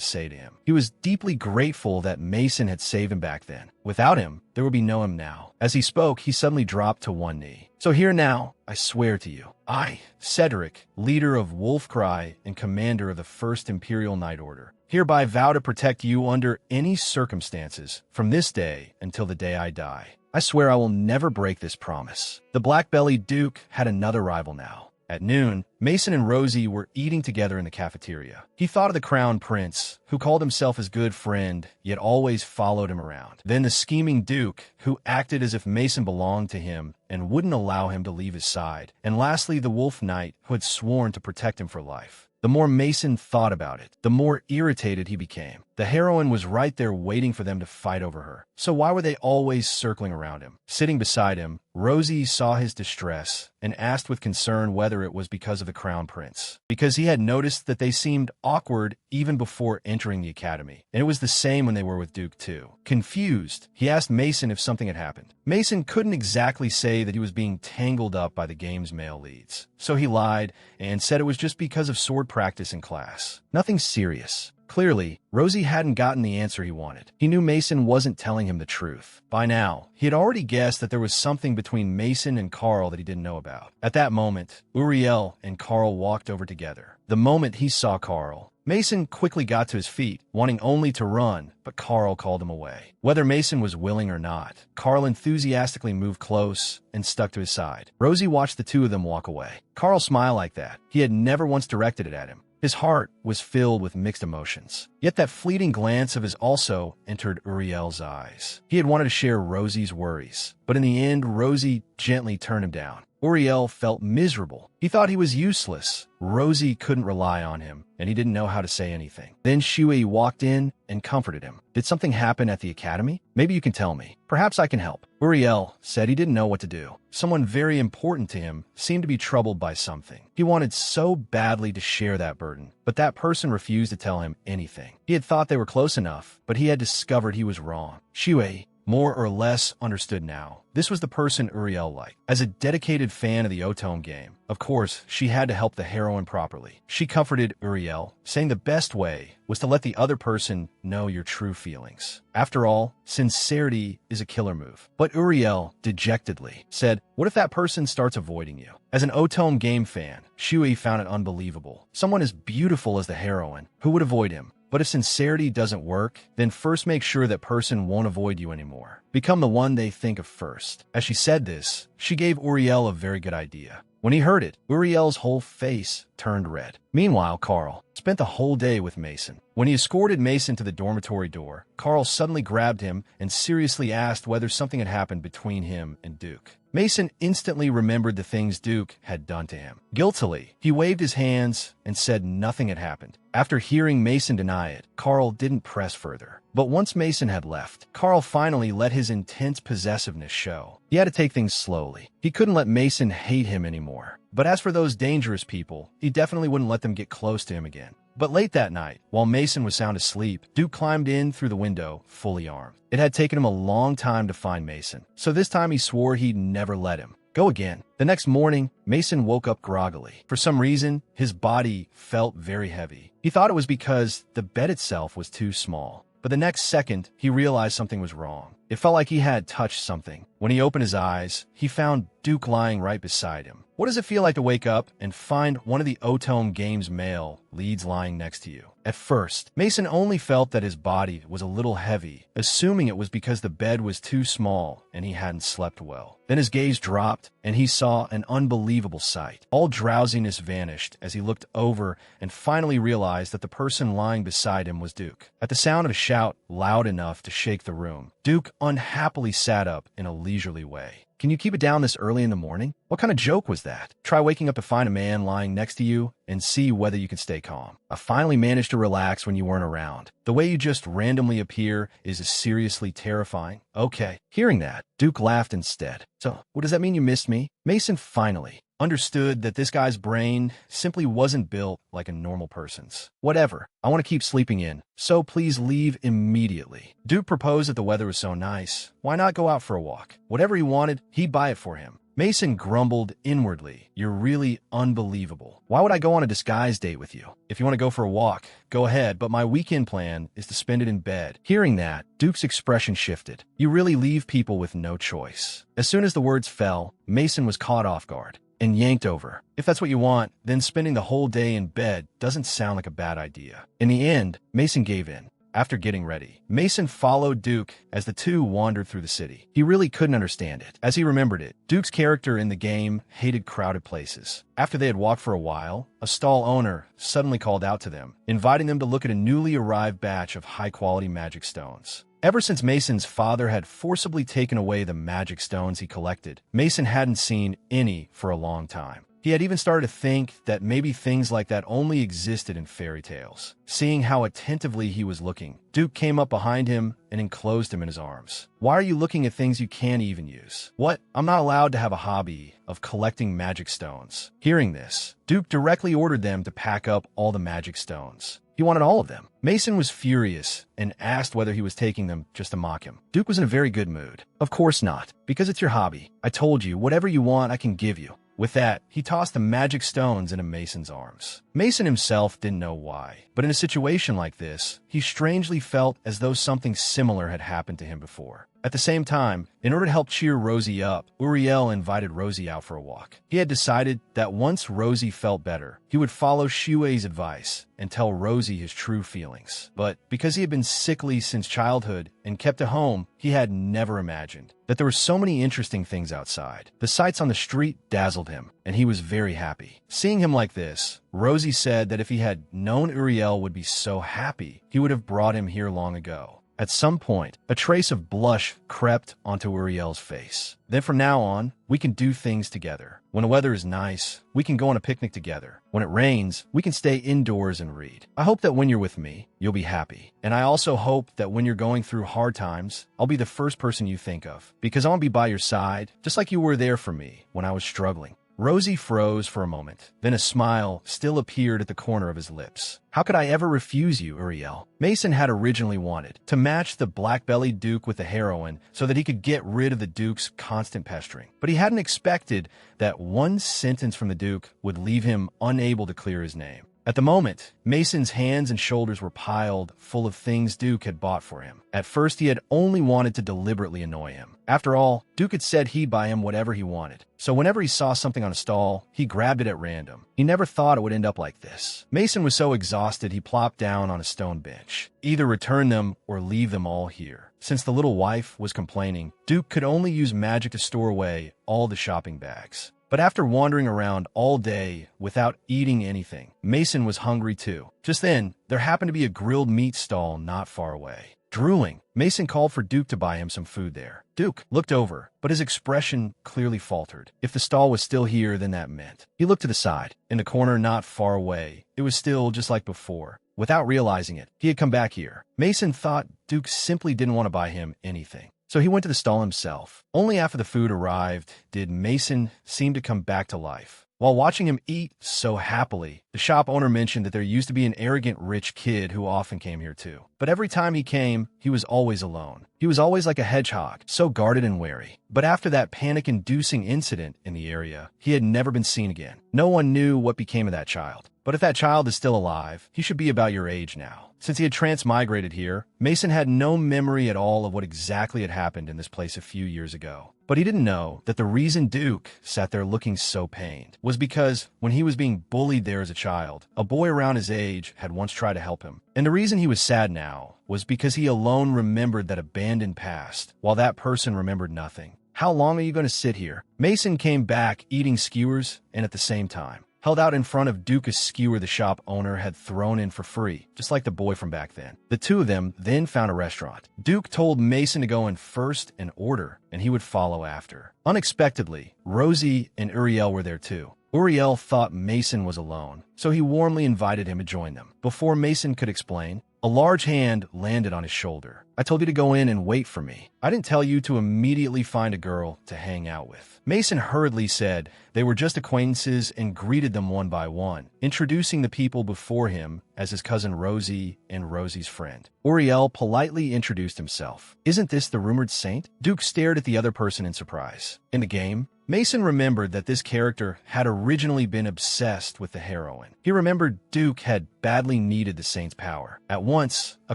to say to him. He was deeply grateful that Mason had saved him back then. Without him, there would be no him now. As he spoke, he suddenly dropped to one knee. So here now, I swear to you, I, Cedric, leader of Wolfcry and commander of the First Imperial Knight Order, hereby vow to protect you under any circumstances from this day until the day I die. I swear I will never break this promise. The black-bellied Duke had another rival now. At noon, Mason and Rosie were eating together in the cafeteria. He thought of the Crown Prince, who called himself his good friend, yet always followed him around. Then the scheming Duke, who acted as if Mason belonged to him and wouldn't allow him to leave his side. And lastly, the Wolf Knight, who had sworn to protect him for life. The more Mason thought about it, the more irritated he became. The heroine was right there waiting for them to fight over her. So why were they always circling around him? Sitting beside him, Rosie saw his distress and asked with concern whether it was because of the Crown Prince. Because he had noticed that they seemed awkward even before entering the academy. And it was the same when they were with Duke too. Confused, he asked Mason if something had happened. Mason couldn't exactly say that he was being tangled up by the game's male leads. So he lied and said it was just because of sword practice in class. Nothing serious. Clearly, Rosie hadn't gotten the answer he wanted. He knew Mason wasn't telling him the truth. By now, he had already guessed that there was something between Mason and Carl that he didn't know about. At that moment, Uriel and Carl walked over together. The moment he saw Carl, Mason quickly got to his feet, wanting only to run, but Carl called him away. Whether Mason was willing or not, Carl enthusiastically moved close and stuck to his side. Rosie watched the two of them walk away. Carl smiled like that. He had never once directed it at him. His heart was filled with mixed emotions. Yet that fleeting glance of his also entered Uriel's eyes. He had wanted to share Rosie's worries, but in the end, Rosie gently turned him down. Uriel felt miserable. He thought he was useless. Rosie couldn't rely on him, and he didn't know how to say anything. Then Shui walked in and comforted him. Did something happen at the academy? Maybe you can tell me. Perhaps I can help. Uriel said he didn't know what to do. Someone very important to him seemed to be troubled by something. He wanted so badly to share that burden, but that person refused to tell him anything. He had thought they were close enough, but he had discovered he was wrong. Shui more or less understood now. This was the person Uriel liked. As a dedicated fan of the Otome game, of course, she had to help the heroine properly. She comforted Uriel, saying the best way was to let the other person know your true feelings. After all, sincerity is a killer move. But Uriel, dejectedly, said, what if that person starts avoiding you? As an Otome game fan, Shui found it unbelievable. Someone as beautiful as the heroine, who would avoid him? But if sincerity doesn't work, then first make sure that person won't avoid you anymore. Become the one they think of first. As she said this, she gave Uriel a very good idea. When he heard it, Uriel's whole face turned red. Meanwhile, Carl spent the whole day with Mason. When he escorted Mason to the dormitory door, Carl suddenly grabbed him and seriously asked whether something had happened between him and Duke. Mason instantly remembered the things Duke had done to him. Guiltily, he waved his hands and said nothing had happened. After hearing Mason deny it, Carl didn't press further. But once Mason had left, Carl finally let his intense possessiveness show. He had to take things slowly. He couldn't let Mason hate him anymore. But as for those dangerous people, he definitely wouldn't let them get close to him again. But late that night, while Mason was sound asleep, Duke climbed in through the window, fully armed. It had taken him a long time to find Mason, so this time he swore he'd never let him go again. The next morning, Mason woke up groggily. For some reason, his body felt very heavy. He thought it was because the bed itself was too small. But the next second, he realized something was wrong. It felt like he had touched something. When he opened his eyes, he found Duke lying right beside him. What does it feel like to wake up and find one of the Otome game's male leads lying next to you? At first, Mason only felt that his body was a little heavy, assuming it was because the bed was too small and he hadn't slept well. Then his gaze dropped and he saw an unbelievable sight. All drowsiness vanished as he looked over and finally realized that the person lying beside him was Duke. At the sound of a shout loud enough to shake the room, Duke unhappily sat up in a leisurely way. Can you keep it down this early in the morning? What kind of joke was that? Try waking up to find a man lying next to you and see whether you can stay calm. I finally managed to relax when you weren't around. The way you just randomly appear is seriously terrifying. Okay. Hearing that, Duke laughed instead. So, what does that mean you missed me? Mason finally understood that this guy's brain simply wasn't built like a normal person's. Whatever. I want to keep sleeping in, so please leave immediately. Duke proposed that the weather was so nice. Why not go out for a walk? Whatever he wanted, he'd buy it for him. Mason grumbled inwardly. You're really unbelievable. Why would I go on a disguise date with you? If you want to go for a walk, go ahead, but my weekend plan is to spend it in bed. Hearing that, Duke's expression shifted. You really leave people with no choice. As soon as the words fell, Mason was caught off guard and yanked over. If that's what you want, then spending the whole day in bed doesn't sound like a bad idea. In the end, Mason gave in. After getting ready, Mason followed Duke as the two wandered through the city. He really couldn't understand it. As he remembered it, Duke's character in the game hated crowded places. After they had walked for a while, a stall owner suddenly called out to them, inviting them to look at a newly arrived batch of high-quality magic stones. Ever since Mason's father had forcibly taken away the magic stones he collected, Mason hadn't seen any for a long time. He had even started to think that maybe things like that only existed in fairy tales. Seeing how attentively he was looking, Duke came up behind him and enclosed him in his arms. Why are you looking at things you can't even use? What? I'm not allowed to have a hobby of collecting magic stones. Hearing this, Duke directly ordered them to pack up all the magic stones. He wanted all of them. Mason was furious and asked whether he was taking them just to mock him. Duke was in a very good mood. Of course not, because it's your hobby. I told you, whatever you want, I can give you. With that, he tossed the magic stones into Mason's arms. Mason himself didn't know why, but in a situation like this, he strangely felt as though something similar had happened to him before. At the same time, in order to help cheer Rosie up, Uriel invited Rosie out for a walk. He had decided that once Rosie felt better, he would follow Shuei's advice and tell Rosie his true feelings. But because he had been sickly since childhood and kept at home, he had never imagined that there were so many interesting things outside. The sights on the street dazzled him, and he was very happy. Seeing him like this, Rosie said that if he had known Uriel would be so happy, he would have brought him here long ago. At some point, a trace of blush crept onto Uriel's face. Then from now on, we can do things together. When the weather is nice, we can go on a picnic together. When it rains, we can stay indoors and read. I hope that when you're with me, you'll be happy. And I also hope that when you're going through hard times, I'll be the first person you think of, because I'll be by your side, just like you were there for me when I was struggling. Rosie froze for a moment. Then a smile still appeared at the corner of his lips. How could I ever refuse you, Uriel? Mason had originally wanted to match the black-bellied Duke with the heroine so that he could get rid of the Duke's constant pestering. But he hadn't expected that one sentence from the Duke would leave him unable to clear his name. At the moment, Mason's hands and shoulders were piled full of things Duke had bought for him. At first, he had only wanted to deliberately annoy him. After all, Duke had said he'd buy him whatever he wanted. So whenever he saw something on a stall, he grabbed it at random. He never thought it would end up like this. Mason was so exhausted he plopped down on a stone bench. Either return them or leave them all here. Since the little wife was complaining, Duke could only use magic to store away all the shopping bags. But after wandering around all day without eating anything, Mason was hungry too. Just then, there happened to be a grilled meat stall not far away. Drooling, Mason called for Duke to buy him some food there. Duke looked over, but his expression clearly faltered. If the stall was still here, then that meant. He looked to the side. In the corner not far away, it was still just like before. Without realizing it, he had come back here. Mason thought Duke simply didn't want to buy him anything. So he went to the stall himself. Only after the food arrived did Mason seem to come back to life. While watching him eat so happily, the shop owner mentioned that there used to be an arrogant rich kid who often came here too. But every time he came, he was always alone. He was always like a hedgehog, so guarded and wary. But after that panic-inducing incident in the area, he had never been seen again. No one knew what became of that child. But if that child is still alive, he should be about your age now. Since he had transmigrated here, Mason had no memory at all of what exactly had happened in this place a few years ago. But he didn't know that the reason Duke sat there looking so pained was because when he was being bullied there as a child, a boy around his age had once tried to help him. And the reason he was sad now was because he alone remembered that abandoned past, while that person remembered nothing. How long are you going to sit here? Mason came back eating skewers and at the same time held out in front of Duke a skewer the shop owner had thrown in for free, just like the boy from back then. The two of them then found a restaurant. Duke told Mason to go in first and order, and he would follow after. Unexpectedly, Rosie and Uriel were there too. Uriel thought Mason was alone, so he warmly invited him to join them. Before Mason could explain, a large hand landed on his shoulder. I told you to go in and wait for me. I didn't tell you to immediately find a girl to hang out with. Mason hurriedly said they were just acquaintances and greeted them one by one, introducing the people before him as his cousin Rosie and Rosie's friend. Uriel politely introduced himself. Isn't this the rumored saint? Duke stared at the other person in surprise. In the game, Mason remembered that this character had originally been obsessed with the heroine. He remembered Duke had badly needed the saint's power. At once, a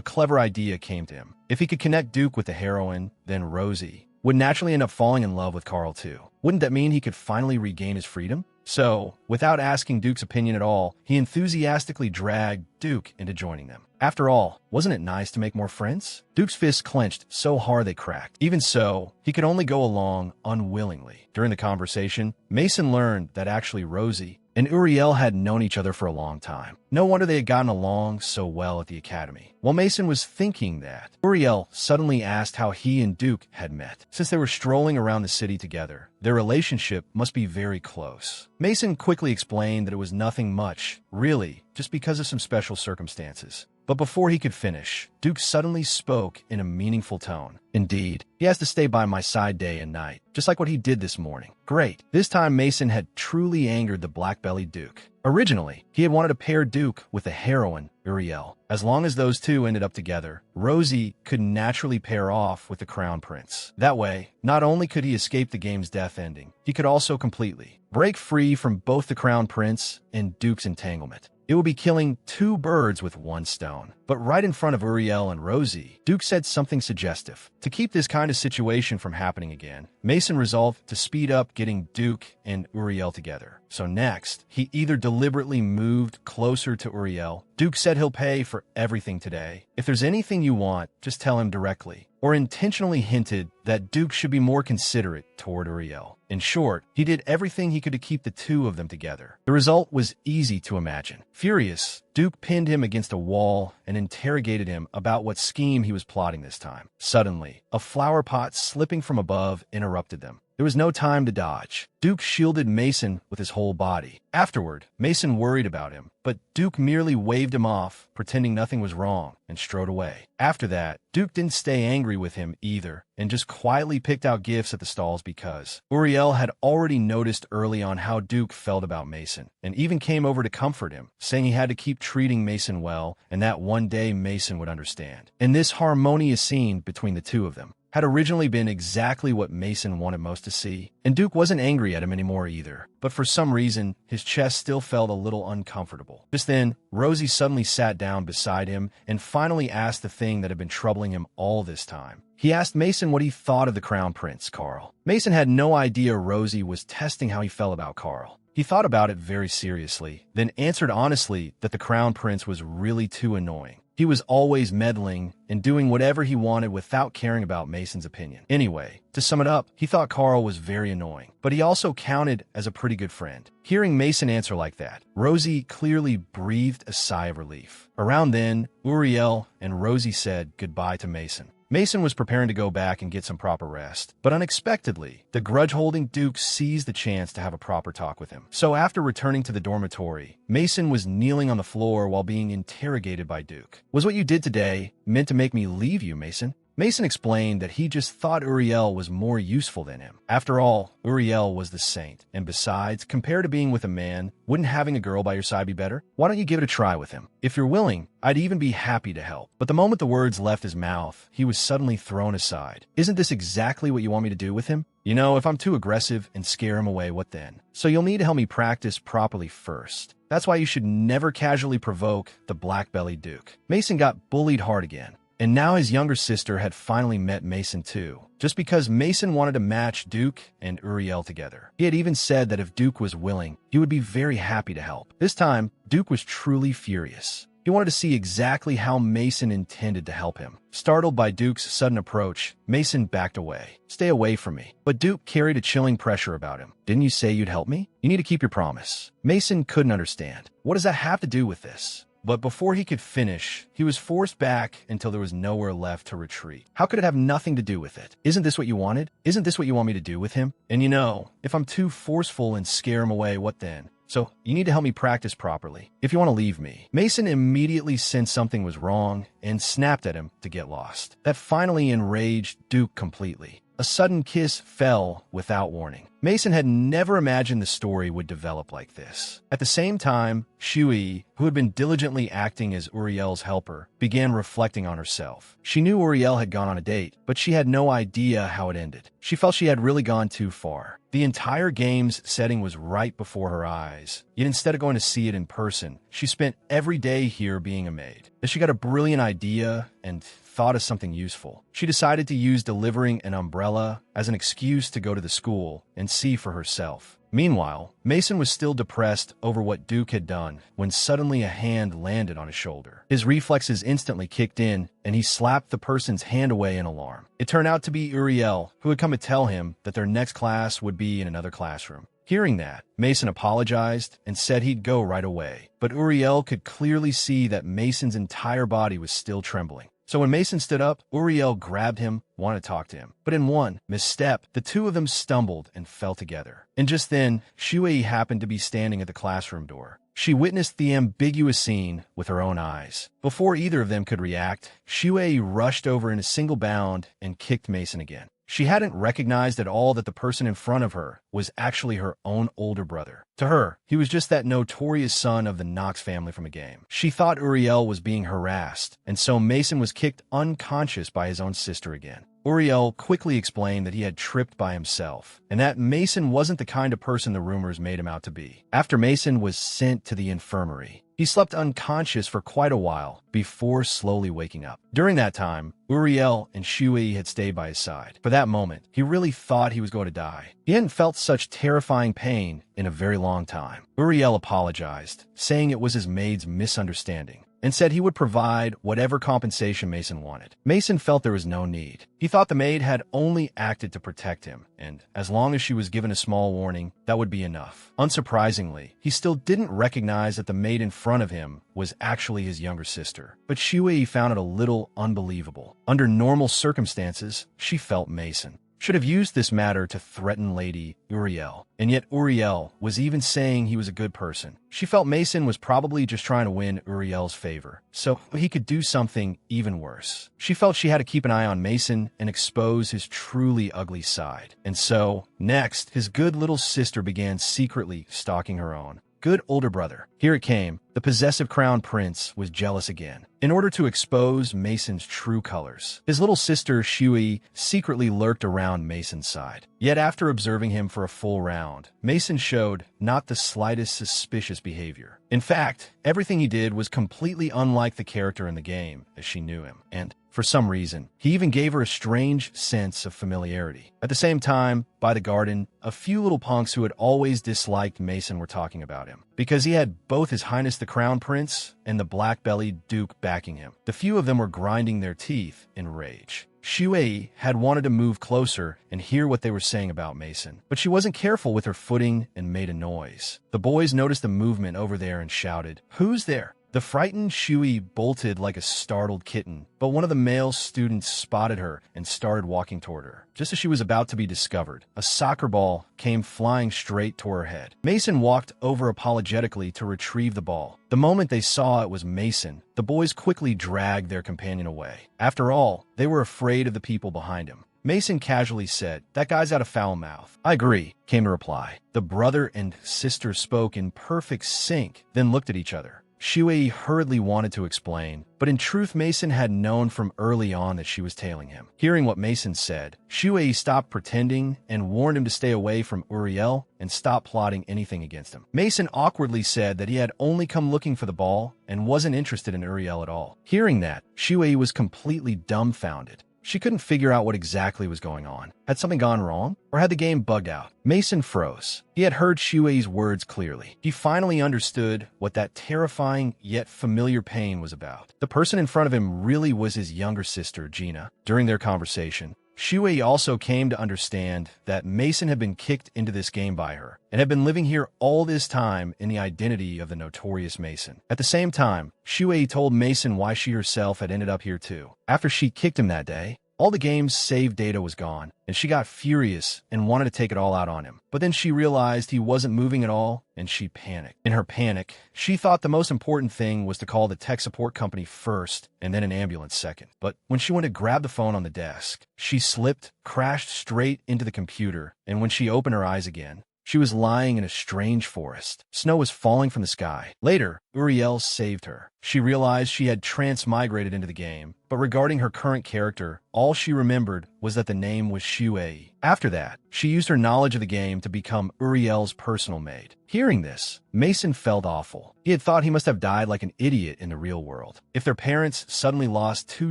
clever idea came to him. If he could connect Duke with the heroine, then Rosie would naturally end up falling in love with Carl too. Wouldn't that mean he could finally regain his freedom? So, without asking Duke's opinion at all, he enthusiastically dragged Duke into joining them. After all, wasn't it nice to make more friends? Duke's fists clenched so hard they cracked. Even so, he could only go along unwillingly. During the conversation, Mason learned that actually Rosie and Uriel had known each other for a long time. No wonder they had gotten along so well at the academy. While Mason was thinking that, Uriel suddenly asked how he and Duke had met. Since they were strolling around the city together, their relationship must be very close. Mason quickly explained that it was nothing much, really, just because of some special circumstances. But before he could finish, Duke suddenly spoke in a meaningful tone. Indeed, he has to stay by my side day and night, just like what he did this morning. Great. This time Mason had truly angered the black-bellied Duke. Originally, he had wanted to pair Duke with the heroine, Uriel. As long as those two ended up together, Rosie could naturally pair off with the Crown Prince. That way, not only could he escape the game's death ending, he could also completely break free from both the Crown Prince and Duke's entanglement. It would be killing two birds with one stone. But right in front of Uriel and Rosie, Duke said something suggestive. To keep this kind of situation from happening again, Mason resolved to speed up getting Duke and Uriel together. So next, he either deliberately moved closer to Uriel. Duke said he'll pay for everything today. If there's anything you want, just tell him directly. Or intentionally hinted that Duke should be more considerate toward Uriel. In short, he did everything he could to keep the two of them together. The result was easy to imagine. Furious, Duke pinned him against a wall and interrogated him about what scheme he was plotting this time. Suddenly, a flower pot slipping from above interrupted them. There was no time to dodge. Duke shielded Mason with his whole body. Afterward, Mason worried about him, but Duke merely waved him off, pretending nothing was wrong, and strode away. After that, Duke didn't stay angry with him either, and just quietly picked out gifts at the stalls because Uriel had already noticed early on how Duke felt about Mason, and even came over to comfort him, saying he had to keep treating Mason well, and that one day Mason would understand. And this harmonious scene between the two of them had originally been exactly what Mason wanted most to see, and Duke wasn't angry at him anymore either. But for some reason, his chest still felt a little uncomfortable. Just then, Rosie suddenly sat down beside him and finally asked the thing that had been troubling him all this time. He asked Mason what he thought of the Crown Prince, Carl. Mason had no idea Rosie was testing how he felt about Carl. He thought about it very seriously, then answered honestly that the Crown Prince was really too annoying. He was always meddling and doing whatever he wanted without caring about Mason's opinion. Anyway, to sum it up, he thought Carl was very annoying, but he also counted as a pretty good friend. Hearing Mason answer like that, Rosie clearly breathed a sigh of relief. Around then, Uriel and Rosie said goodbye to Mason. Mason was preparing to go back and get some proper rest, but unexpectedly, the grudge-holding Duke seized the chance to have a proper talk with him. So after returning to the dormitory, Mason was kneeling on the floor while being interrogated by Duke. "Was what you did today meant to make me leave you, Mason?" Mason explained that he just thought Uriel was more useful than him. After all, Uriel was the saint, and besides, compared to being with a man, wouldn't having a girl by your side be better? Why don't you give it a try with him? If you're willing, I'd even be happy to help. But the moment the words left his mouth, he was suddenly thrown aside. "Isn't this exactly what you want me to do with him? You know, if I'm too aggressive and scare him away, what then? So you'll need to help me practice properly first. That's why you should never casually provoke the black-bellied Duke." Mason got bullied hard again. And now his younger sister had finally met Mason too, just because Mason wanted to match Duke and Uriel together. He had even said that if Duke was willing, he would be very happy to help. This time, Duke was truly furious. He wanted to see exactly how Mason intended to help him. Startled by Duke's sudden approach, Mason backed away. "Stay away from me." But Duke carried a chilling pressure about him. "Didn't you say you'd help me? You need to keep your promise." Mason couldn't understand. What does that have to do with this? But before he could finish, he was forced back until there was nowhere left to retreat. How could it have nothing to do with it? "Isn't this what you wanted? Isn't this what you want me to do with him? And you know, if I'm too forceful and scare him away, what then? So you need to help me practice properly if you want to leave me." Mason immediately sensed something was wrong and snapped at him to get lost. That finally enraged Duke completely. A sudden kiss fell without warning. Mason had never imagined the story would develop like this. At the same time, Shui, who had been diligently acting as Uriel's helper, began reflecting on herself. She knew Uriel had gone on a date, but she had no idea how it ended. She felt she had really gone too far. The entire game's setting was right before her eyes. Yet instead of going to see it in person, she spent every day here being a maid. As she got a brilliant idea and thought of something useful, she decided to use delivering an umbrella as an excuse to go to the school and see for herself. Meanwhile, Mason was still depressed over what Duke had done when suddenly a hand landed on his shoulder. His reflexes instantly kicked in, and he slapped the person's hand away in alarm. It turned out to be Uriel, who had come to tell him that their next class would be in another classroom. Hearing that, Mason apologized and said he'd go right away. But Uriel could clearly see that Mason's entire body was still trembling. So when Mason stood up, Uriel grabbed him, wanted to talk to him. But in one misstep, the two of them stumbled and fell together. And just then, Shui happened to be standing at the classroom door. She witnessed the ambiguous scene with her own eyes. Before either of them could react, Shui rushed over in a single bound and kicked Mason again. She hadn't recognized at all that the person in front of her was actually her own older brother. To her, he was just that notorious son of the Knox family from a game. She thought Uriel was being harassed, and so Mason was kicked unconscious by his own sister again. Uriel quickly explained that he had tripped by himself, and that Mason wasn't the kind of person the rumors made him out to be. After Mason was sent to the infirmary, he slept unconscious for quite a while before slowly waking up. During that time, Uriel and Shui had stayed by his side. For that moment, he really thought he was going to die. He hadn't felt such terrifying pain in a very long time. Uriel apologized, saying it was his maid's misunderstanding, and said he would provide whatever compensation Mason wanted. Mason felt there was no need. He thought the maid had only acted to protect him, and as long as she was given a small warning, that would be enough. Unsurprisingly, he still didn't recognize that the maid in front of him was actually his younger sister. But Shui found it a little unbelievable. Under normal circumstances, she felt Mason should have used this matter to threaten Lady Uriel. And yet Uriel was even saying he was a good person. She felt Mason was probably just trying to win Uriel's favor, so he could do something even worse. She felt she had to keep an eye on Mason and expose his truly ugly side. And so, next, his good little sister began secretly stalking her own good older brother. Here it came. The possessive crown prince was jealous again. In order to expose Mason's true colors, his little sister Shui secretly lurked around Mason's side. Yet after observing him for a full round, Mason showed not the slightest suspicious behavior. In fact, everything he did was completely unlike the character in the game as she knew him. And For some reason, he even gave her a strange sense of familiarity. At the same time, by the garden, a few little punks who had always disliked Mason were talking about him, because he had both His Highness the Crown Prince and the black-bellied Duke backing him. The few of them were grinding their teeth in rage. Shui had wanted to move closer and hear what they were saying about Mason, but she wasn't careful with her footing and made a noise. The boys noticed a movement over there and shouted, "Who's there?" The frightened Shui bolted like a startled kitten, but one of the male students spotted her and started walking toward her. Just as she was about to be discovered, a soccer ball came flying straight toward her head. Mason walked over apologetically to retrieve the ball. The moment they saw it was Mason, the boys quickly dragged their companion away. After all, they were afraid of the people behind him. Mason casually said, "That guy's got a foul mouth." "I agree," came the reply. The brother and sister spoke in perfect sync, then looked at each other. Shui hurriedly wanted to explain, but in truth Mason had known from early on that she was tailing him. Hearing what Mason said, Shui stopped pretending and warned him to stay away from Uriel and stop plotting anything against him. Mason awkwardly said that he had only come looking for the ball and wasn't interested in Uriel at all. Hearing that, Shui was completely dumbfounded. She couldn't figure out what exactly was going on. Had something gone wrong? Or had the game bugged out? Mason froze. He had heard Shui's words clearly. He finally understood what that terrifying yet familiar pain was about. The person in front of him really was his younger sister, Gina. During their conversation, Shui also came to understand that Mason had been kicked into this game by her and had been living here all this time in the identity of the notorious Mason. At the same time, Shui told Mason why she herself had ended up here too. After she kicked him that day, all the game's save data was gone, and she got furious and wanted to take it all out on him. But then she realized he wasn't moving at all, and she panicked. In her panic, she thought the most important thing was to call the tech support company first and then an ambulance second. But when she went to grab the phone on the desk, she slipped, crashed straight into the computer, and when she opened her eyes again, she was lying in a strange forest. Snow was falling from the sky. Later, Uriel saved her. She realized she had transmigrated into the game, but regarding her current character, all she remembered was that the name was Shui. After that, she used her knowledge of the game to become Uriel's personal maid. Hearing this, Mason felt awful. He had thought he must have died like an idiot in the real world. If their parents suddenly lost 2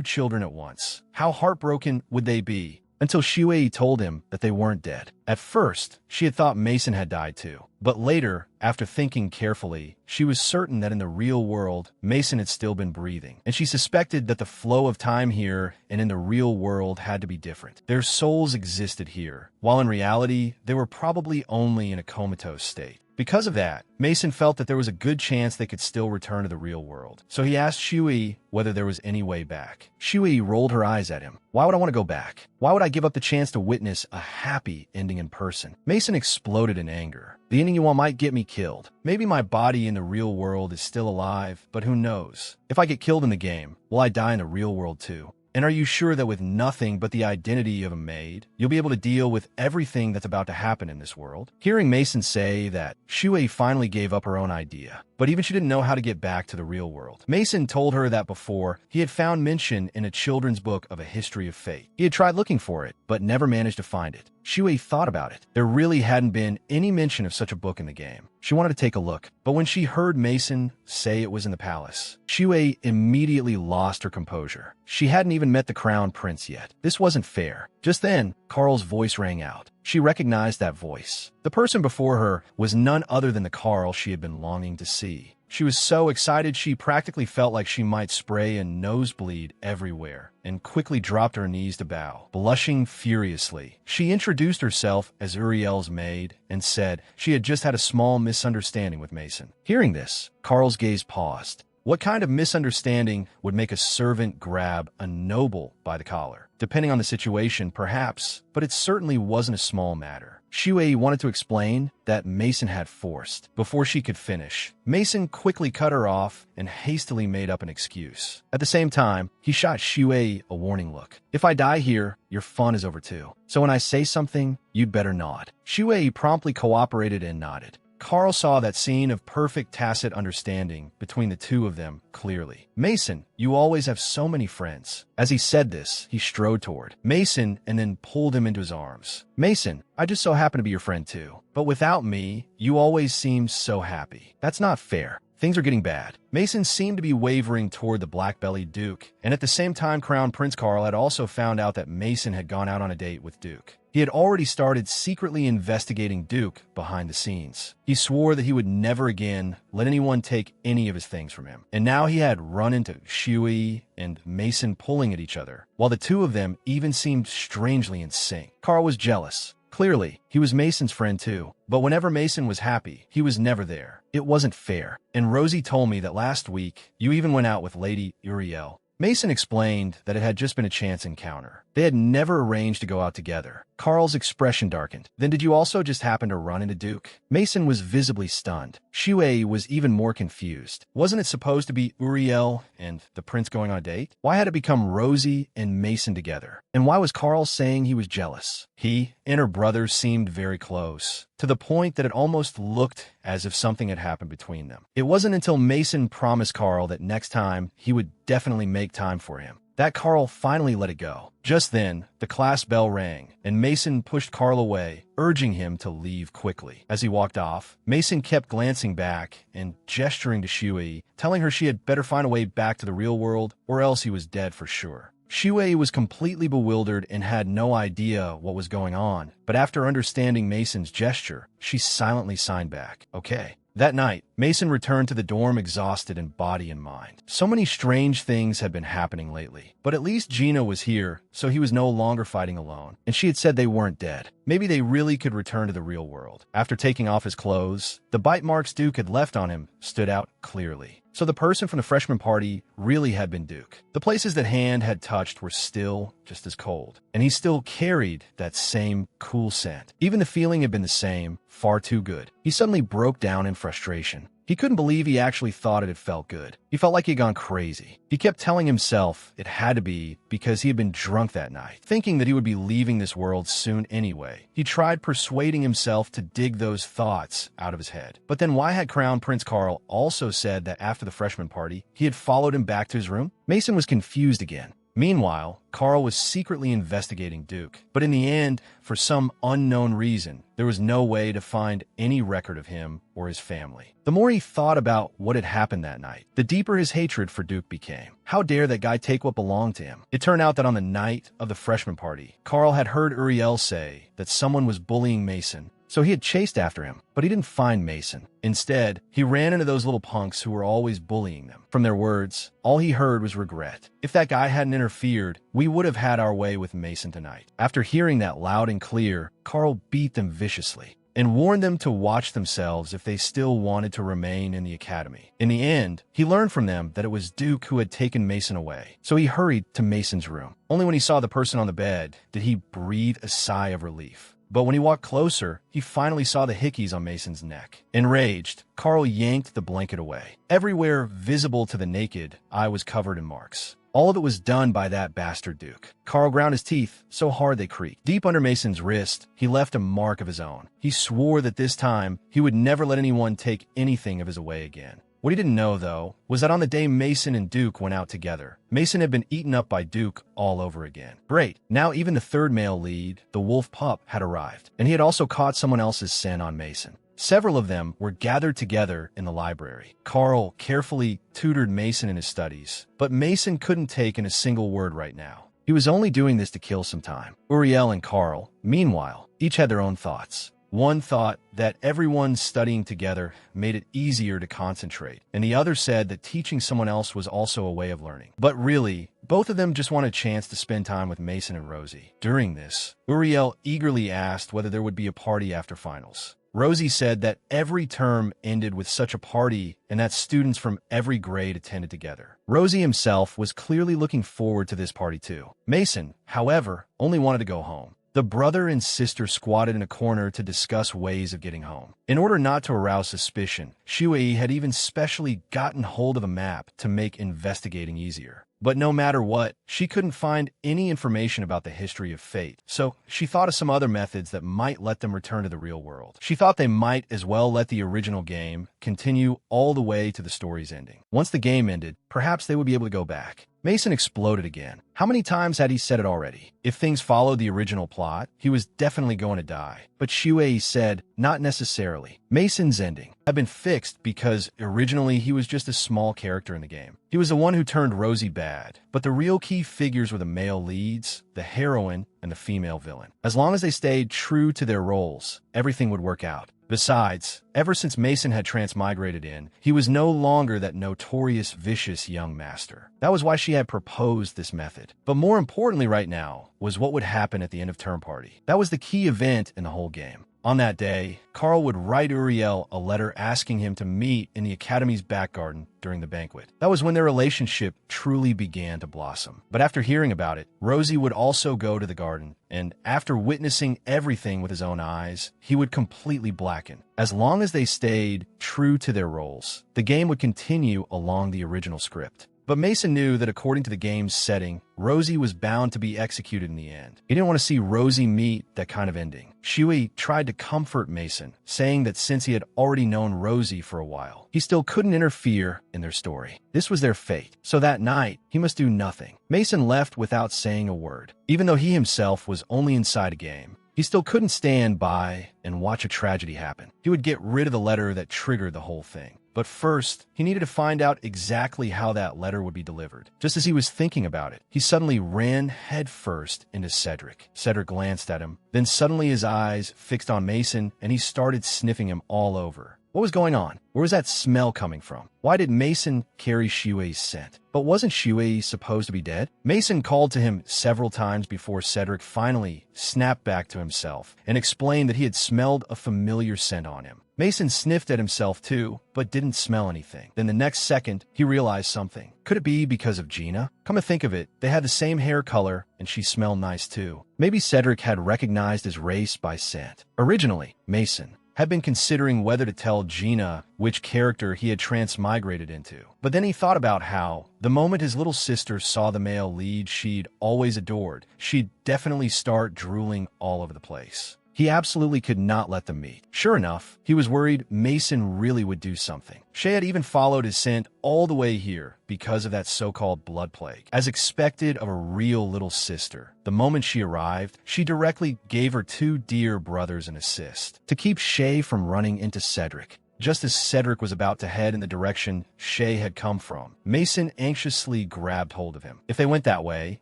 children at once, how heartbroken would they be? Until Shui told him that they weren't dead. At first, she had thought Mason had died too. But later, after thinking carefully, she was certain that in the real world, Mason had still been breathing. And she suspected that the flow of time here and in the real world had to be different. Their souls existed here, while in reality, they were probably only in a comatose state. Because of that, Mason felt that there was a good chance they could still return to the real world. So he asked Shui whether there was any way back. Shui rolled her eyes at him. "Why would I want to go back? Why would I give up the chance to witness a happy ending in person?" Mason exploded in anger. "The ending you want might get me killed. Maybe my body in the real world is still alive, but who knows? If I get killed in the game, will I die in the real world too? And are you sure that with nothing but the identity of a maid, you'll be able to deal with everything that's about to happen in this world?" Hearing Mason say that, Shui finally gave up her own idea. But even she didn't know how to get back to the real world. Mason told her that before, he had found mention in a children's book of a history of fate. He had tried looking for it, but never managed to find it. Shui thought about it. There really hadn't been any mention of such a book in the game. She wanted to take a look, but when she heard Mason say it was in the palace, Shui immediately lost her composure. She hadn't even met the crown prince yet. This wasn't fair. Just then, Carl's voice rang out. She recognized that voice. The person before her was none other than the Carl she had been longing to see. She was so excited she practically felt like she might spray a nosebleed everywhere, and quickly dropped her knees to bow, blushing furiously. She introduced herself as Uriel's maid and said she had just had a small misunderstanding with Mason. Hearing this, Carl's gaze paused. What kind of misunderstanding would make a servant grab a noble by the collar? Depending on the situation, perhaps, but it certainly wasn't a small matter. Shui wanted to explain that Mason had forced. Before she could finish, Mason quickly cut her off and hastily made up an excuse. At the same time, he shot Shui a warning look. "If I die here, your fun is over too. So when I say something, you'd better nod." Shui promptly cooperated and nodded. Carl saw that scene of perfect tacit understanding between the two of them clearly. "Mason, you always have so many friends." As he said this, he strode toward Mason and then pulled him into his arms. "Mason, I just so happen to be your friend too. But without me, you always seem so happy. That's not fair." things are getting bad. Mason seemed to be wavering toward the black-bellied Duke, and at the same time Crown Prince Carl had also found out that Mason had gone out on a date with Duke. He had already started secretly investigating Duke behind the scenes. He swore that he would never again let anyone take any of his things from him. And now he had run into Shui and Mason pulling at each other, while the two of them even seemed strangely in sync. Carl was jealous. Clearly, he was Mason's friend too, but whenever Mason was happy, he was never there. It wasn't fair. And Rosie told me that last week, you even went out with Lady Uriel. Mason explained that it had just been a chance encounter. They had never arranged to go out together. Carl's expression darkened. Then did you also just happen to run into Duke? Mason was visibly stunned. Shui was even more confused. Wasn't it supposed to be Uriel and the prince going on a date? Why had it become Rosie and Mason together? And why was Carl saying he was jealous? He and her brother seemed very close, to the point that it almost looked as if something had happened between them. It wasn't until Mason promised Carl that next time he would definitely make time for him that Carl finally let it go. Just then, the class bell rang, and Mason pushed Carl away, urging him to leave quickly. As he walked off, Mason kept glancing back and gesturing to Shui, telling her she had better find a way back to the real world, or else he was dead for sure. Shui was completely bewildered and had no idea what was going on, but after understanding Mason's gesture, she silently signed back. Okay. That night, Mason returned to the dorm exhausted in body and mind. So many strange things had been happening lately, but at least Gina was here, so he was no longer fighting alone, and she had said they weren't dead. Maybe they really could return to the real world. After taking off his clothes, the bite marks Duke had left on him stood out clearly. So the person from the freshman party really had been Duke. The places that Hand had touched were still just as cold, and he still carried that same cool scent. Even the feeling had been the same, far too good. He suddenly broke down in frustration. He couldn't believe he actually thought it had felt good. He felt like he had gone crazy. He kept telling himself it had to be because he had been drunk that night, thinking that he would be leaving this world soon anyway. He tried persuading himself to dig those thoughts out of his head. But then why had Crown Prince Carl also said that after the freshman party, he had followed him back to his room? Mason was confused again. Meanwhile, Carl was secretly investigating Duke, but in the end, for some unknown reason, there was no way to find any record of him or his family. The more he thought about what had happened that night, the deeper his hatred for Duke became. How dare that guy take what belonged to him? It turned out that on the night of the freshman party, Carl had heard Uriel say that someone was bullying Mason, so he had chased after him, but he didn't find Mason. Instead, he ran into those little punks who were always bullying them. From their words, all he heard was regret. If that guy hadn't interfered, we would have had our way with Mason tonight. After hearing that loud and clear, Carl beat them viciously and warned them to watch themselves if they still wanted to remain in the academy. In the end, he learned from them that it was Duke who had taken Mason away, so he hurried to Mason's room. Only when he saw the person on the bed did he breathe a sigh of relief. But when he walked closer, he finally saw the hickeys on Mason's neck. Enraged, Carl yanked the blanket away. Everywhere visible to the naked eye was covered in marks. All of it was done by that bastard Duke. Carl ground his teeth so hard they creaked. Deep under Mason's wrist, he left a mark of his own. He swore that this time, he would never let anyone take anything of his away again. What he didn't know, though, was that on the day Mason and Duke went out together, Mason had been eaten up by Duke all over again. Great. Now even the third male lead, the wolf pup, had arrived, and he had also caught someone else's scent on Mason. Several of them were gathered together in the library. Carl carefully tutored Mason in his studies, but Mason couldn't take in a single word right now. He was only doing this to kill some time. Uriel and Carl, meanwhile, each had their own thoughts. One thought that everyone studying together made it easier to concentrate, and the other said that teaching someone else was also a way of learning. But really, both of them just wanted a chance to spend time with Mason and Rosie. During this, Uriel eagerly asked whether there would be a party after finals. Rosie said that every term ended with such a party and that students from every grade attended together. Rosie himself was clearly looking forward to this party too. Mason, however, only wanted to go home. The brother and sister squatted in a corner to discuss ways of getting home. In order not to arouse suspicion, Shui had even specially gotten hold of a map to make investigating easier. But no matter what, she couldn't find any information about the history of fate, so she thought of some other methods that might let them return to the real world. She thought they might as well let the original game continue all the way to the story's ending. Once the game ended, perhaps they would be able to go back. Mason exploded again. How many times had he said it already? If things followed the original plot, he was definitely going to die. But Shuei said, not necessarily. Mason's ending had been fixed because originally he was just a small character in the game. He was the one who turned Rosie bad, but the real key figures were the male leads, the heroine, and the female villain. As long as they stayed true to their roles, everything would work out. Besides, ever since Mason had transmigrated in, he was no longer that notorious, vicious young master. That was why she had proposed this method. But more importantly right now was what would happen at the end of Term Party. That was the key event in the whole game. On that day, Carl would write Uriel a letter asking him to meet in the Academy's back garden during the banquet. That was when their relationship truly began to blossom. But after hearing about it, Rosie would also go to the garden, and after witnessing everything with his own eyes, he would completely blacken. As long as they stayed true to their roles, the game would continue along the original script. But Mason knew that according to the game's setting, Rosie was bound to be executed in the end. He didn't want to see Rosie meet that kind of ending. Shuei tried to comfort Mason, saying that since he had already known Rosie for a while, he still couldn't interfere in their story. This was their fate, so that night, he must do nothing. Mason left without saying a word. Even though he himself was only inside a game, he still couldn't stand by and watch a tragedy happen. He would get rid of the letter that triggered the whole thing. But first, he needed to find out exactly how that letter would be delivered. Just as he was thinking about it, he suddenly ran headfirst into Cedric. Cedric glanced at him, then suddenly his eyes fixed on Mason, and he started sniffing him all over. What was going on? Where was that smell coming from? Why did Mason carry Shuei's scent? But wasn't Shuei supposed to be dead? Mason called to him several times before Cedric finally snapped back to himself and explained that he had smelled a familiar scent on him. Mason sniffed at himself too, but didn't smell anything. Then the next second, he realized something. Could it be because of Gina? Come to think of it, they had the same hair color, and she smelled nice too. Maybe Cedric had recognized his race by scent. Originally, Mason had been considering whether to tell Gina which character he had transmigrated into. But then he thought about how, the moment his little sister saw the male lead she'd always adored, she'd definitely start drooling all over the place. He absolutely could not let them meet. Sure enough, he was worried Mason really would do something. Shay had even followed his scent all the way here because of that so-called blood plague. As expected of a real little sister, the moment she arrived, she directly gave her two dear brothers an assist to keep Shay from running into Cedric. Just as Cedric was about to head in the direction Shay had come from, Mason anxiously grabbed hold of him. If they went that way,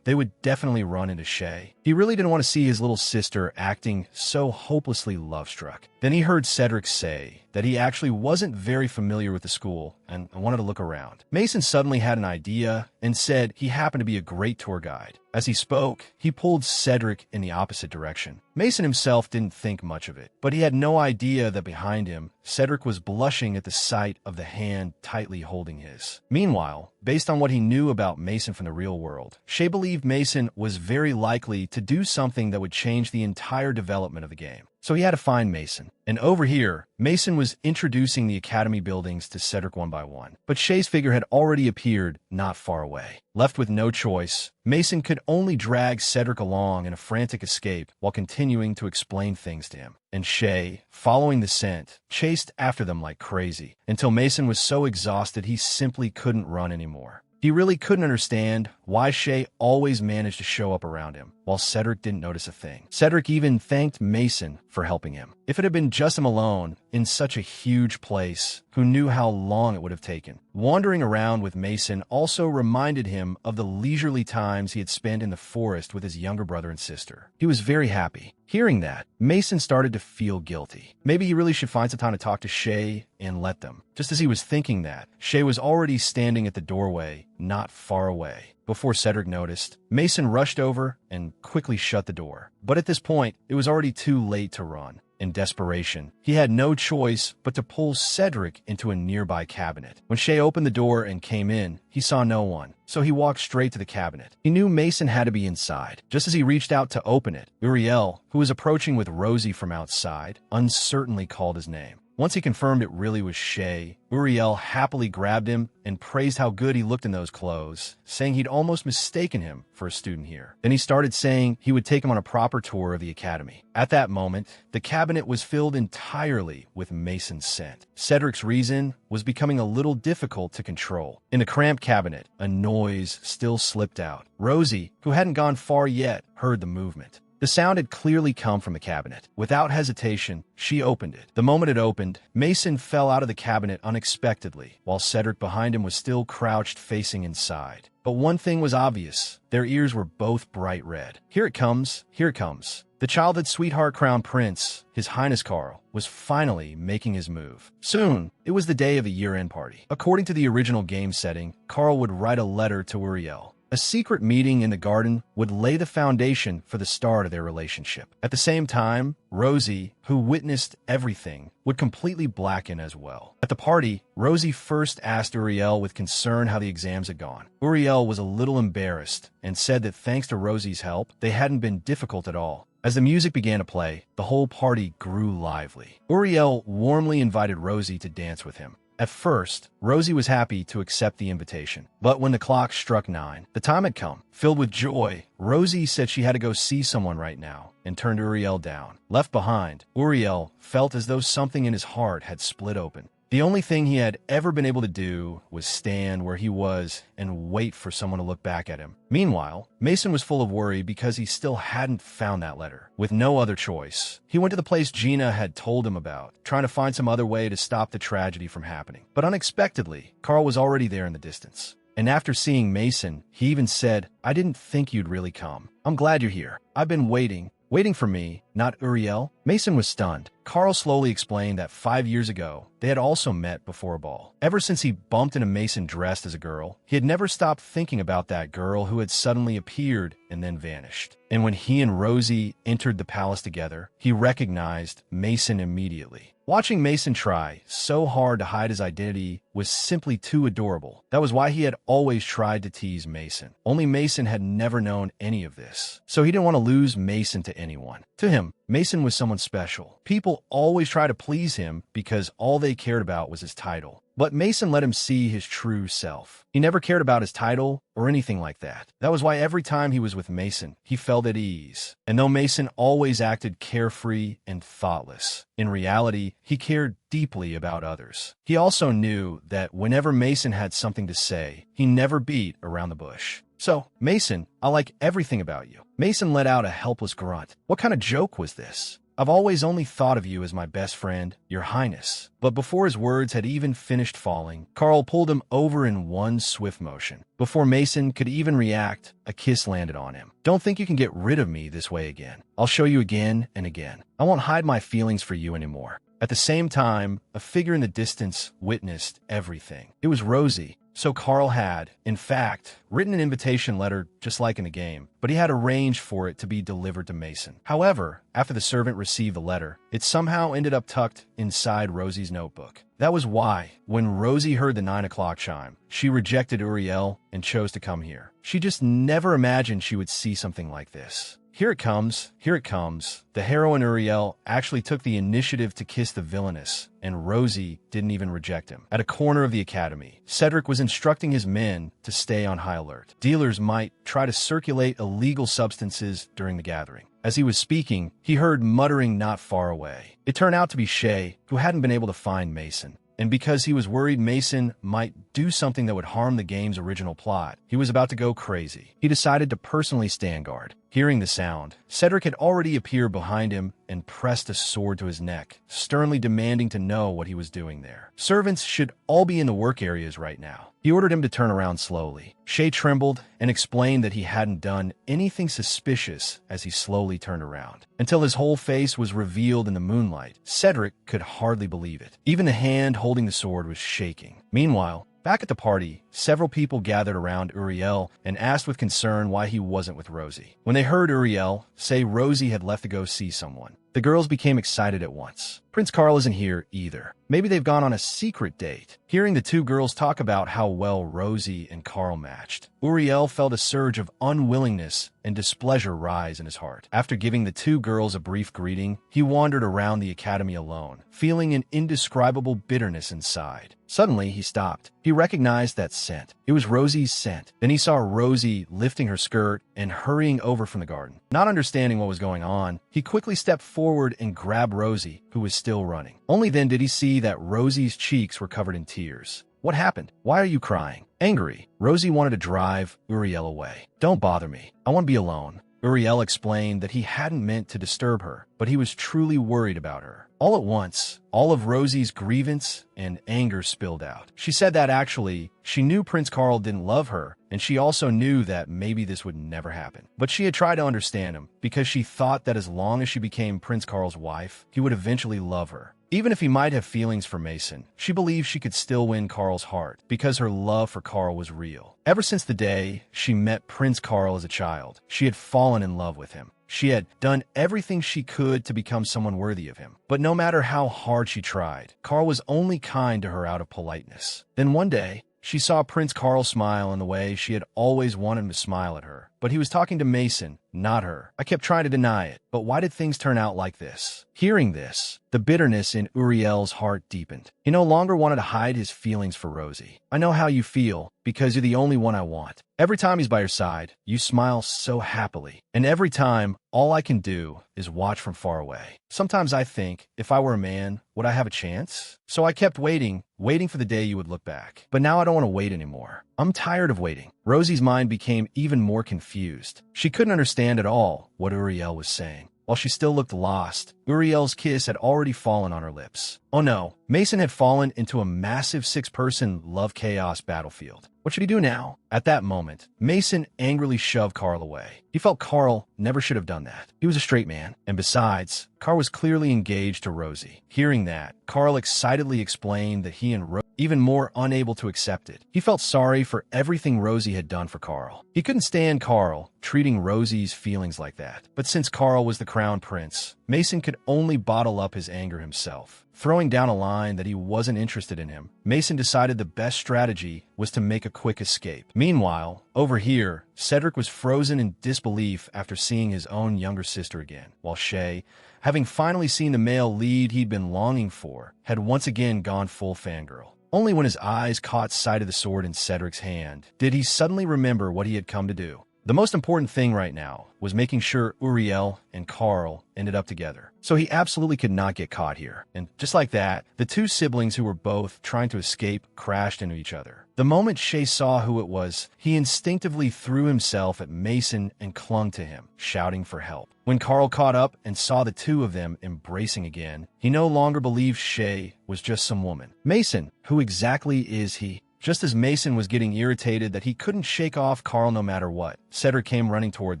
they would definitely run into Shay. He really didn't want to see his little sister acting so hopelessly love-struck. Then he heard Cedric say that he actually wasn't very familiar with the school and wanted to look around. Mason suddenly had an idea and said he happened to be a great tour guide. As he spoke, he pulled Cedric in the opposite direction. Mason himself didn't think much of it, but he had no idea that behind him, Cedric was blushing at the sight of the hand tightly holding his. Meanwhile, based on what he knew about Mason from the real world, Shay believed Mason was very likely to do something that would change the entire development of the game. So he had to find Mason. And over here, Mason was introducing the academy buildings to Cedric one by one. But Shay's figure had already appeared not far away. Left with no choice, Mason could only drag Cedric along in a frantic escape while continuing to explain things to him. And Shay, following the scent, chased after them like crazy until Mason was so exhausted he simply couldn't run anymore. He really couldn't understand why Shay always managed to show up around him, while Cedric didn't notice a thing. Cedric even thanked Mason for helping him. If it had been just him alone, in such a huge place, who knew how long it would have taken? Wandering around with Mason also reminded him of the leisurely times he had spent in the forest with his younger brother and sister. He was very happy. Hearing that, Mason started to feel guilty. Maybe he really should find some time to talk to Shay and let them. Just as he was thinking that, Shay was already standing at the doorway, not far away. Before Cedric noticed, Mason rushed over and quickly shut the door. But at this point, it was already too late to run. In desperation, he had no choice but to pull Cedric into a nearby cabinet. When Shay opened the door and came in, he saw no one, so he walked straight to the cabinet. He knew Mason had to be inside. Just as he reached out to open it, Uriel, who was approaching with Rosie from outside, uncertainly called his name. Once he confirmed it really was Shay, Uriel happily grabbed him and praised how good he looked in those clothes, saying he'd almost mistaken him for a student here. Then he started saying he would take him on a proper tour of the academy. At that moment, the cabinet was filled entirely with Mason's scent. Cedric's reason was becoming a little difficult to control. In the cramped cabinet, a noise still slipped out. Rosie, who hadn't gone far yet, heard the movement. The sound had clearly come from the cabinet. Without hesitation, she opened it. The moment it opened, Mason fell out of the cabinet unexpectedly, while Cedric behind him was still crouched facing inside. But one thing was obvious. Their ears were both bright red. Here it comes, here it comes. The childhood sweetheart crown prince, His Highness Carl, was finally making his move. Soon, it was the day of a year-end party. According to the original game setting, Carl would write a letter to Uriel. A secret meeting in the garden would lay the foundation for the start of their relationship. At the same time, Rosie, who witnessed everything, would completely blacken as well. At the party, Rosie first asked Uriel with concern how the exams had gone. Uriel was a little embarrassed and said that thanks to Rosie's help, they hadn't been difficult at all. As the music began to play, the whole party grew lively. Uriel warmly invited Rosie to dance with him. At first, Rosie was happy to accept the invitation. But when the clock struck 9, the time had come. Filled with joy, Rosie said she had to go see someone right now and turned Uriel down. Left behind, Uriel felt as though something in his heart had split open. The only thing he had ever been able to do was stand where he was and wait for someone to look back at him. Meanwhile, Mason was full of worry because he still hadn't found that letter. With no other choice, he went to the place Gina had told him about, trying to find some other way to stop the tragedy from happening. But unexpectedly, Carl was already there in the distance. And after seeing Mason, he even said, "I didn't think you'd really come. I'm glad you're here. I've been waiting for me, not Uriel." Mason was stunned. Carl slowly explained that 5 years ago, they had also met before a ball. Ever since he bumped into Mason dressed as a girl, he had never stopped thinking about that girl who had suddenly appeared and then vanished. And when he and Rosie entered the palace together, he recognized Mason immediately. Watching Mason try so hard to hide his identity was simply too adorable. That was why he had always tried to tease Mason. Only Mason had never known any of this. So he didn't want to lose Mason to anyone. To him, Mason was someone special. People always try to please him because all they cared about was his title. But Mason let him see his true self. He never cared about his title or anything like that. That was why every time he was with Mason, he felt at ease. And though Mason always acted carefree and thoughtless, in reality, he cared deeply about others. He also knew that whenever Mason had something to say, he never beat around the bush. "So, Mason, I like everything about you." Mason let out a helpless grunt. "What kind of joke was this? I've always only thought of you as my best friend, Your Highness." But before his words had even finished falling, Carl pulled him over in one swift motion. Before Mason could even react, a kiss landed on him. "Don't think you can get rid of me this way again. I'll show you again and again. I won't hide my feelings for you anymore." At the same time, a figure in the distance witnessed everything. It was Rosie. So Carl had, in fact, written an invitation letter just like in the game, but he had arranged for it to be delivered to Mason. However, after the servant received the letter, it somehow ended up tucked inside Rosie's notebook. That was why, when Rosie heard the 9 o'clock chime, she rejected Uriel and chose to come here. She just never imagined she would see something like this. Here it comes, here it comes. The heroine Uriel actually took the initiative to kiss the villainess, and Rosie didn't even reject him. At a corner of the academy, Cedric was instructing his men to stay on high alert. Dealers might try to circulate illegal substances during the gathering. As he was speaking, he heard muttering not far away. It turned out to be Shay, who hadn't been able to find Mason. And because he was worried Mason might do something that would harm the game's original plot, he was about to go crazy. He decided to personally stand guard. Hearing the sound, Cedric had already appeared behind him and pressed a sword to his neck, sternly demanding to know what he was doing there. Servants should all be in the work areas right now. He ordered him to turn around slowly. Shay trembled and explained that he hadn't done anything suspicious as he slowly turned around. Until his whole face was revealed in the moonlight, Cedric could hardly believe it. Even the hand holding the sword was shaking. Meanwhile, back at the party, several people gathered around Uriel and asked with concern why he wasn't with Rosie. When they heard Uriel say Rosie had left to go see someone, the girls became excited at once. Prince Carl isn't here either. Maybe they've gone on a secret date. Hearing the two girls talk about how well Rosie and Carl matched, Uriel felt a surge of unwillingness and displeasure rise in his heart. After giving the two girls a brief greeting, he wandered around the academy alone, feeling an indescribable bitterness inside. Suddenly, he stopped. He recognized that scent. It was Rosie's scent. Then he saw Rosie lifting her skirt and hurrying over from the garden. Not understanding what was going on, he quickly stepped forward and grabbed Rosie, who was still running. Only then did he see that Rosie's cheeks were covered in tears. What happened? Why are you crying? Angry, Rosie wanted to drive Uriel away. Don't bother me. I want to be alone. Uriel explained that he hadn't meant to disturb her, but he was truly worried about her. All at once, all of Rosie's grievance and anger spilled out. She said that actually, she knew Prince Carl didn't love her, and she also knew that maybe this would never happen. But she had tried to understand him, because she thought that as long as she became Prince Carl's wife, he would eventually love her. Even if he might have feelings for Mason, she believed she could still win Carl's heart, because her love for Carl was real. Ever since the day she met Prince Carl as a child, she had fallen in love with him. She had done everything she could to become someone worthy of him. But no matter how hard she tried, Carl was only kind to her out of politeness. Then one day, she saw Prince Carl smile in the way she had always wanted him to smile at her. But he was talking to Mason, not her. I kept trying to deny it, but why did things turn out like this? Hearing this, the bitterness in Uriel's heart deepened. He no longer wanted to hide his feelings for Rosie. I know how you feel, because you're the only one I want. Every time he's by your side, you smile so happily. And every time, all I can do is watch from far away. Sometimes I think, if I were a man, would I have a chance? So I kept waiting for the day you would look back. But now I don't want to wait anymore. I'm tired of waiting. Rosie's mind became even more confused. She couldn't understand at all what Uriel was saying. While she still looked lost, Uriel's kiss had already fallen on her lips. Oh no, Mason had fallen into a massive six-person love chaos battlefield. What should he do now? At that moment, Mason angrily shoved Carl away. He felt Carl never should have done that. He was a straight man, and besides, Carl was clearly engaged to Rosie. Hearing that, Carl excitedly explained that he and Rosie even more unable to accept it. He felt sorry for everything Rosie had done for Carl. He couldn't stand Carl treating Rosie's feelings like that. But since Carl was the crown prince, Mason could only bottle up his anger himself. Throwing down a line that he wasn't interested in him, Mason decided the best strategy was to make a quick escape. Meanwhile, over here, Cedric was frozen in disbelief after seeing his own younger sister again, while Shay, having finally seen the male lead he'd been longing for, had once again gone full fangirl. Only when his eyes caught sight of the sword in Cedric's hand did he suddenly remember what he had come to do. The most important thing right now was making sure Uriel and Carl ended up together. So he absolutely could not get caught here. And just like that, the two siblings who were both trying to escape crashed into each other. The moment Shay saw who it was, he instinctively threw himself at Mason and clung to him, shouting for help. When Carl caught up and saw the two of them embracing again, he no longer believed Shay was just some woman. Mason, who exactly is he? Just as Mason was getting irritated that he couldn't shake off Carl no matter what, Cedric came running toward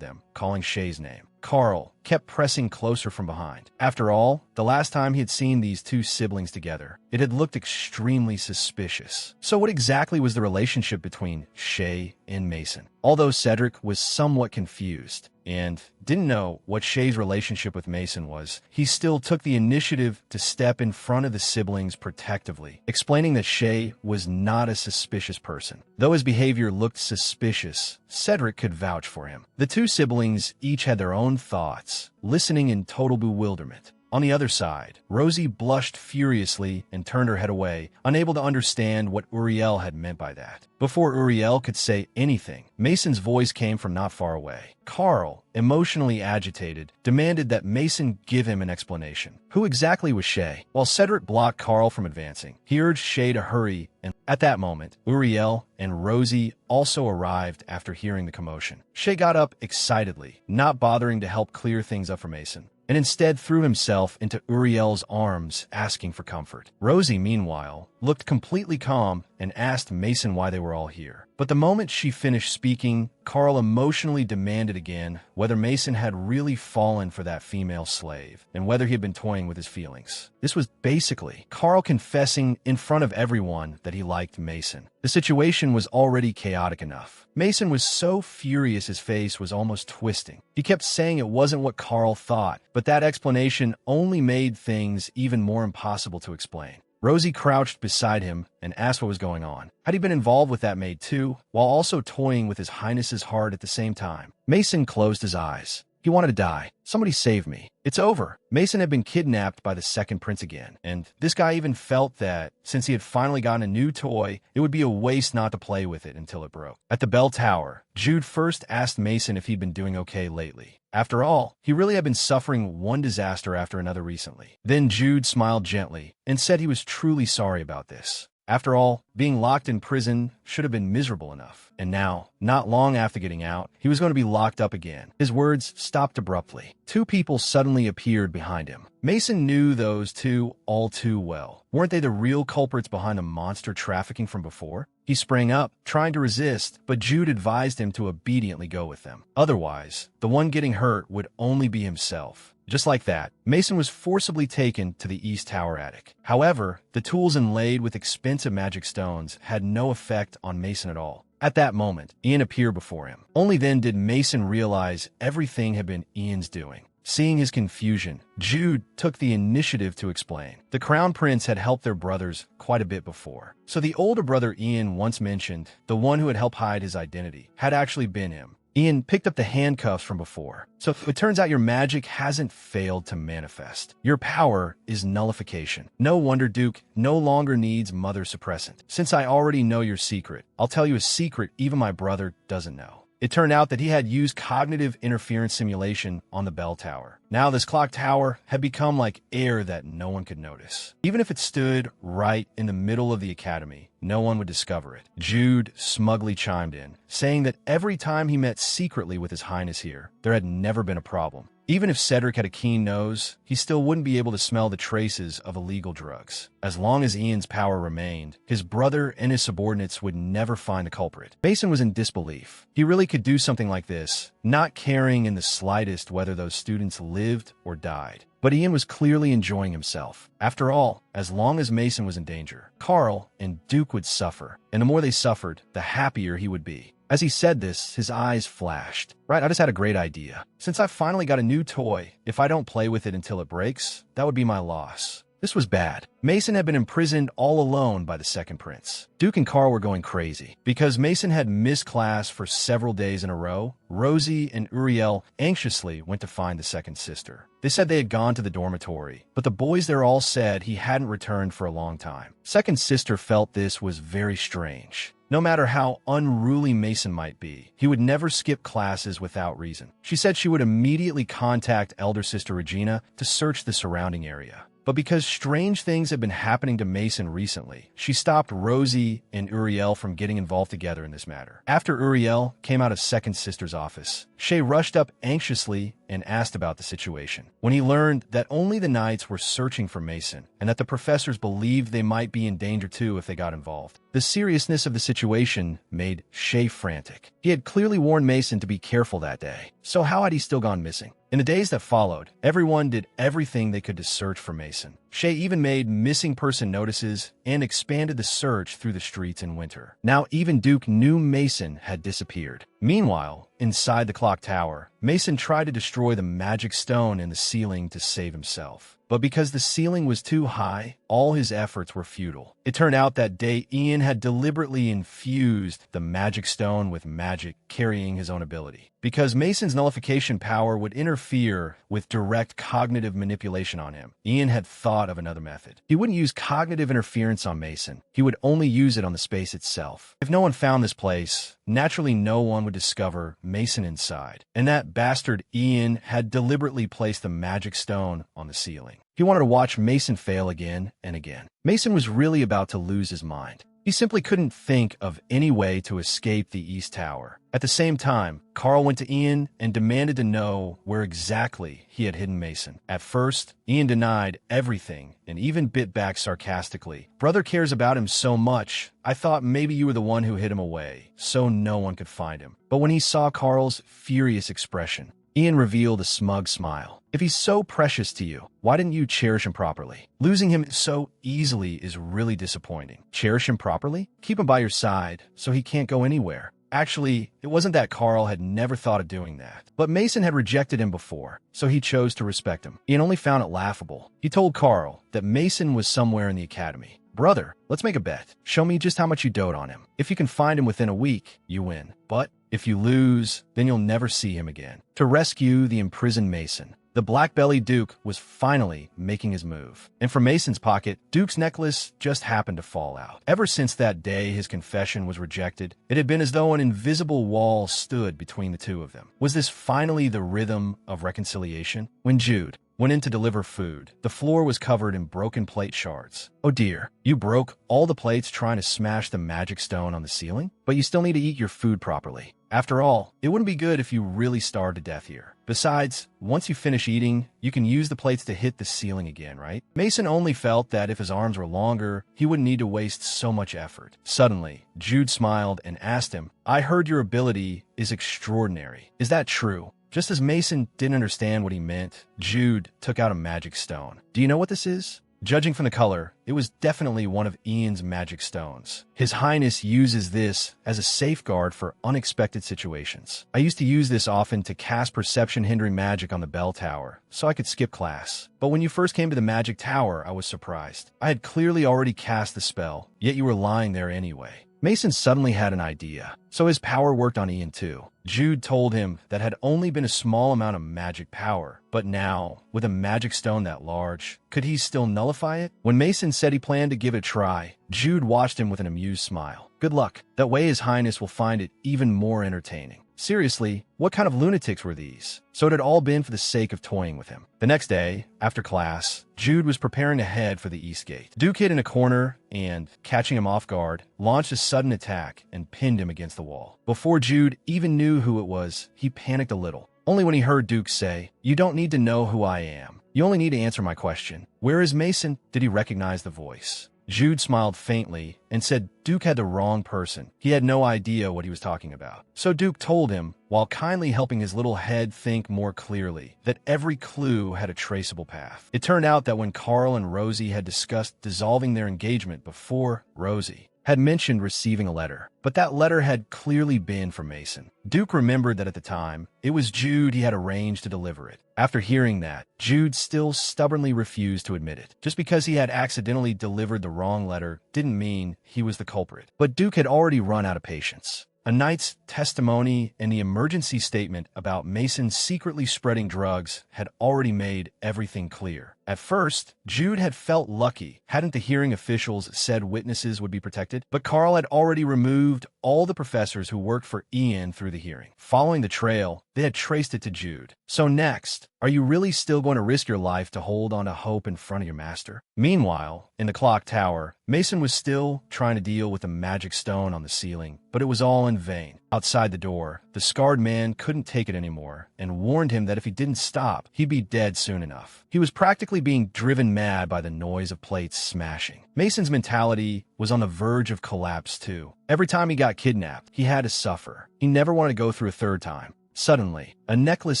them, calling Shay's name. Carl kept pressing closer from behind. After all, the last time he had seen these two siblings together, it had looked extremely suspicious. So what exactly was the relationship between Shay and Mason? Although Cedric was somewhat confused and didn't know what Shay's relationship with Mason was, he still took the initiative to step in front of the siblings protectively, explaining that Shay was not a suspicious person. Though his behavior looked suspicious, Cedric could vouch for him. The two siblings each had their own thoughts, listening in total bewilderment. On the other side, Rosie blushed furiously and turned her head away, unable to understand what Uriel had meant by that. Before Uriel could say anything, Mason's voice came from not far away. Carl, emotionally agitated, demanded that Mason give him an explanation. Who exactly was Shay? While Cedric blocked Carl from advancing, he urged Shay to hurry, and at that moment, Uriel and Rosie also arrived after hearing the commotion. Shay got up excitedly, not bothering to help clear things up for Mason, and instead threw himself into Uriel's arms, asking for comfort. Rosie, meanwhile, looked completely calm and asked Mason why they were all here. But the moment she finished speaking, Carl emotionally demanded again whether Mason had really fallen for that female slave and whether he had been toying with his feelings. This was basically Carl confessing in front of everyone that he liked Mason. The situation was already chaotic enough. Mason was so furious his face was almost twisting. He kept saying it wasn't what Carl thought, but that explanation only made things even more impossible to explain. Rosie crouched beside him and asked what was going on. Had he been involved with that maid too, while also toying with his highness's heart at the same time? Mason closed his eyes. He wanted to die. Somebody save me. It's over. Mason had been kidnapped by the second prince again, and this guy even felt that, since he had finally gotten a new toy, it would be a waste not to play with it until it broke. At the bell tower, Jude first asked Mason if he'd been doing okay lately. After all, he really had been suffering one disaster after another recently. Then Jude smiled gently and said he was truly sorry about this. After all, being locked in prison should have been miserable enough. And now, not long after getting out, he was going to be locked up again. His words stopped abruptly. Two people suddenly appeared behind him. Mason knew those two all too well. Weren't they the real culprits behind the monster trafficking from before? He sprang up, trying to resist, but Jude advised him to obediently go with them. Otherwise, the one getting hurt would only be himself. Just like that, Mason was forcibly taken to the East Tower attic. However, the tools inlaid with expensive magic stones had no effect on Mason at all. At that moment, Ian appeared before him. Only then did Mason realize everything had been Ian's doing. Seeing his confusion, Jude took the initiative to explain. The Crown Prince had helped their brothers quite a bit before. So the older brother Ian once mentioned, the one who had helped hide his identity, had actually been him. Ian picked up the handcuffs from before. So it turns out your magic hasn't failed to manifest. Your power is nullification. No wonder Duke no longer needs mother suppressant. Since I already know your secret, I'll tell you a secret even my brother doesn't know. It turned out that he had used cognitive interference simulation on the bell tower. Now this clock tower had become like air that no one could notice. Even if it stood right in the middle of the academy, no one would discover it. Jude smugly chimed in, saying that every time he met secretly with his highness here, there had never been a problem. Even if Cedric had a keen nose, he still wouldn't be able to smell the traces of illegal drugs. As long as Ian's power remained, his brother and his subordinates would never find the culprit. Mason was in disbelief. He really could do something like this, not caring in the slightest whether those students lived or died. But Ian was clearly enjoying himself. After all, as long as Mason was in danger, Carl and Duke would suffer, and the more they suffered, the happier he would be. As he said this, his eyes flashed. Right, I just had a great idea. Since I finally got a new toy, if I don't play with it until it breaks, that would be my loss. This was bad. Mason had been imprisoned all alone by the second prince. Duke and Carl were going crazy. Because Mason had missed class for several days in a row, Rosie and Uriel anxiously went to find the second sister. They said they had gone to the dormitory, but the boys there all said he hadn't returned for a long time. Second sister felt this was very strange. No matter how unruly Mason might be, he would never skip classes without reason. She said she would immediately contact elder sister Regina to search the surrounding area. But because strange things had been happening to Mason recently, she stopped Rosie and Uriel from getting involved together in this matter. After Uriel came out of second sister's office, Shay rushed up anxiously and asked about the situation. When he learned that only the knights were searching for Mason and that the professors believed they might be in danger too if they got involved, the seriousness of the situation made Shay frantic. He had clearly warned Mason to be careful that day, so how had he still gone missing? In the days that followed, everyone did everything they could to search for Mason. Shay even made missing person notices and expanded the search through the streets in winter. Now even Duke knew Mason had disappeared. Meanwhile, inside the clock tower, Mason tried to destroy the magic stone in the ceiling to save himself. But because the ceiling was too high, all his efforts were futile. It turned out that day Ian had deliberately infused the magic stone with magic, carrying his own ability. Because Mason's nullification power would interfere with direct cognitive manipulation on him, Ian had thought of another method. He wouldn't use cognitive interference on Mason. He would only use it on the space itself. If no one found this place, naturally no one would discover Mason inside. And that bastard Ian had deliberately placed the magic stone on the ceiling. He wanted to watch Mason fail again and again. Mason was really about to lose his mind. He simply couldn't think of any way to escape the East Tower. At the same time, Carl went to Ian and demanded to know where exactly he had hidden Mason. At first, Ian denied everything and even bit back sarcastically. "Brother cares about him so much, I thought maybe you were the one who hid him away, so no one could find him." But when he saw Carl's furious expression, Ian revealed a smug smile. "If he's so precious to you, why didn't you cherish him properly? Losing him so easily is really disappointing. Cherish him properly? Keep him by your side so he can't go anywhere." Actually, it wasn't that Carl had never thought of doing that, but Mason had rejected him before, so he chose to respect him. Ian only found it laughable. He told Carl that Mason was somewhere in the academy. "Brother, let's make a bet. Show me just how much you dote on him. If you can find him within a week, you win. But if you lose, then you'll never see him again." To rescue the imprisoned Mason, the Black-Bellied Duke was finally making his move. And from Mason's pocket, Duke's necklace just happened to fall out. Ever since that day his confession was rejected, it had been as though an invisible wall stood between the two of them. Was this finally the rhythm of reconciliation? When Jude went in to deliver food, the floor was covered in broken plate shards. "Oh dear, you broke all the plates trying to smash the magic stone on the ceiling? But you still need to eat your food properly. After all, it wouldn't be good if you really starved to death here. Besides, once you finish eating, you can use the plates to hit the ceiling again, right?" Mason only felt that if his arms were longer, he wouldn't need to waste so much effort. Suddenly, Jude smiled and asked him, "I heard your ability is extraordinary. Is that true?" Just as Mason didn't understand what he meant, Jude took out a magic stone. "Do you know what this is?" Judging from the color, it was definitely one of Ian's magic stones. "His Highness uses this as a safeguard for unexpected situations. I used to use this often to cast perception-hindering magic on the bell tower, so I could skip class. But when you first came to the magic tower, I was surprised. I had clearly already cast the spell, yet you were lying there anyway." Mason suddenly had an idea, so his power worked on Ian too. Jude told him that had only been a small amount of magic power, but now, with a magic stone that large, could he still nullify it? When Mason said he planned to give it a try, Jude watched him with an amused smile. "Good luck. That way His Highness will find it even more entertaining." Seriously, what kind of lunatics were these? So it had all been for the sake of toying with him. The next day, after class, Jude was preparing to head for the East Gate. Duke hid in a corner and, catching him off guard, launched a sudden attack and pinned him against the wall. Before Jude even knew who it was, he panicked a little. Only when he heard Duke say, "You don't need to know who I am. You only need to answer my question. Where is Mason?" did he recognize the voice. Jude smiled faintly and said Duke had the wrong person. He had no idea what he was talking about. So Duke told him, while kindly helping his little head think more clearly, that every clue had a traceable path. It turned out that when Carl and Rosie had discussed dissolving their engagement before, Rosie had mentioned receiving a letter, but that letter had clearly been from Mason. Duke remembered that at the time, it was Jude he had arranged to deliver it. After hearing that, Jude still stubbornly refused to admit it. Just because he had accidentally delivered the wrong letter didn't mean he was the culprit. But Duke had already run out of patience. A night's testimony and the emergency statement about Mason secretly spreading drugs had already made everything clear. At first, Jude had felt lucky, hadn't the hearing officials said witnesses would be protected? But Carl had already removed all the professors who worked for Ian through the hearing. Following the trail, they had traced it to Jude. So next, are you really still going to risk your life to hold on to hope in front of your master? Meanwhile, in the clock tower, Mason was still trying to deal with the magic stone on the ceiling, but it was all in vain. Outside the door, the scarred man couldn't take it anymore and warned him that if he didn't stop, he'd be dead soon enough. He was practically being driven mad by the noise of plates smashing. Mason's mentality was on the verge of collapse too. Every time he got kidnapped, he had to suffer. He never wanted to go through a third time. Suddenly, a necklace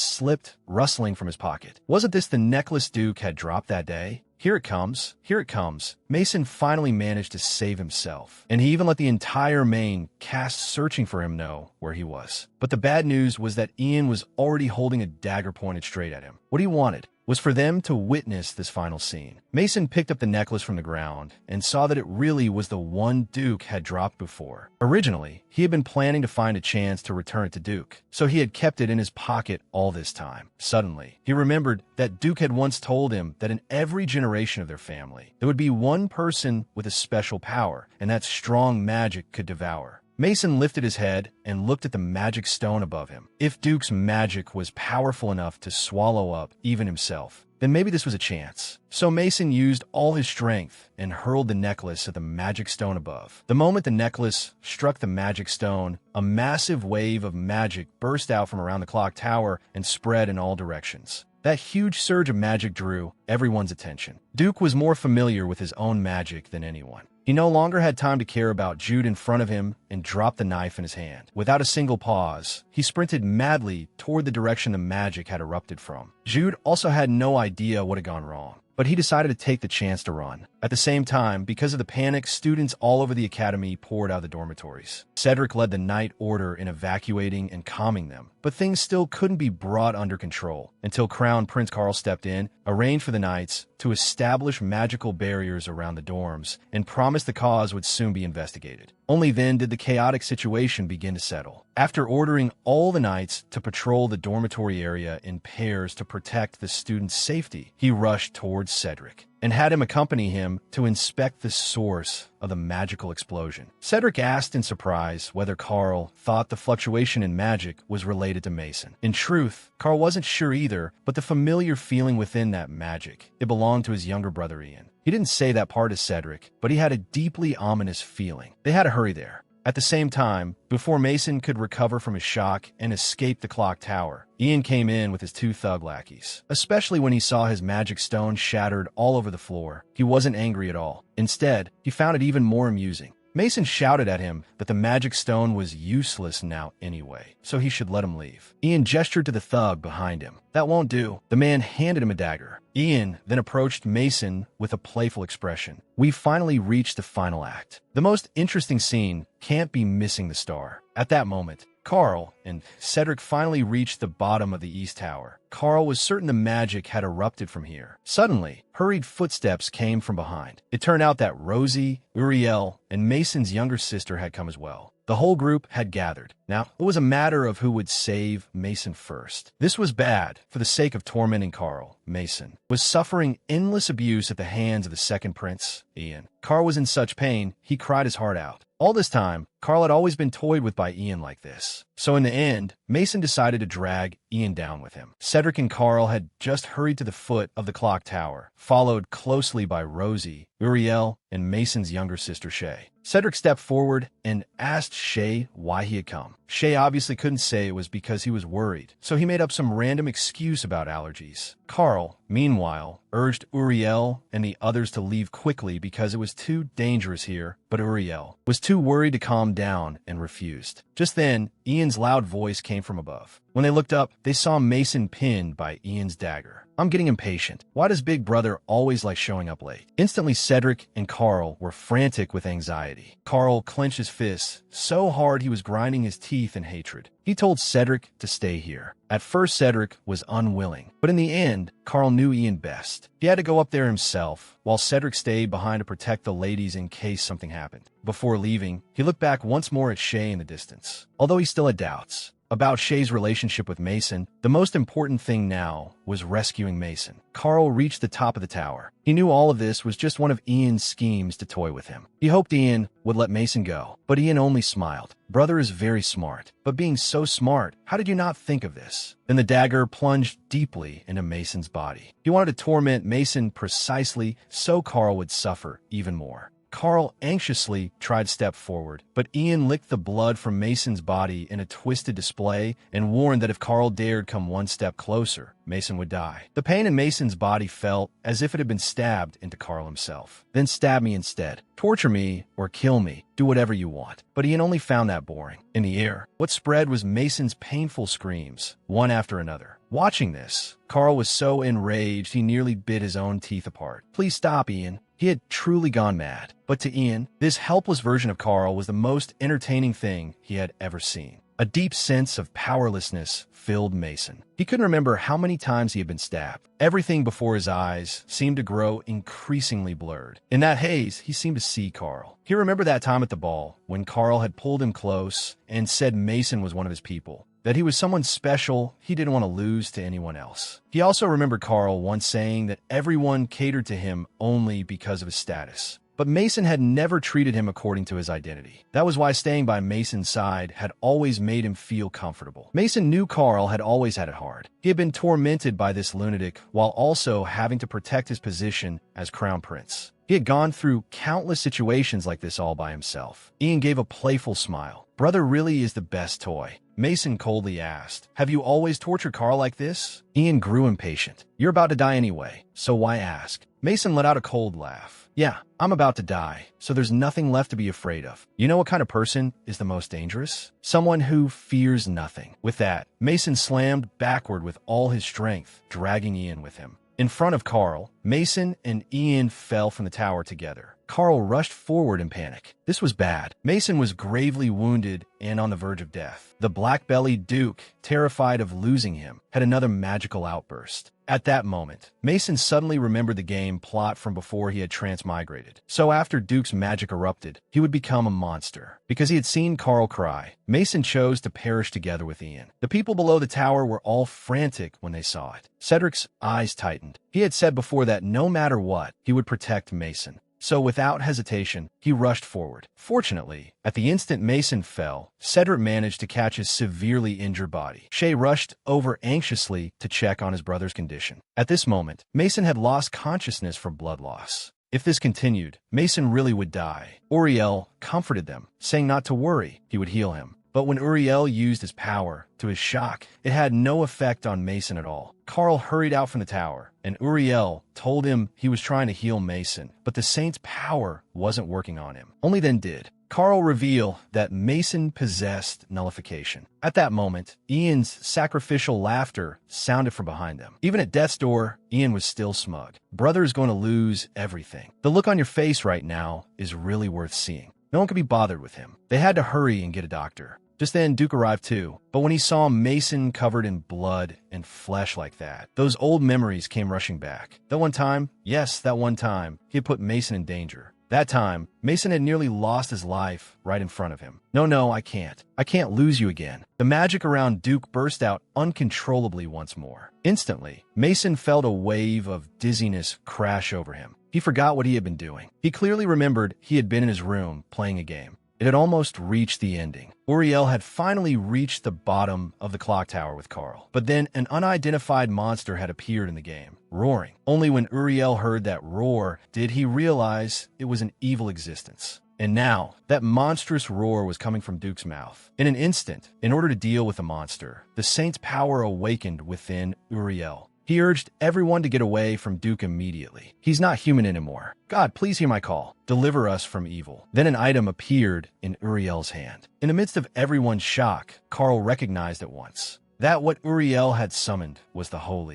slipped, rustling from his pocket. Wasn't this the necklace Duke had dropped that day? Here it comes. Here it comes. Mason finally managed to save himself, and he even let the entire main cast searching for him know where he was. But the bad news was that Ian was already holding a dagger pointed straight at him. What he wanted was for them to witness this final scene. Mason picked up the necklace from the ground and saw that it really was the one Duke had dropped before. Originally, he had been planning to find a chance to return it to Duke, so he had kept it in his pocket all this time. Suddenly, he remembered that Duke had once told him that in every generation of their family, there would be one person with a special power, and that strong magic could devour. Mason lifted his head and looked at the magic stone above him. If Duke's magic was powerful enough to swallow up even himself, then maybe this was a chance. So Mason used all his strength and hurled the necklace at the magic stone above. The moment the necklace struck the magic stone, a massive wave of magic burst out from around the clock tower and spread in all directions. That huge surge of magic drew everyone's attention. Duke was more familiar with his own magic than anyone. He no longer had time to care about Jude in front of him and dropped the knife in his hand. Without a single pause, he sprinted madly toward the direction the magic had erupted from. Jude also had no idea what had gone wrong, but he decided to take the chance to run. At the same time, because of the panic, students all over the academy poured out of the dormitories. Cedric led the Night Order in evacuating and calming them, but things still couldn't be brought under control until Crown Prince Carl stepped in, arranged for the Knights to establish magical barriers around the dorms, and promised the cause would soon be investigated. Only then did the chaotic situation begin to settle. After ordering all the Knights to patrol the dormitory area in pairs to protect the students' safety, he rushed towards Cedric and had him accompany him to inspect the source of the magical explosion. Cedric asked in surprise whether Carl thought the fluctuation in magic was related to Mason. In truth, Carl wasn't sure either, but the familiar feeling within that magic, it belonged to his younger brother Ian. He didn't say that part to Cedric, but he had a deeply ominous feeling. They had to hurry there. At the same time, before Mason could recover from his shock and escape the clock tower, Ian came in with his two thug lackeys. Especially when he saw his magic stone shattered all over the floor, he wasn't angry at all. Instead, he found it even more amusing. Mason shouted at him that the magic stone was useless now anyway, so he should let him leave. Ian gestured to the thug behind him. That won't do. The man handed him a dagger. Ian then approached Mason with a playful expression. We finally reached the final act. The most interesting scene can't be missing the star. At that moment, Carl and Cedric finally reached the bottom of the East Tower. Carl was certain the magic had erupted from here. Suddenly, hurried footsteps came from behind. It turned out that Rosie, Uriel, and Mason's younger sister had come as well. The whole group had gathered. Now, it was a matter of who would save Mason first. This was bad for the sake of tormenting Carl. Mason was suffering endless abuse at the hands of the second prince, Ian. Carl was in such pain, he cried his heart out. All this time, Carl had always been toyed with by Ian like this. So in the end, Mason decided to drag Ian down with him. Cedric and Carl had just hurried to the foot of the clock tower, followed closely by Rosie, Uriel, and Mason's younger sister Shay. Cedric stepped forward and asked Shay why he had come. Shay obviously couldn't say it was because he was worried, so he made up some random excuse about allergies. Carl, meanwhile, urged Uriel and the others to leave quickly because it was too dangerous here, but Uriel was too worried to calm down and refused. Just then, Ian's loud voice came from above. When they looked up, they saw Mason pinned by Ian's dagger. I'm getting impatient. Why does Big Brother always like showing up late? Instantly, Cedric and Carl were frantic with anxiety. Carl clenched his fists so hard he was grinding his teeth in hatred. He told Cedric to stay here. At first, Cedric was unwilling, but in the end, Carl knew Ian best. He had to go up there himself, while Cedric stayed behind to protect the ladies in case something happened. Before leaving, he looked back once more at Shay in the distance. Although he still had doubts about Shay's relationship with Mason, the most important thing now was rescuing Mason. Carl reached the top of the tower. He knew all of this was just one of Ian's schemes to toy with him. He hoped Ian would let Mason go, but Ian only smiled. Brother is very smart, but being so smart, how did you not think of this? Then the dagger plunged deeply into Mason's body. He wanted to torment Mason precisely so Carl would suffer even more. Carl anxiously tried to step forward, but Ian licked the blood from Mason's body in a twisted display and warned that if Carl dared come one step closer, Mason would die. The pain in Mason's body felt as if it had been stabbed into Carl himself. Then stab me instead. Torture me or kill me. Do whatever you want. But Ian only found that boring. In the air, what spread was Mason's painful screams, one after another. Watching this, Carl was so enraged he nearly bit his own teeth apart. Please stop, Ian. He had truly gone mad. But to Ian, this helpless version of Carl was the most entertaining thing he had ever seen. A deep sense of powerlessness filled Mason. He couldn't remember how many times he had been stabbed. Everything before his eyes seemed to grow increasingly blurred. In that haze, he seemed to see Carl. He remembered that time at the ball when Carl had pulled him close and said Mason was one of his people, that he was someone special he didn't want to lose to anyone else. He also remembered Carl once saying that everyone catered to him only because of his status. But Mason had never treated him according to his identity. That was why staying by Mason's side had always made him feel comfortable. Mason knew Carl had always had it hard. He had been tormented by this lunatic while also having to protect his position as crown prince. He had gone through countless situations like this all by himself. Ian gave a playful smile. Brother really is the best toy. Mason coldly asked, have you always tortured Carl like this? Ian grew impatient. You're about to die anyway, so why ask? Mason let out a cold laugh. Yeah, I'm about to die, so there's nothing left to be afraid of. You know what kind of person is the most dangerous? Someone who fears nothing. With that, Mason slammed backward with all his strength, dragging Ian with him. In front of Carl, Mason and Ian fell from the tower together. Carl rushed forward in panic. This was bad. Mason was gravely wounded and on the verge of death. The black-bellied Duke, terrified of losing him, had another magical outburst. At that moment, Mason suddenly remembered the game plot from before he had transmigrated. So after Duke's magic erupted, he would become a monster. Because he had seen Carl cry, Mason chose to perish together with Ian. The people below the tower were all frantic when they saw it. Cedric's eyes tightened. He had said before that no matter what, he would protect Mason. So without hesitation, he rushed forward. Fortunately, at the instant Mason fell, Cedric managed to catch his severely injured body. Shay rushed over anxiously to check on his brother's condition. At this moment, Mason had lost consciousness from blood loss. If this continued, Mason really would die. Uriel comforted them, saying not to worry, he would heal him. But when Uriel used his power, to his shock, it had no effect on Mason at all. Carl hurried out from the tower, and Uriel told him he was trying to heal Mason, but the saint's power wasn't working on him. Only then did Carl reveal that Mason possessed nullification. At that moment, Ian's sacrificial laughter sounded from behind them. Even at death's door, Ian was still smug. Brother is going to lose everything. The look on your face right now is really worth seeing. No one could be bothered with him. They had to hurry and get a doctor. Just then, Duke arrived too, but when he saw Mason covered in blood and flesh like that, those old memories came rushing back. That one time, yes, that one time, he had put Mason in danger. That time, Mason had nearly lost his life right in front of him. No, I can't. I can't lose you again. The magic around Duke burst out uncontrollably once more. Instantly, Mason felt a wave of dizziness crash over him. He forgot what he had been doing. He clearly remembered he had been in his room playing a game. It had almost reached the ending. Uriel had finally reached the bottom of the clock tower with Carl. But then an unidentified monster had appeared in the game, roaring. Only when Uriel heard that roar did he realize it was an evil existence. And now, that monstrous roar was coming from Duke's mouth. In an instant, in order to deal with the monster, the saint's power awakened within Uriel. He urged everyone to get away from Duke immediately. He's not human anymore. God, please hear my call. Deliver us from evil. Then an item appeared in Uriel's hand. In the midst of everyone's shock, Carl recognized at once that what Uriel had summoned was the holy